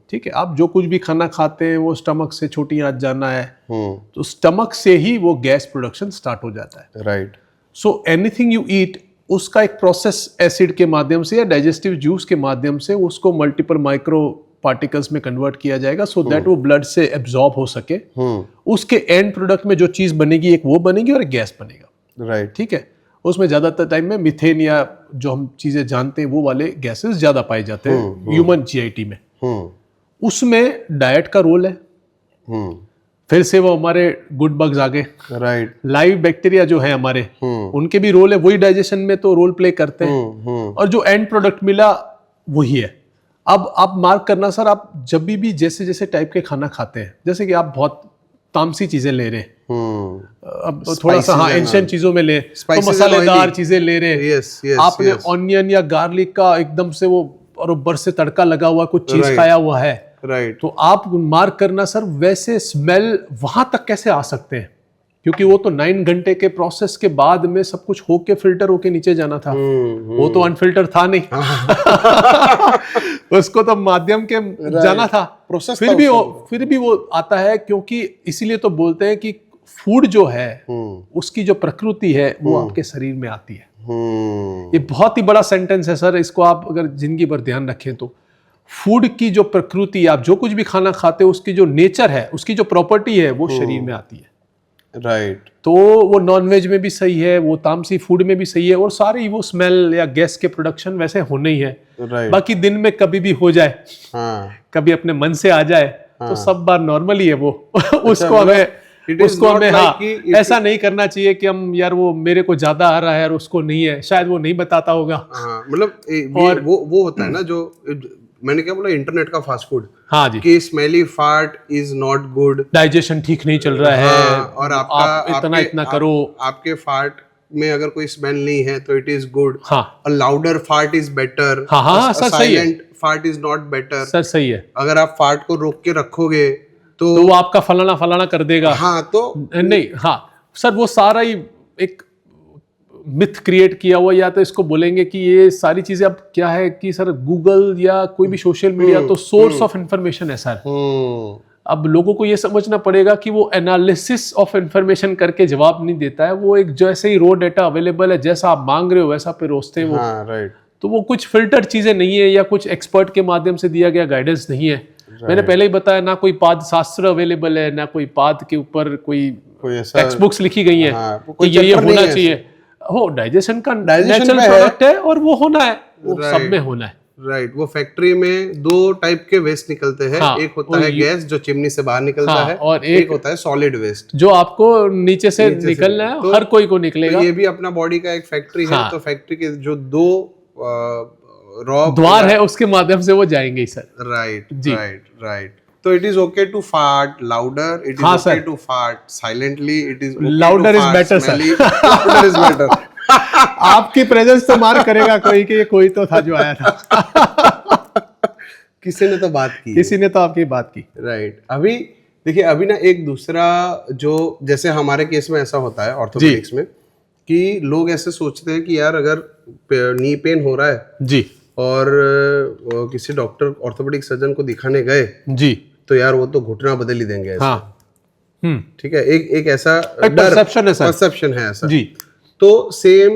ठीक है, आप जो कुछ भी खाना खाते हैं वो स्टमक से छोटी आंच जाना है तो स्टमक से ही वो गैस प्रोडक्शन स्टार्ट हो जाता है। Right. So anything you eat उसका एक प्रोसेस एसिड के माध्यम से या डाइजेस्टिव जूस के माध्यम से उसको मल्टीपल माइक्रो पार्टिकल्स में कन्वर्ट किया जाएगा सो दैट वो ब्लड से एब्जॉर्ब हो सके। उसके एंड प्रोडक्ट में जो चीज बनेगी एक वो बनेगी और एक गैस बनेगा। राइट। ठीक है, उसमें ज्यादातर टाइम में मिथेन या जो हम चीजें जानते हैं वो वाले गैसेस ज्यादा पाए जाते हैं ह्यूमन जीआईटी में। उसमें डाइट का रोल है। फिर से वो हमारे गुड बग्स आ गए, राइट। लाइव बैक्टीरिया जो है हमारे उनके भी रोल है, वही डाइजेशन में तो रोल प्ले करते हैं और जो एंड प्रोडक्ट मिला वही है। अब आप मार्क करना सर, आप जब भी जैसे जैसे टाइप के खाना खाते हैं, जैसे कि आप बहुत तामसी चीजें ले रहे हैं, अब थोड़ा सा हाँ एंशियंट चीजों में ले तो मसालेदार चीजें ले रहे हैं। Yes yes. आपने ऑनियन या गार्लिक का एकदम से वो और ऊपर से तड़का लगा हुआ कुछ चीज खाया हुआ है, राइट। तो आप मार्क करना सर वैसे स्मेल वहां तक कैसे आ सकते हैं। क्योंकि वो तो 9 घंटे के प्रोसेस के बाद में सब कुछ होके फिल्टर होके नीचे जाना था। वो तो अनफिल्टर था नहीं। उसको तो माध्यम के जाना था। प्रोसेस फिर भी वो आता है, क्योंकि इसीलिए तो बोलते हैं कि फूड जो है उसकी जो प्रकृति है वो आपके शरीर में आती है। ये बहुत ही बड़ा सेंटेंस है सर, इसको आप अगर जिंदगी भर ध्यान रखें तो फूड की जो प्रकृति, आप जो कुछ भी खाना खाते हो उसकी जो नेचर है, उसकी जो प्रॉपर्टी है वो शरीर में आती है। राइट। तो वो नॉनवेज में भी सही है, वो तामसी फूड में भी सही है, और सारी वो स्मेल या गैस के प्रोडक्शन वैसे होने ही है। बाकी दिन में कभी भी हो जाए, कभी अपने मन से आ जाए तो सब बार नॉर्मल ही है वो। उसको हमें हाँ ऐसा नहीं करना चाहिए कि हम यार वो मेरे को ज्यादा आ रहा है और उसको नहीं है, शायद वो नहीं बताता होगा। मतलब और वो होता है ना, जो मैंने क्या बोला, इंटरनेट का फास्ट फूड। हाँ जी, कि smelly fart is not good, digestion ठीक नहीं चल रहा है, और आप इतना करो। आपके फार्ट में अगर कोई स्मेल नहीं है तो इट इज गुड। हाँ, a louder fart is better. हाँ सर, सही है। Silent fart is not better. Sir सही है। अगर आप फार्ट को रोक के रखोगे तो वो आपका फलाना कर देगा। हाँ तो नहीं, हाँ सर, वो सारा ही एक मिथ क्रिएट किया हुआ, या तो इसको बोलेंगे कि ये सारी चीजें अब क्या है कि सर गूगल या कोई भी सोशल मीडिया तो सोर्स ऑफ इंफॉर्मेशन है सर। अब लोगों को ये समझना पड़ेगा कि वो एनालिसिस ऑफ इंफॉर्मेशन करके जवाब नहीं देता है, वो एक जैसे ही रो डेटा अवेलेबल है, जैसा आप मांग रहे हो वैसा पिरोसते हैं वो। राइट। तो वो कुछ फिल्टर चीजें नहीं है, या कुछ एक्सपर्ट के माध्यम से दिया गया गाइडेंस नहीं है। मैंने पहले ही बताया, ना कोई पाद शास्त्र अवेलेबल है, ना कोई पाद के ऊपर कोई टेक्स्ट बुक्स लिखी गई है कि ये होना चाहिए। हो डाइजेशन का नेचुरल प्रोडक्ट है और वो होना है, वो सब में होना है। राइट। वो फैक्ट्री में 2 टाइप के वेस्ट निकलते हैं। एक होता है गैस जो चिमनी से बाहर निकलता है, और एक होता है सॉलिड वेस्ट जो आपको नीचे से निकलना है। तो हर कोई को निकलेगा। तो ये भी अपना बॉडी का एक फैक्ट्री है। तो फैक्ट्री के जो 2 द्वार है उसके माध्यम से वो जाएंगे सर। राइट। तो it is okay to fart louder, it is okay to fart silently, it is louder is better sir. Louder is better. आपकी प्रेजेंस तो मार करेगा कोई कि ये कोई तो था जो आया था। किसी ने तो बात की, किसी ने तो आपकी बात की। राइट। अभी देखिए, अभी ना एक दूसरा जो, जैसे हमारे केस में ऐसा होता है ऑर्थोपेडिक्स में कि लोग ऐसे सोचते हैं कि यार अगर नी पेन हो रहा है जी और किसी डॉक्टर ऑर्थोपेडिक सर्जन को दिखाने गए जी, तो यार वो तो घुटना बदल ही देंगे ऐसे। हाँ। ठीक है, एक ऐसा परसेप्शन है ऐसा जी। तो सेम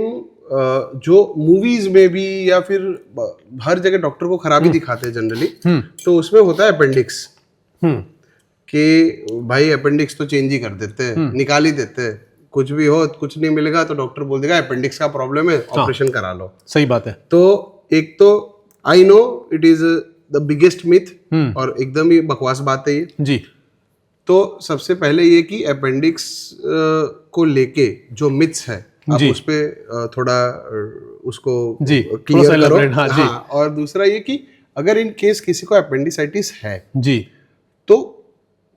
जो मूवीज में भी या फिर हर जगह डॉक्टर को खराबी दिखाते हैं जनरली, तो उसमें होता है अपेंडिक्स कि भाई अपेंडिक्स तो चेंज ही कर देते हैं, निकाल ही देते हैं, कुछ भी हो, कुछ नहीं मिलेगा तो डॉक्टर बोल देगा अपेंडिक्स का प्रॉब्लम है, ऑपरेशन करा लो। सही बात है। तो एक तो I know it is the biggest myth और एकदम ही बकवास बात है ये जी। तो सबसे पहले ये कि अपेंडिक्स को लेके जो मिथ्स है आप उस पे थोड़ा उसको क्लियर करो। हाँ, और दूसरा ये कि अगर इन केस किसी को अपेंडिसाइटिस है जी, तो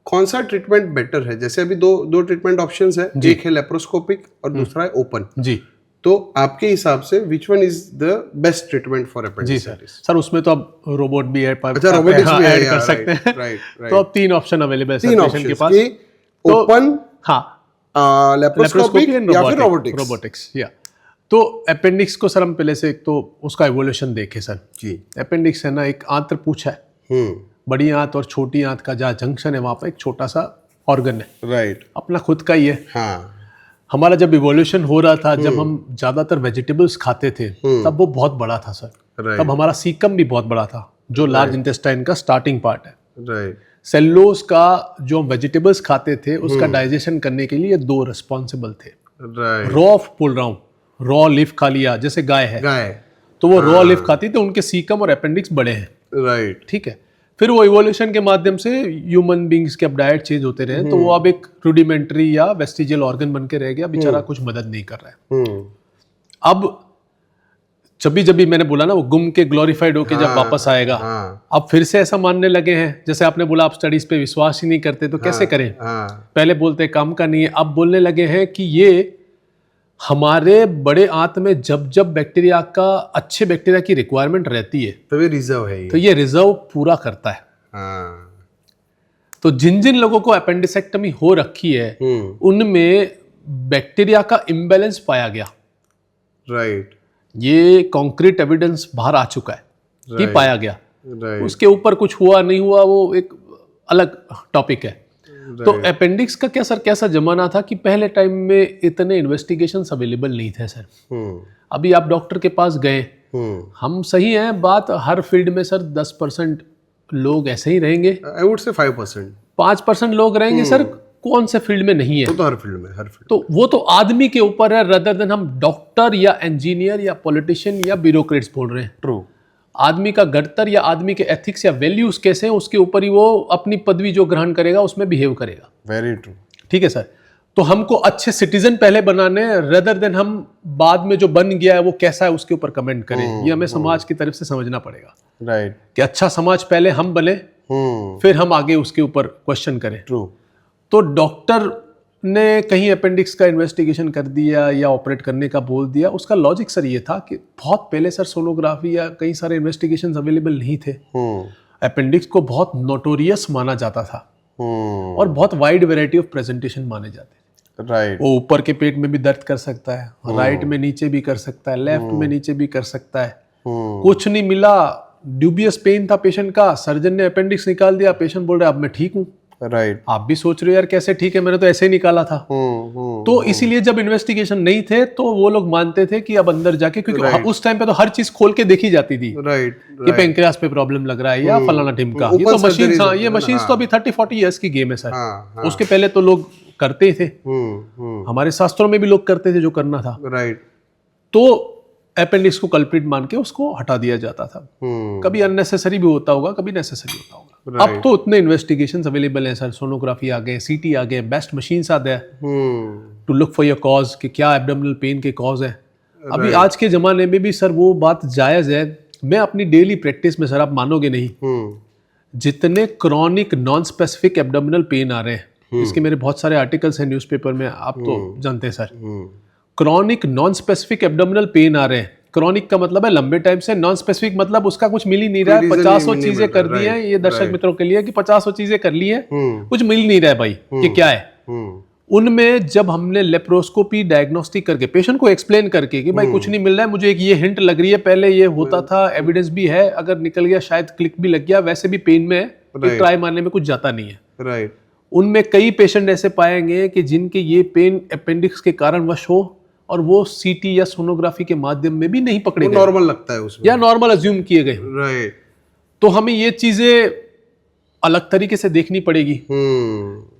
कौन सा ट्रीटमेंट बेटर है? जैसे अभी दो ट्रीटमेंट ऑप्शंस है, एक है लेप्रोस्कोपिक और दूसरा है ओपन जी। तो आपके हिसाब से which one is the best treatment for appendicitis? Sir उसमें तो अब रोबोट भी है, अच्छा रोबोटिक्स भी ऐड कर सकते हैं। राइट। तो अब 3 ऑप्शन अवेलेबल है पेशेंट के पास, ओपन, हाँ, लेप्रोस्कोपिक या फिर रोबोटिक्स। या तो अपेंडिक्स को सर हम पहले से एक तो उसका इवोल्यूशन देखें सर जी। अपेंडिक्स है ना, एक आंत्रपूछ है, बड़ी आंत और छोटी आंत का जहाँ जंक्शन है वहां पर एक छोटा सा ऑर्गन है, राइट, अपना खुद का ही है। हाँ। हमारा जब इवोल्यूशन हो रहा था, जब हम ज्यादातर वेजिटेबल्स खाते थे तब वो बहुत बड़ा था सर। तब हमारा सीकम भी बहुत बड़ा था, जो लार्ज इंटेस्टाइन का स्टार्टिंग पार्ट है। राइट। सेलुलोज का जो वेजिटेबल्स खाते थे उसका डाइजेशन करने के लिए 2 रिस्पॉन्सिबल थे। रॉ बोल रहा हूँ, रॉ लीफ खा लिया, जैसे गाय है तो वो रॉ लीफ खाती थी, उनके सीकम और अपेंडिक्स बड़े हैं। राइट, ठीक है। फिर वो इवोल्यूशन के माध्यम से ह्यूमन बींग्स के अब डाइट चेंज होते रहे, तो वो अब एक रूडिमेंट्री या वेस्टिजियल ऑर्गन बन के रह गया, बेचारा कुछ मदद नहीं कर रहा है। अब जब भी मैंने बोला ना वो गुम के ग्लोरीफाइड होके जब वापस आएगा, अब फिर से ऐसा मानने लगे हैं, जैसे आपने बोला आप स्टडीज पे विश्वास ही नहीं करते तो कैसे करें। पहले बोलते काम का नहीं है, अब बोलने लगे हैं कि ये हमारे बड़े आंत में जब बैक्टीरिया का, अच्छे बैक्टीरिया की रिक्वायरमेंट रहती है तो ये रिजर्व है, तो ये रिजर्व पूरा करता है। तो जिन जिन लोगों को अपेंडिसेक्टमी हो रखी है उनमें बैक्टीरिया का इम्बैलेंस पाया गया। राइट। ये कॉन्क्रीट एविडेंस बाहर आ चुका है कि पाया गया। उसके ऊपर कुछ हुआ नहीं हुआ वो एक अलग टॉपिक है। तो अपेंडिक्स का क्या सर, कैसा जमाना था कि पहले टाइम में इतने इन्वेस्टिगेशंस अवेलेबल नहीं थे सर। अभी आप डॉक्टर के पास गए, हम सही हैं, बात हर फील्ड में सर 10% लोग ऐसे ही रहेंगे, आई वुड से 5%, 5% लोग रहेंगे सर कौन से फील्ड में नहीं है। तो हर फील्ड में, हर फील्ड। तो वो तो आदमी के ऊपर है, रदर देन हम डॉक्टर या इंजीनियर या पॉलिटिशियन या ब्यूरोक्रेट्स बोल रहे हैं। ट्रू। आदमी का गड़तर या आदमी के एथिक्स या वैल्यूज कैसे हैं उसके ऊपर ही वो अपनी पदवी जो ग्रहण करेगा उसमें बिहेव करेगा। Very true. ठीक है सर। तो हमको अच्छे सिटीजन पहले बनाने, रदर देन हम बाद में जो बन गया है वो कैसा है उसके ऊपर कमेंट करें। ये हमें समाज की तरफ से समझना पड़ेगा। राइट। कि अच्छा समाज पहले हम बने, फिर हम आगे उसके ऊपर क्वेश्चन करें। ट्रू। तो डॉक्टर ने कहीं अपेंडिक्स का इन्वेस्टिगेशन कर दिया या ऑपरेट करने का बोल दिया, उसका लॉजिक सर ये था कि बहुत पहले सर सोनोग्राफी या कई सारे इन्वेस्टिगेशंस अवेलेबल नहीं थे। अपेंडिक्स को बहुत नोटोरियस माना जाता था और बहुत वाइड वैरायटी ऑफ प्रेजेंटेशन माने जाते थे। राइट। वो ऊपर के पेट में भी दर्द कर सकता है, राइट में नीचे भी कर सकता है, लेफ्ट में नीचे भी कर सकता है। कुछ नहीं मिला, ड्यूबियस पेन था पेशेंट का, सर्जन ने अपेंडिक्स निकाल दिया, पेशेंट बोल रहा है अब मैं ठीक हूँ। राइट। आप भी सोच रहे हो यार कैसे ठीक है, मैंने तो ऐसे ही निकाला था। तो इसीलिए जब इन्वेस्टिगेशन नहीं थे तो वो लोग मानते थे कि अब अंदर जाके, क्योंकि उस टाइम पे तो हर चीज खोल के देखी जाती थी। राइट। कि पेंक्रियास पे प्रॉब्लम लग रहा है या फलाना ढिमका। ये तो मशीन, हाँ ये मशीन तो अभी 30-40 इयर्स की गेम है सर। उसके पहले तो लोग करते ही थे, हमारे शास्त्रों में भी लोग करते थे जो करना था। राइट। तो अपेंडिक्स को कल्प्रिट मान के उसको हटा दिया जाता था। कभी अननेसेसरी भी होता होगा, कभी नेसेसरी होता होगा। अब तो उतने इन्वेस्टिगेशंस अवेलेबल हैं सर, सोनोग्राफी आ गए, सीटी आ गए, बेस्ट मशीन्स आ गए to look for your cause कि क्या एब्डोमिनल पेन के कॉज है। अभी आज के जमाने में भी सर वो बात जायज़ है। मैं अपनी डेली प्रैक्टिस में सर, आप मानोगे नहीं, जितने chronic non specific abdominal pain आ रहे हैं, इसके मेरे बहुत सारे आर्टिकल्स हैं न्यूज़पेपर में, आप तो जानते हैं सर। Chronic non specific abdominal pain आ रहे हैं। क्रॉनिक का मतलब है लंबे टाइम से, नॉन स्पेसिफिक मतलब उसका कुछ मिल ही नहीं रहा है। 50 चीजें कर दी हैं, ये दर्शक मित्रों के लिए कि 50 चीजें कर ली है, कुछ मिल नहीं रहा है भाई कि क्या है। उनमें जब हमने लेप्रोस्कोपी डायग्नोस्टिक करके पेशेंट को एक्सप्लेन करके कि भाई कुछ नहीं मिल रहा है, मुझे एक ये हिंट लग रही है, पहले ये होता था, एविडेंस भी है, अगर निकल गया शायद क्लिक भी लग गया, वैसे भी पेन में ट्राई मारने में कुछ जाता नहीं है। राइट। उनमें कई पेशेंट ऐसे पाएंगे कि जिनके ये पेन अपेंडिक्स के कारणवश हो और वो सीटी या सोनोग्राफी के माध्यम में भी नहीं पकड़े गए, नॉर्मल लगता है उसमें, या नॉर्मल अज्यूम किए गए। राइट। तो हमें ये चीजें अलग तरीके से देखनी पड़ेगी।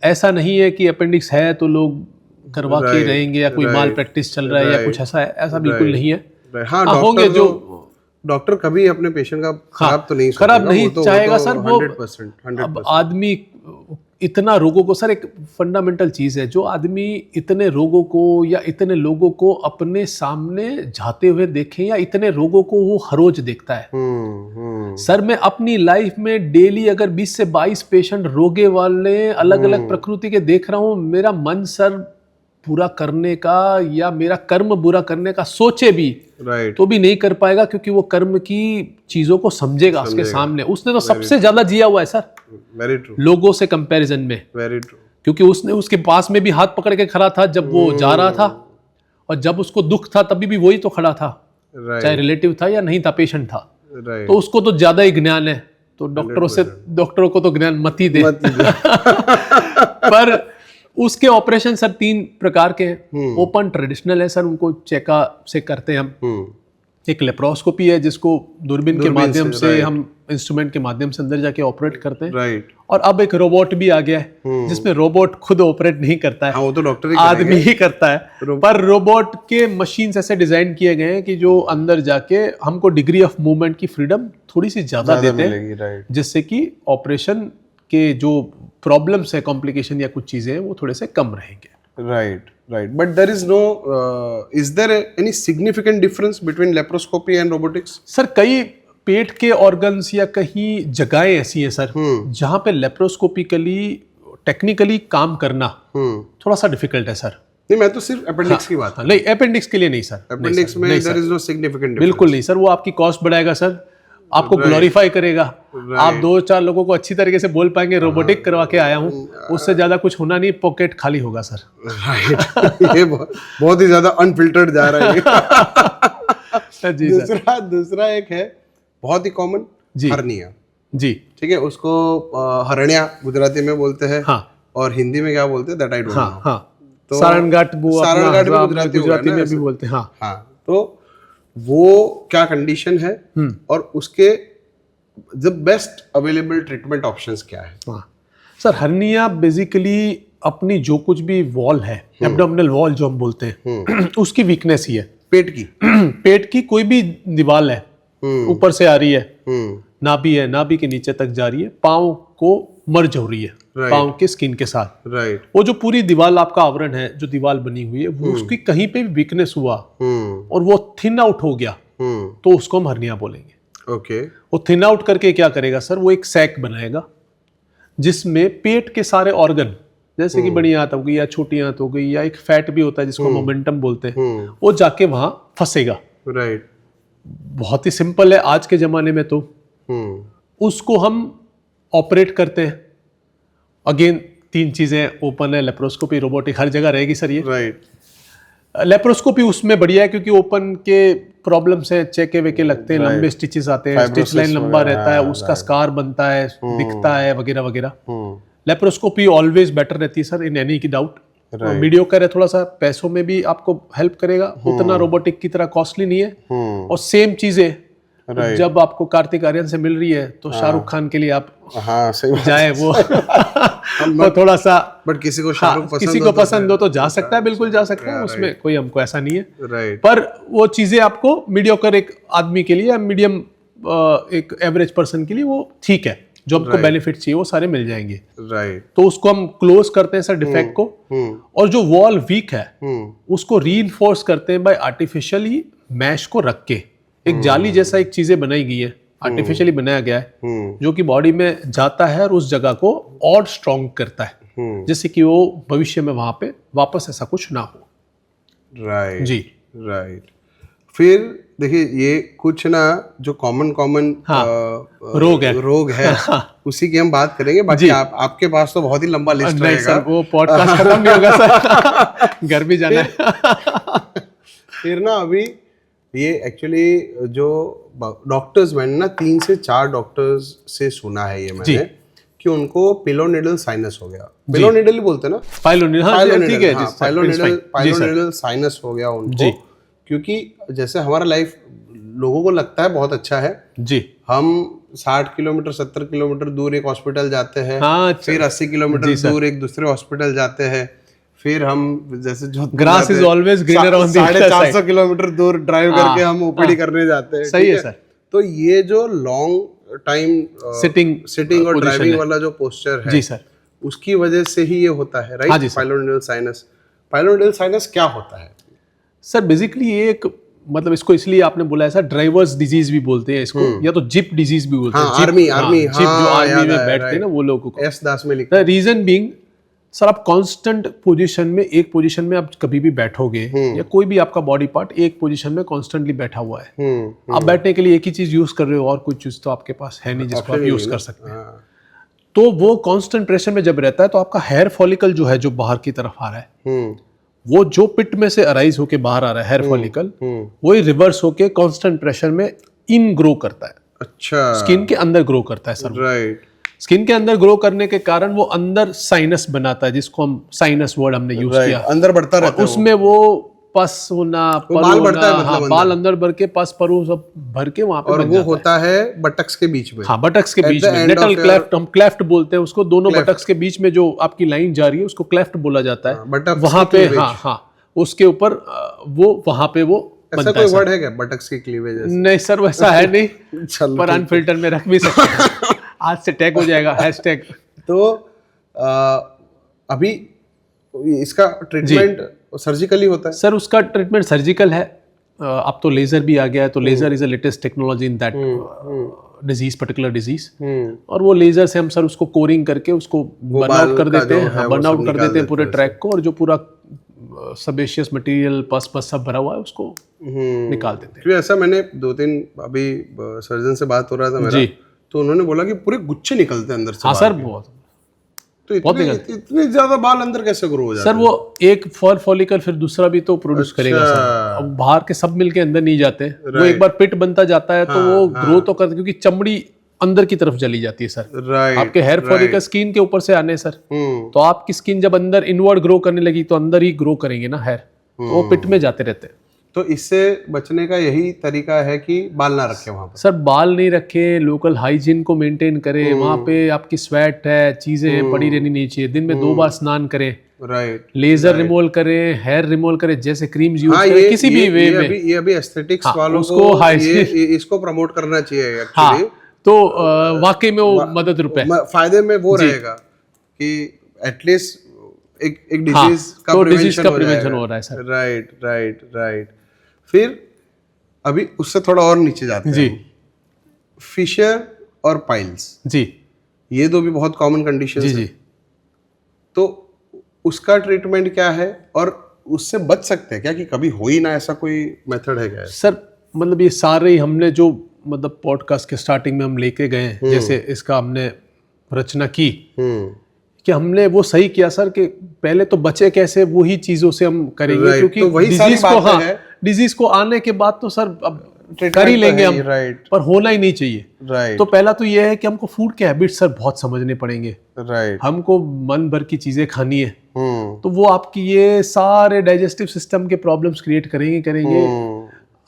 ऐसा नहीं है कि अपेंडिक्स है तो लोग करवा के रहेंगे या कोई माल प्रैक्टिस चल रहा है या कुछ ऐसा है, ऐसा बिल्कुल नहीं है। हाँ, होंगे जो डॉक्टर कभी अपने पेशेंट का खराब तो नहीं खराब नहीं चाहेगा सर। वो 100%। अब आदमी इतना रोगों को, सर एक फंडामेंटल चीज है, जो आदमी इतने रोगों को या इतने लोगों को अपने सामने जाते हुए देखे या इतने रोगों को वो हर रोज देखता है। सर मैं अपनी लाइफ में डेली अगर 20 से 22 पेशेंट रोगे वाले अलग अलग प्रकृति के देख रहा हूं, मेरा मन सर पूरा करने का या मेरा कर्म बुरा करने का सोचे भी तो भी नहीं कर पाएगा, क्योंकि वो कर्म की चीजों को समझेगा उसके सामने। उसने तो सबसे ज्यादा जिया हुआ है सर, वेरी ट्रू, लोगों से कंपैरिजन में। Very true. क्योंकि उसने उसके पास में भी हाथ पकड़ के खड़ा था जब वो जा रहा था, और जब उसको दुख था तभी भी वही तो खड़ा था, चाहे रिलेटिव था या नहीं था, पेशेंट था। तो उसको तो ज्यादा ही ज्ञान है। तो डॉक्टरों को तो ज्ञान मत ही दे। पर उसके ऑपरेशन सर 3 प्रकार के हैं। ओपन ट्रेडिशनल है सर, उनको चेका से करते हैं हम। एक लेप्रोस्कोपी है जिसको दूरबीन के माध्यम से हम इंस्ट्रूमेंट के माध्यम से अंदर जाके ऑपरेट करते हैं। राइट। और अब एक रोबोट भी आ गया है जिसमें रोबोट खुद ऑपरेट नहीं करता है। हाँ, वो तो डॉक्टर आदमी ही करता है। पर रोबोट के मशीन्स ऐसे डिजाइन किए गए हैं कि जो अंदर जाके हमको डिग्री ऑफ मूवमेंट की फ्रीडम थोड़ी सी ज्यादा देते हैं, जिससे कि ऑपरेशन के जो प्रॉब्लम्स है, कॉम्प्लिकेशन या कुछ चीजें हैं, वो थोड़े से कम रहेंगे। Right, right. But there is no, is there any significant difference between laparoscopy and robotics? Sir कई पेट के ऑर्गन्स या कहीं जगहें ऐसी हैं सर जहां पे लेप्रोस्कोपिकली टेक्निकली काम करना थोड़ा सा डिफिकल्ट है सर। नहीं, मैं तो सिर्फ अपेंडिक्स की बात। नहीं, अपेंडिक्स के लिए नहीं सर। अपेंडिक्स में there is no significant difference. बिल्कुल नहीं सर, वो आपकी कॉस्ट बढ़ाएगा सर। आपको ग्लोरीफाई करेगा। आप 2-4 लोगों को अच्छी तरीके से बोल पाएंगे रोबोटिक करवा के आया हूँ, उससे ज्यादा कुछ होना नहीं, पॉकेट खाली होगा सर। राइट, ये बहुत ही ज्यादा अनफिल्टर्ड जा रहा है। जी सर। दूसरा एक है बहुत ही कॉमन, हर्निया। जी ठीक है, उसको हरण्या गुजराती में बोलते हैं। हाँ। और हिंदी में क्या बोलते हैं दैट आई डोंट नो। हाँ हाँ, तो सारणगाट भी गुजराती में भी बोलते हैं। हाँ हाँ, तो वो क्या कंडीशन है और उसके the best available treatment options क्या है? हाँ सर, हर्निया बेसिकली अपनी जो कुछ भी वॉल है, एब्डोमिनल वॉल जो हम बोलते हैं, उसकी वीकनेस ही है। पेट की कोई भी दीवार है, ऊपर से आ रही है, नाभि है, नाभि के नीचे तक जा रही है, पाँव को मर्ज हो रही है पाँव के स्किन के साथ। वो जो पूरी दीवार आपका आवरण है, जो दीवार बनी हुई है, वो उसकी कहीं पे भी वीकनेस हुआ और वो थिन आउट हो गया, तो उसको हम हर्निया बोलेंगे। ओके। वो थिन आउट करके क्या करेगा सर, वो एक सैक बनाएगा जिसमें पेट के सारे ऑर्गन, जैसे कि बड़ी आंत हो गई या छोटी आंत हो गई या एक फैट भी होता है जिसको मोमेंटम बोलते हैं, वो जाके वहां फंसेगा। राइट। बहुत ही सिंपल है आज के जमाने में, तो उसको हम ऑपरेट करते हैं। अगेन 3 चीजें ओपन है, लेप्रोस्कोपी, रोबोटिक, हर जगह रहेगी सर ये। राइट। लेप्रोस्कोपी उसमें बढ़िया है क्योंकि ओपन के प्रॉब्लम्स है, चेके वेके लगते हैं, लंबे स्टिचेस आते हैं, स्टिच लाइन लंबा रहता है, उसका स्कार बनता है, दिखता है वगैरह वगैरह। लेप्रोस्कोपी ऑलवेज बेटर रहती है सर, इन एनी की डाउट। मीडियोकर है, थोड़ा सा पैसों में भी आपको हेल्प करेगा, उतना रोबोटिक की तरह कॉस्टली नहीं है। और सेम चीजें जब आपको कार्तिक आर्यन से मिल रही है तो शाहरुख खान के लिए आप जाए वो तो थोड़ा सा, बट किसी को पसंद हो तो जा सकता है, बिल्कुल जा सकता है, उसमें कोई हमको ऐसा नहीं है। पर वो चीजें आपको मीडियोकर एक आदमी के लिए, मीडियम एक एवरेज पर्सन के लिए वो ठीक है, जो हमको बेनिफिट चाहिए वो सारे मिल जाएंगे। तो उसको हम क्लोज करते हैं सर डिफेक्ट को, और जो वॉल वीक है उसको रीइंफोर्स करते हैं बाय आर्टिफिशियली मैश को रख के। एक जाली जैसा एक चीजें बनाई गई है, आर्टिफिशियली बनाया गया है, जो कि बॉडी में जाता है और उस जगह को और स्ट्रॉन्ग करता है, जिससे कि वो भविष्य में वहां पे वापस ऐसा कुछ ना हो। राइट जी। राइट। फिर देखिए, ये कुछ ना जो कॉमन रोग है उसी की हम बात करेंगे। बाकी आपके पास तो बहुत ही लंबा लिस्ट रहेगा। वो पॉडकास्ट खत्म नहीं होगा सर, घर भी जाना है। फिर ना अभी ये एक्चुअली जो डॉक्टर्स, मैंने ना 3 से 4 डॉक्टर्स से सुना है ये मैंने कि उनको पिलोनिडल साइनस हो गया। पिलोनिडल ही बोलते हैं ना, पाइलोनिडल साइनस हो गया उनको, क्योंकि जैसे हमारा लाइफ लोगों को लगता है बहुत अच्छा है जी, हम 60 किलोमीटर 70 किलोमीटर दूर एक हॉस्पिटल जाते हैं, फिर 80 किलोमीटर दूर एक दूसरे हॉस्पिटल जाते हैं, फिर हम जैसे जो grass is always greener on the other side, 450 kilometre दूर ड्राइव करके हम ओपीडी करने जाते हैं। सही है सर। तो ये जो लॉन्ग टाइम सिटिंग और ड्राइविंग वाला जो पोस्चर है जी सर, उसकी वजह से ही ये होता है, राइट? पाइलोनिडल साइनस। पाइलोनिडल साइनस क्या होता है सर? बेसिकली ये एक, मतलब इसको इसलिए आपने बोला है सर, ड्राइवर्स डिजीज भी बोलते हैं इसको, या तो जिप डिजीज भी बोलते हैं। आर्मी जिप जो आर्मी में बैठते हैं ना वो लोगों को। एस दास में लिखा है। रीजन बीइंग सर, आप कांस्टेंट पोजीशन में, एक पोजीशन में आप कभी भी बैठोगे या कोई भी आपका बॉडी पार्ट एक पोजीशन में कांस्टेंटली बैठा हुआ है, आप बैठने के लिए एक ही चीज यूज कर रहे हो और कोई चीज तो आपके पास है नहीं जिसको आप यूज कर सकते हैं। तो वो कांस्टेंट प्रेशर में जब रहता है तो आपका हेयर फॉलिकल जो है, जो बाहर की तरफ आ रहा है, वो जो पिट में से अराइज होके बाहर आ रहा है हेयर फॉलिकल, वही रिवर्स होके कांस्टेंट प्रेशर में इन ग्रो करता है। अच्छा, स्किन के अंदर ग्रो करता है सर। राइट। स्किन के अंदर ग्रो करने के कारण वो अंदर साइनस बनाता है, जिसको हम साइनस वर्ड हमने यूज किया, अंदर बढ़ता रहता है। उसमें वो पस होना, बाल बढ़ता है, मतलब बाल अंदर भर के, पस परू सब भर के वहां पे, और वो होता है बटक्स के बीच में। हाँ, बटक्स के बीच में, नेटल क्लेफ्ट, हम क्लेफ्ट बोलते हैं उसको, दोनों बटक्स के बीच में जो आपकी लाइन जा रही है उसको क्लेफ्ट बोला जाता है। वहां पे हाँ, उसके ऊपर वो वहां पे वो ऐसा कोई वर्ड है क्या बटक्स की क्लीवेज? नहीं सर, वैसा है नहीं, पर अनफिल्टर में रख भी सकते हैं। आज से टैग हो जाएगा, हैशटैग। तो अभी इसका ट्रीटमेंट सर्जिकली होता है सर? उसका ट्रीटमेंट सर्जिकल है। अब तो लेजर भी आ गया है, तो laser is a latest technology in that disease, particular disease. और वो लेजर से हम सर उसको कोरिंग करके उसको बर्न आउट कर देते हैं, बर्न आउट कर देते हैं पूरे ट्रैक को, और जो पूरा सबेशियस मटेरियल पस सब भरा हुआ है उसको निकाल देते हैं। क्योंकि ऐसा मैंने 2-3 अभी सर्जन से बात हो रहा था मेरा, जी। तो उन्होंने बोला कि पूरे गुच्छे निकलते हैं अंदर से हाँ बाल सर, के। बहुत तो इतने ज्यादा बाल अंदर कैसे ग्रो हो जाते सर, वो एक फॉलिकल फिर दूसरा भी तो प्रोड्यूस करेगा सर। अब बाहर के सब मिलके अंदर नहीं जाते, वो एक बार पिट बनता जाता है तो वो ग्रो तो करते, क्योंकि चमड़ी अंदर की तरफ चली जाती है सर। राइट। आपके हेयर फॉलिकल स्किन के ऊपर से आने सर, तो आपकी स्किन जब अंदर इनवर्ड ग्रो करने लगी तो अंदर ही ग्रो करेंगे ना हेयर, तो वो पिट में जाते रहते हैं। तो इससे बचने का यही तरीका है कि बाल ना रखें वहां पर। सर बाल नहीं रखें, लोकल हाइजीन को मेंटेन करें, वहां पे आपकी स्वेट है, चीजें पड़ी रहनी नहीं चाहिए, दिन में 2 बार स्नान करें, राइट, लेजर रिमूवल करें, हेयर रिमूवल करें, जैसे क्रीम्स यूज हाँ, करें किसी भी वे में। ये अभी एस्थेटिक्स वालों उसको को hygiene- ये इसको प्रमोट करना चाहिए हाँ, एक्चुअली। तो वाकई में वो मदद रूप है। फायदे में वो रहेगा कि एटलीस्ट एक डिजीज का तो डिजीज प्रिवेंशन का प्रिवेंशन हो रहा है सर। Right right right. फिर अभी उससे थोड़ा और नीचे जाते हैं जी। फिशर और पाइल्स, जी ये दो भी बहुत कॉमन कंडीशन जी है। जी। तो उसका ट्रीटमेंट क्या है और उससे बच सकते हैं क्या, कि कभी हो ही ना, ऐसा कोई मेथड है क्या? सर मतलब ये सारे ही हमने जो मतलब पॉडकास्ट के स्टार्टिंग में हम लेके गए हैं, जैसे इसका हमने रचना की कि हमने वो सही किया सर, कि पहले तो बचे कैसे वही चीजों से हम करेंगे, क्योंकि तो वही सारी डिजीज को, बातें हाँ, हैं। डिजीज को आने के बाद तो सर अब Treatment कर ही तो लेंगे है हम, ही, right, पर होना ही नहीं चाहिए। राइट तो पहला तो ये है कि हमको फूड के हैबिट्स सर बहुत समझने पड़ेंगे। राइट। हमको मन भर की चीजें खानी है, तो वो आपकी ये सारे डाइजेस्टिव सिस्टम के प्रॉब्लम्स क्रिएट करेंगे।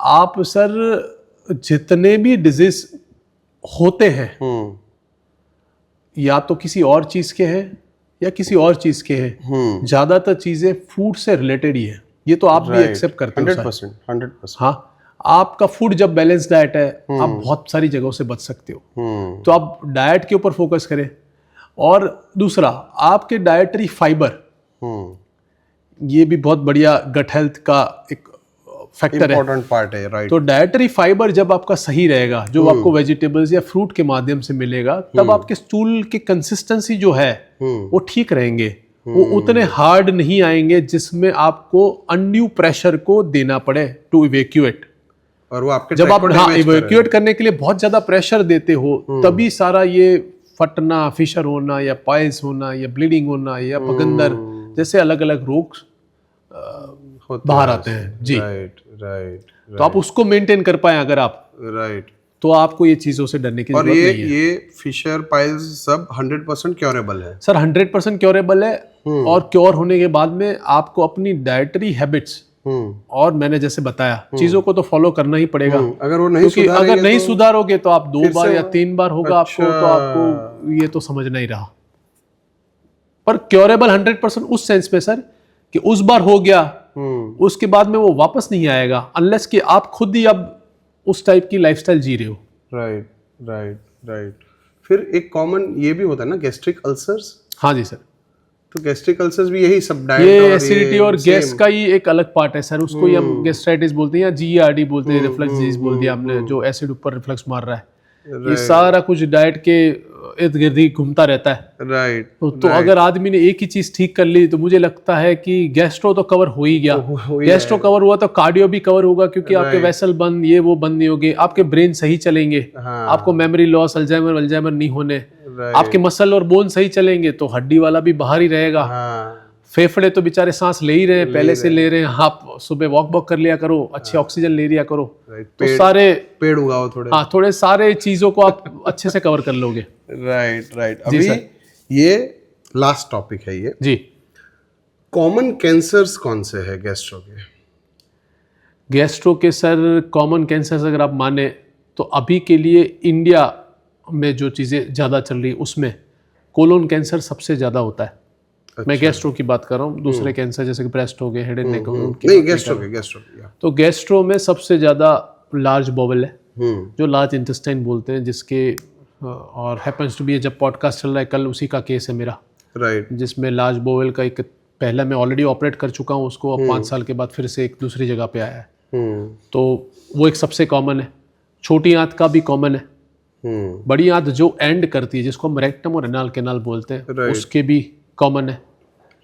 आप सर जितने भी डिजीज होते हैं या तो किसी और चीज के हैं या किसी और चीज के हैं, ज्यादातर चीजें फूड से रिलेटेड ही है। ये तो आप भी एक्सेप्ट करते हो सर। 100%। हाँ, आपका फूड जब बैलेंस डाइट है, आप बहुत सारी जगहों से बच सकते हो। तो आप डाइट के ऊपर फोकस करें। और दूसरा, आपके डाइटरी फाइबर, ये भी बहुत बढ़िया गट हेल्थ का एक फैक्टर है, इंपॉर्टेंट पार्ट है, राइट। तो डाइटरी फाइबर जब आपका सही रहेगा, जो आपको वेजिटेबल्स या फ्रूट के माध्यम से मिलेगा, तब आपके स्टूल की कंसिस्टेंसी जो है वो ठीक रहेंगे, वो उतने हार्ड नहीं आएंगे जिसमें आपको अनड्यू प्रेशर को देना पड़े टू इवैक्यूएट। और वो आपके जब आप इवैक्यूएट करने के लिए बहुत ज्यादा प्रेशर देते हो, तभी सारा ये फटना, फिशर होना या पाइल्स होना या ब्लीडिंग होना या पगंदर जैसे अलग अलग रोग बाहर आते हैं। जी, राइट राइट। तो आप उसको मेंटेन कर पाए अगर आप, राइट, तो आपको ये चीजों से डरने की और जरूरत नहीं है। ये फिशर पाइल्स सब 100% क्योरेबल है सर 100% क्योरेबल है। और क्योर होने के बाद में आपको अपनी डाइटरी हैबिट्स, और मैंने जैसे बताया, चीजों को तो फॉलो करना ही पड़ेगा। अगर वो नहीं क्योंकि अगर नहीं सुधारोगे तो आप 2 बार या 3 बार होगा आपको, तो आपको ये तो समझना ही रहा। पर क्योरेबल 100% उस सेंस में सर कि उस बार हो गया, उसके बाद में वो वापस नहीं आएगा, अनलेस कि आप खुद ही अब उस टाइप की लाइफस्टाइल जी रहे हो। Right right right. फिर एक कॉमन ये भी होता है ना, गैस्ट्रिक अल्सर्स। हाँ जी सर, तो गैस्ट्रिक अल्सर्स भी यही सब डाइट ये और एसिडिटी और गैस का ही एक अलग पार्ट है सर। उसको ही हम गैस्ट्राइटिस बोलते हैं या GERD बोलते हैं, रिफ्लक्स डिजीज बोल दिया हमने, जो एसिड ऊपर रिफ्लक्स मार रहा है। ये सारा कुछ डाइट के इर्द गिर्द ही घूमता रहता है। राइट। तो अगर आदमी ने एक ही चीज ठीक कर ली, तो मुझे लगता है कि गैस्ट्रो तो कवर हो ही गया। गैस्ट्रो कवर हुआ तो कार्डियो भी कवर होगा, क्योंकि आपके वेसल बंद, ये वो बंद नहीं होंगे, आपके ब्रेन सही चलेंगे, आपको मेमोरी लॉस, अल्जाइमर नहीं होने, आपके मसल और बोन सही चलेंगे, तो हड्डी वाला भी बाहर ही रहेगा। फेफड़े तो बेचारे सांस ले ही रहे हैं, पहले से ले रहे हैं। आप सुबह वॉक कर लिया करो, अच्छी ऑक्सीजन ले लिया करो, तो सारे पेड़ उगाओ थोड़े। हाँ, थोड़े सारे चीजों को आप अच्छे से कवर कर लोगे। Right right. अभी ये लास्ट टॉपिक है ये जी। कॉमन कैंसर्स कौन से है गैस्ट्रो के? गैस्ट्रो के सर कॉमन कैंसर्स अगर आप माने तो अभी के लिए इंडिया में जो चीज़ें ज़्यादा चल रही उसमें कोलोन कैंसर सबसे ज़्यादा होता है। मैं गैस्ट्रो की बात कर रहा हूँ, दूसरे कैंसर जैसे कि ब्रेस्ट हो गए, हेड एंड नेक हो गए, नहीं गैस्ट्रो तो गैस्ट्रो में सबसे ज़्यादा लार्ज बॉवल है, जो लार्ज इंटेस्टाइन बोलते हैं, जिसके और हैपेंस टू बी, जब पॉडकास्ट चल रहा है कल उसी का केस है मेरा, राइट, जिसमें लार्ज बॉवल का एक पहला मैं ऑलरेडी ऑपरेट कर चुका हूँ उसको, अब 5 साल के बाद फिर से एक दूसरी जगह पे आया है। तो वो एक सबसे कॉमन है। छोटी आंत का भी कॉमन है। बड़ी आंत जो एंड करती है, जिसको हम रेक्टम और एनाल कैनाल बोलते हैं, उसके भी कॉमन है।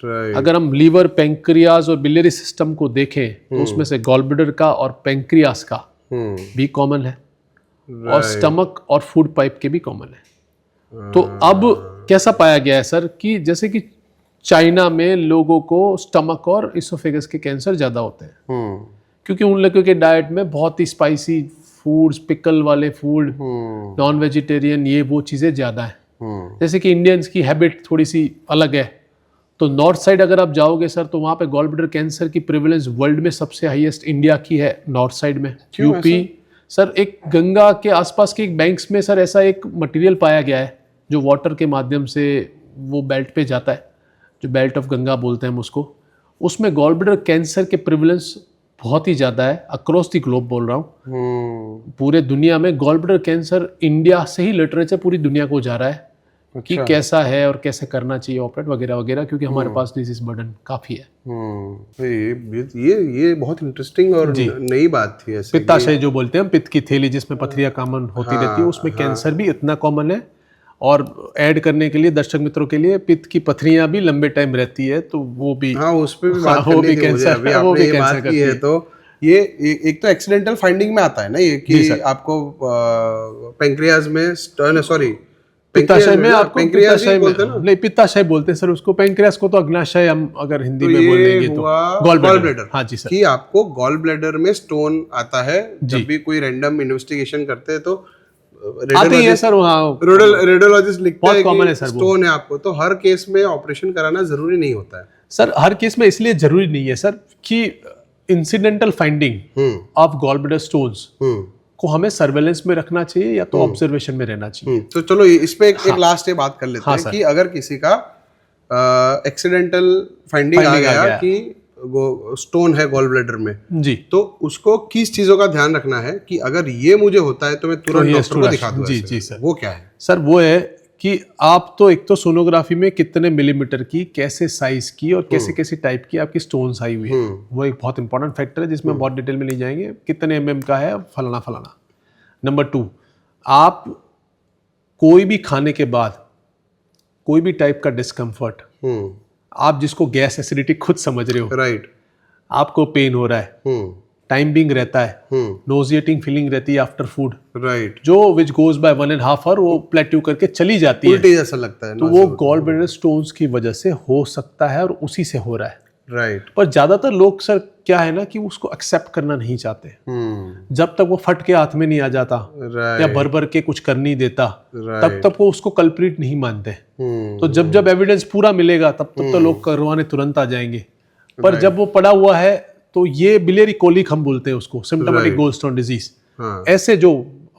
राइट। अगर हम लीवर, पेंक्रियाज और बिलियरी सिस्टम को देखें तो उसमें से गॉल ब्लैडर का और पेंक्रियाज का भी कॉमन है और स्टमक और फूड पाइप के भी कॉमन है। तो अब कैसा पाया गया है सर कि जैसे कि चाइना में लोगों को स्टमक और इसोफेगस के कैंसर ज़्यादा होते हैं क्योंकि उन लोगों के डाइट में बहुत ही स्पाइसी फूड्स, पिकल वाले फूड, नॉन वेजिटेरियन, ये वो चीज़ें ज़्यादा हैं। जैसे कि इंडियंस की हैबिट थोड़ी सी अलग है। तो नॉर्थ साइड अगर आप जाओगे सर तो वहाँ पे गॉल ब्लैडर कैंसर की प्रेवलेंस वर्ल्ड में सबसे हाईएस्ट इंडिया की है, नॉर्थ साइड में। यूपी सर, एक गंगा के आसपास के एक बैंक्स में सर ऐसा एक मटेरियल पाया गया है जो वाटर के माध्यम से वो बेल्ट पे जाता है, जो बेल्ट ऑफ गंगा बोलते हैं हम उसको। उसमें गॉल ब्लैडर कैंसर के प्रेवलेंस बहुत ही ज़्यादा है, अक्रॉस द ग्लोब बोल रहा हूँ। पूरे दुनिया में गॉल ब्लैडर कैंसर, इंडिया से ही लिटरेचर पूरी दुनिया को जा रहा है कि कैसा है और कैसे करना चाहिए ऑपरेट वगैरह वगैरह, क्योंकि हमारे पास डिजीज बर्डन काफ़ी है। ये बहुत इंटरेस्टिंग और नई बात थी। ऐसे पित्ताशय जो बोलते हैं, पित्त की थैली जिसमें पथरियाँ कॉमन होती रहती है, उसमें कैंसर भी इतना कॉमन है। और ऐड करने के लिए दर्शक मित्रों के लिए, पित्त की पथरियाँ भी लंबे टाइम रहती है, तो वो भी उस पे भी बात करनी थी मुझे। अभी आपने ये बात की है तो ये एक तो एक्सीडेंटल फाइंडिंग में आता है ना ये कि आपको पेंक्रियाज में, सॉरी पित्ताशय में, आपको पित्ताशय में नहीं, पित्ताशय बोलते हैं सर उसको। पेंक्रियास को तो अग्नाशय हम अगर हिंदी में बोल देंगे तो गॉल ब्लैडर। हाँ जी सर। कि आपको गॉल ब्लैडर में स्टोन आता है, जब भी कोई रैंडम इन्वेस्टिगेशन करते हैं तो आते हैं सर, वहाँ रेडियोलॉजिस्ट लिखते हैं कॉमन है कि सर स्टोन है आपको। तो हर केस में ऑपरेशन कराना जरूरी नहीं होता है सर। हर केस में इसलिए जरूरी नहीं है सर कि incidental finding of gall bladder stones को हमें सर्वेलेंस में रखना चाहिए या तो ऑब्जर्वेशन में रहना चाहिए। तो चलो इस पे एक लास्ट बात कर लेते हैं कि अगर किसी का एक्सीडेंटल फाइंडिंग आ गया कि स्टोन है गॉल ब्लैडर में जी, तो उसको किस चीजों का ध्यान रखना है कि अगर ये मुझे होता है तो मैं तुरंत डॉक्टर को दिखा दूं? जी जी सर। वो क्या है सर? वो है कि आप तो एक तो सोनोग्राफी में कितने मिलीमीटर की, कैसे साइज की और कैसे कैसे टाइप की आपकी स्टोन्स आई हुई है, वो एक बहुत इंपॉर्टेंट फैक्टर है जिसमें बहुत डिटेल में नहीं जाएंगे। कितने mm का है, फलाना फलाना। नंबर 2, आप कोई भी खाने के बाद कोई भी टाइप का डिस्कम्फर्ट, आप जिसको गैस एसिडिटी खुद समझ रहे हो, राइट, आपको पेन हो रहा है, टाइम बिंग रहता है, नोजिएटिंग फीलिंग रहती है आफ्टर फूड, राइट, जो विच गोज बाय 1.5 आवर, वो प्लेट्यू करके चली जाती है, उल्टी जैसा लगता है, तो वो गॉल ब्लैडर स्टोन्स की वजह से हो सकता है और उसी से हो रहा है। राइट। पर ज्यादातर लोग सर क्या है ना कि उसको एक्सेप्ट करना नहीं चाहते। जब तक वो फट के हाथ में नहीं आ जाता या भर भर के कुछ कर नहीं देता, तब तक वो उसको कल्प्रिट नहीं मानते। तो जब जब एविडेंस पूरा मिलेगा तब तक तो लोग करवाने तुरंत आ जाएंगे। पर जब वो पड़ा हुआ है तो ये बिलियरी कोलिक हम बोलते हैं उसको, सिम्प्टोमेटिक गोल्डस्टोन डिजीज, ऐसे जो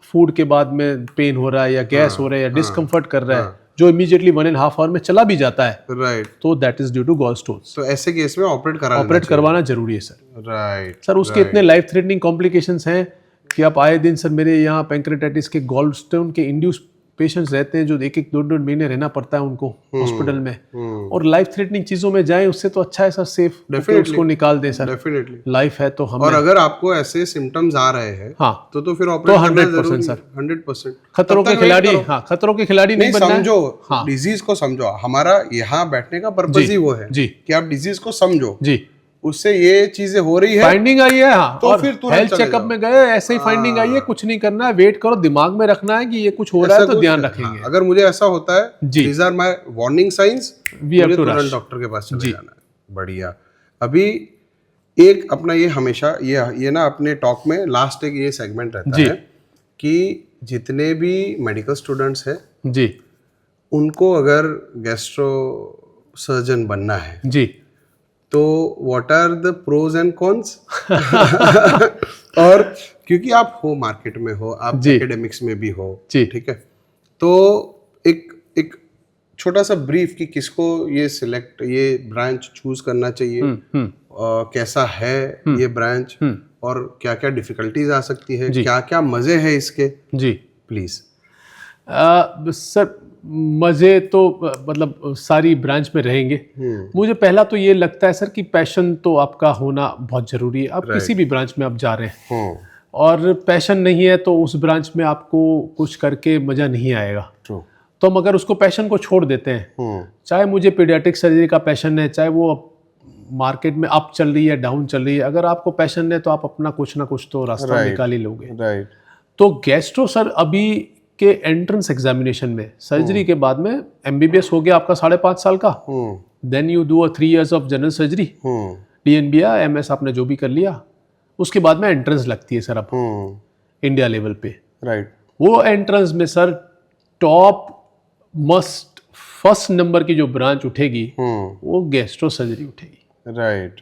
फूड के बाद में पेन हो रहा है या गैस हो रहा है या डिस्कम्फर्ट कर रहा है, जो इमीडिएटली 1.5 आवर में चला भी जाता है, राइट, तो that is due to gall stones. तो ऐसे केस में ऑपरेट करवाना जरूरी है सर। राइट सर, उसके इतने लाइफ थ्रेटनिंग कॉम्प्लिकेशंस हैं कि आप आए दिन सर मेरे यहाँ पैंक्रेटाइटिस के गॉल स्टोन के इंड्यूस पेशेंट्स रहते हैं जो 1-2 महीने रहना पड़ता है उनको हॉस्पिटल में, और लाइफ थ्रेटनिंग चीजों में जाएं उससे तो अच्छा है सर सेफ उसको निकाल दें सर। डेफिनेटली लाइफ है तो हम, और अगर आपको ऐसे सिम्टम्स आ रहे हैं हाँ तो फिर ऑपरेट करना 100% सर, 100%। खतरों के खिलाड़ी, हाँ खतरों के खिलाड़ी नहीं बनना है। समझो डिजीज को समझो, हमारा यहाँ बैठने का पर्पस ही वो है कि आप डिजीज को समझो जी, उससे ये चीजें हो रही है, फाइंडिंग आई है, हाँ, तो और फिर हेल्थ चेकअप में गए ऐसे ही फाइंडिंग आई है, कुछ नहीं करना है, वेट करो, दिमाग में रखना है कि ये कुछ हो रहा है तो ध्यान रखेंगे। अगर मुझे ऐसा होता है, these are my warning signs, मुझे तुरंत डॉक्टर के पास चले जाना है। बढ़िया। अभी एक अपना ये हमेशा ये ना अपने टॉक में लास्ट एक ये सेगमेंट रहता है कि जितने भी मेडिकल स्टूडेंट्स हैं जी, उनको अगर गैस्ट्रो सर्जन बनना है जी, तो what are the pros and cons? और क्योंकि आप हो मार्केट में हो, आप एकेडमिक्स में भी हो, ठीक है, तो एक छोटा सा ब्रीफ कि किसको ये ब्रांच चूज करना चाहिए, कैसा है ये ब्रांच, और क्या क्या डिफिकल्टीज आ सकती है, क्या क्या मजे हैं इसके जी, प्लीज। सर मज़े तो मतलब सारी ब्रांच में रहेंगे। मुझे पहला तो ये लगता है सर कि पैशन तो आपका होना बहुत ज़रूरी है। आप किसी भी ब्रांच में आप जा रहे हैं और पैशन नहीं है तो उस ब्रांच में आपको कुछ करके मज़ा नहीं आएगा। तो हम अगर उसको पैशन को छोड़ देते हैं, चाहे मुझे पीडियाट्रिक सर्जरी का पैशन है, चाहे वो मार्केट में अप चल रही है डाउन चल रही है, अगर आपको पैशन है तो आप अपना कुछ ना कुछ तो रास्ता निकाल ही लोगे। राइट। तो गैस्ट्रो सर अभी के एंट्रेंस एग्जामिनेशन में सर्जरी के बाद में एमबीबीएस हो गया आपका 5.5 साल का, then you do 3 years of general surgery, DNB या एमएस आपने जो भी कर लिया, उसके बाद में एंट्रेंस लगती है सर अब इंडिया लेवल पे। राइट। वो एंट्रेंस में sir top must first number की जो ब्रांच उठेगी वो गैस्ट्रो सर्जरी उठेगी। राइट।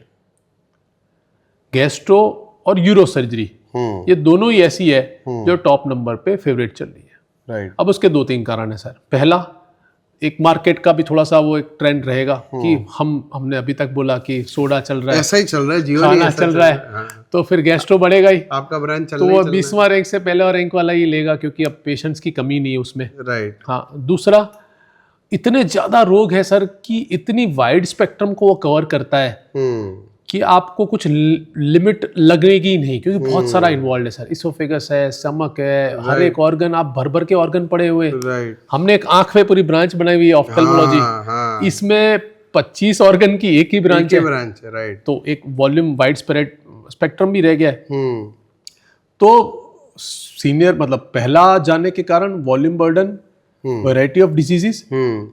गैस्ट्रो और यूरो सर्जरी ये दोनों ही ऐसी है जो टॉप नंबर पे फेवरेट चल रही है। राइट। अब उसके 2-3 कारण है सर। पहला, एक मार्केट का भी थोड़ा सा वो एक ट्रेंड रहेगा कि हमने अभी तक बोला कि सोडा चल रहा है, ऐसा ही चल रहा है, जीवन ही खाना ऐसा चल रहा है, हाँ। तो फिर गैस्ट्रो बढ़ेगा ही, आपका ब्रांड चल तो रहा वो 20वां रैंक से पहले रैंक वाला ही लेगा, क्योंकि अब पेशेंट्स की कमी नहीं है उसमें। राइट। हाँ, दूसरा, इतने ज्यादा रोग है सर कि इतनी वाइड स्पेक्ट्रम को वो कवर करता है कि आपको कुछ लिमिट लगेगी ही नहीं, क्योंकि बहुत सारा इन्वॉल्व है सर। इसोफेगस है, स्टमक है, हर एक ऑर्गन, आप भर भर के ऑर्गन पड़े हुए। राइट। हमने एक आंख पे पूरी ब्रांच बनाई हुई है ऑफ्थेल्मोलॉजी, इसमें 25 ऑर्गन की एक ही ब्रांच है। राइट। तो एक वॉल्यूम वाइड स्पेक्ट्रम भी रह गया है। तो सीनियर मतलब पहला जाने के कारण volume burden, variety of diseases,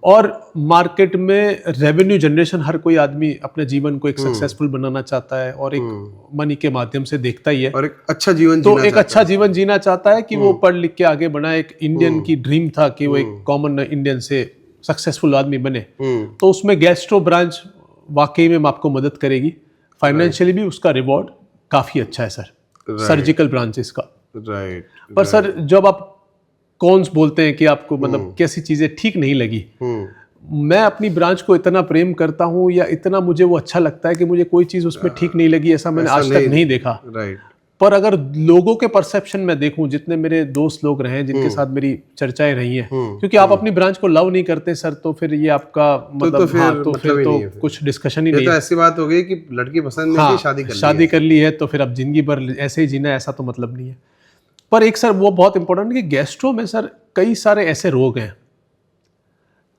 और मार्केट में रेवेन्यू जनरेशन। हर कोई आदमी अपने जीवन को एक सक्सेसफुल बनाना चाहता है और एक मनी के माध्यम से देखता ही है, और एक अच्छा जीवन तो एक अच्छा जीवन जीना चाहता है कि वो पढ़ लिख के आगे बढ़ाए। एक इंडियन की ड्रीम था कि वो एक कॉमन इंडियन से सक्सेसफुल आदमी बने, तो उसमें गैस्ट्रो ब्रांच वाकई में आपको मदद करेगी। फाइनेंशियली भी उसका रिवॉर्ड काफी अच्छा है सर, सर्जिकल ब्रांचेस का। राइट। पर सर जब आप कौन बोलते हैं कि आपको मतलब कैसी चीजें ठीक नहीं लगी, मैं अपनी ब्रांच को इतना प्रेम करता हूं या इतना मुझे वो अच्छा लगता है कि मुझे कोई चीज उसमें ठीक नहीं लगी, ऐसा मैंने आज तक नहीं देखा। राइट। पर अगर लोगों के परसेप्शन में देखूं, जितने मेरे दोस्त लोग रहे हैं जिनके साथ मेरी चर्चाएं रही हैं, क्योंकि आप अपनी ब्रांच को लव नहीं करते सर, तो फिर ये आपका मतलब फिर तो कुछ डिस्कशन ही नहीं तो है। ऐसी बात हो गई कि लड़की पसंद नहीं थी, शादी कर ली है, तो फिर अब जिंदगी भर ऐसे ही जीना, ऐसा तो मतलब नहीं है। पर एक सर वो बहुत इंपॉर्टेंट है कि गैस्ट्रो में सर कई सारे ऐसे रोग हैं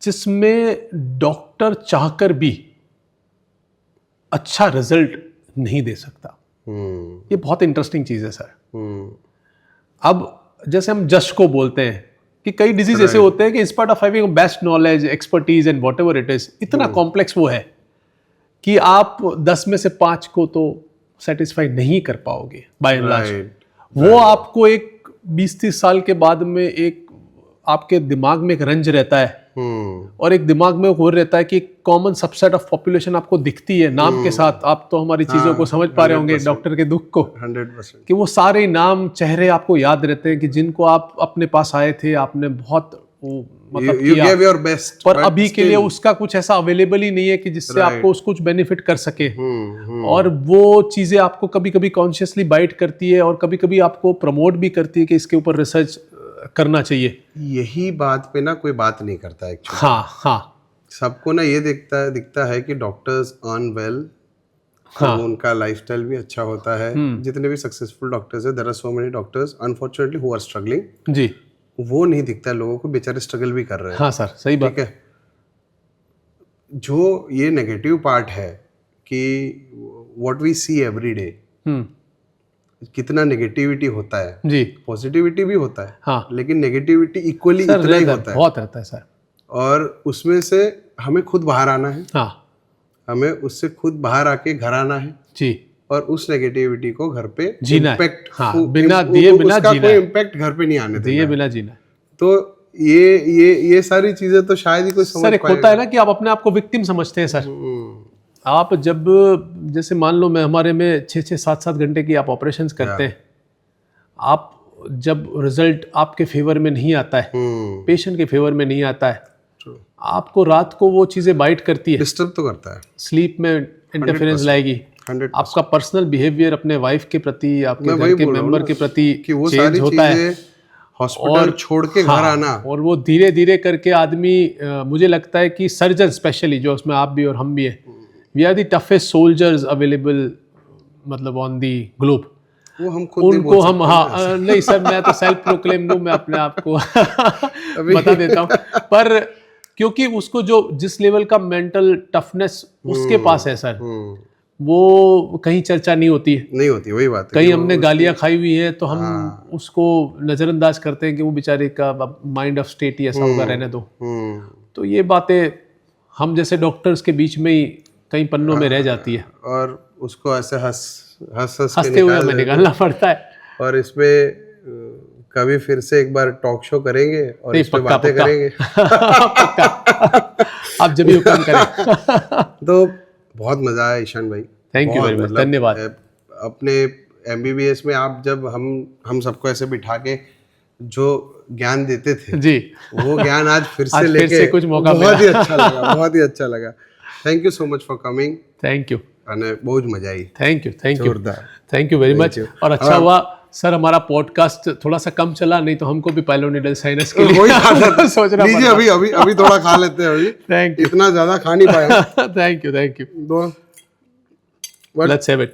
जिसमें डॉक्टर चाहकर भी अच्छा रिजल्ट नहीं दे सकता। ये बहुत इंटरेस्टिंग चीज है सर। अब जैसे हम जस्ट को बोलते हैं कि कई डिजीज ऐसे होते हैं कि in spite of having best knowledge, expertise and whatever it is, इतना कॉम्प्लेक्स वो है कि आप 10 में से 5 को तो सेटिस्फाई नहीं कर पाओगे बाय एंड लार्ज। वो आपको एक 20-30 साल के बाद में एक आपके दिमाग में एक रंज रहता है, और एक दिमाग में हो रहता है कि कॉमन सबसेट ऑफ पॉपुलेशन आपको दिखती है नाम के साथ। आप तो हमारी चीजों को समझ पा रहे होंगे, डॉक्टर के दुख को, 100%, कि वो सारे नाम चेहरे आपको याद रहते हैं कि जिनको आप अपने पास आए थे, आपने बहुत मतलब you gave your best, पर अभी के लिए उसका कुछ ऐसा अवेलेबल ही नहीं है कि जिससे आपको उसको कुछ बेनिफिट कर सके। और वो चीजें आपको कभी कभी कॉन्शियसली बाइट करती है और कभी कभी आपको प्रमोट भी करती है कि इसके ऊपर रिसर्च करना चाहिए। यही बात पे ना कोई बात नहीं करता है। हाँ, सबको ना ये दिखता है कि डॉक्टर्स अर्न वेल, उनका लाइफस्टाइल भी अच्छा होता है। जितने भी सक्सेसफुल डॉक्टर्स है, there are so many doctors unfortunately who are struggling. जी, वो नहीं दिखता है लोगों को, बेचारे स्ट्रगल भी कर रहे हैं। हाँ सर, सही बात है। जो ये नेगेटिव पार्ट है कि व्हाट वी सी एवरी डे, कितना नेगेटिविटी होता है जी, पॉजिटिविटी भी होता है, हाँ, लेकिन नेगेटिविटी इक्वली इतना ही होता है, बहुत रहता है सर। और उसमें से हमें खुद बाहर आना है, हाँ, हमें उससे खुद बाहर आके घर आना है जी, और उस नेगेटिविटी को घर पे इम्पैक्ट, हाँ, बिना दिए बिना जीना, कोई इम्पैक्ट घर पे नहीं आने देना, दिए बिना जीना। तो ये सारी चीजें तो शायद ही कोई समझ सर, एक होता है ना कि आप अपने आप को विक्टिम समझते हैं सर। आप जब जैसे मान लो मैं हमारे में 6-6, 7-7 घंटे की आप ऑपरेशंस करते हैं, आप जब रिजल्ट आपके फेवर में नहीं आता है, पेशेंट के फेवर में नहीं आता है, आपको रात को वो चीजें बाइट करती है, डिस्टर्ब तो करता है, स्लीप में इंटरफेरेंस लाएगी, 100%। आपका पर्सनल बिहेवियर अपने वाइफ के प्रति, आपके घर के मेंबर के प्रति चेंज होता है, हॉस्पिटल छोड़ के घर आना, और वो धीरे धीरे करके आदमी, मुझे लगता है कि सर्जन स्पेशली, जो उसमें आप भी और हम भी हैं, we are the toughest soldiers available मतलब ऑन दी ग्लोब। वो हम खुद नहीं उनको बोल हम सकते ना। नहीं सर, मैं तो सेल्फ प्रोक्लेम हूँ, मैं अपने आप को बता देता हूँ। पर क्योंकि उसको जो जिस लेवल का मेंटल टफनेस उसके पास है सर, वो कहीं चर्चा नहीं होती है। नहीं होती, वही बात है कहीं कि हमने वो गालियां खाई हुई है तो हम हाँ। उसको नज़रअंदाज करते हैं कि वो बेचारे का माइंड ऑफ स्टेट ही ऐसा होगा, रहने दो। तो ये बातें हम जैसे डॉक्टर्स के बीच में ही कई पन्नों में रह जाती है, और उसको ऐसे हंस हंस के हंसते हुए हमें निकाल देते निकालना पड़ता है। हैं। और इसमें कभी फिर से एक बार टॉक शो करेंगे और नहीं, इस पे पक्का बातें पक्का करेंगे। पक्का आप जब भी हुक्म करें। तो बहुत मजा आया ईशान भाई, थैंक यू बहुत वेरी मच, मतलब धन्यवाद। अपने MBBS में आप जब हम सबको ऐसे बिठा के जो ज्ञान देते थे, जी, वो ज्ञान आज फिर से आज फिर लेके से कुछ मौका बहुत ही मिला। अच्छा लगा, बहुत ही अच्छा लगा। Thank you so much for coming, thank you, અને બહુ જ મજા આવી, थैंक यू जोरदार। Thank you very much. you। और अच्छा हुआ सर हमारा पॉडकास्ट थोड़ा सा कम चला, नहीं तो हमको भी पाइलोनिडल साइनस के लिए वही खाना सोचना लीजिए, पड़ता। अभी अभी अभी थोड़ा खा लेते हैं, अभी थैंक यू, इतना ज्यादा खा नहीं पाया थैंक यू दो, but लेट्स हैव इट।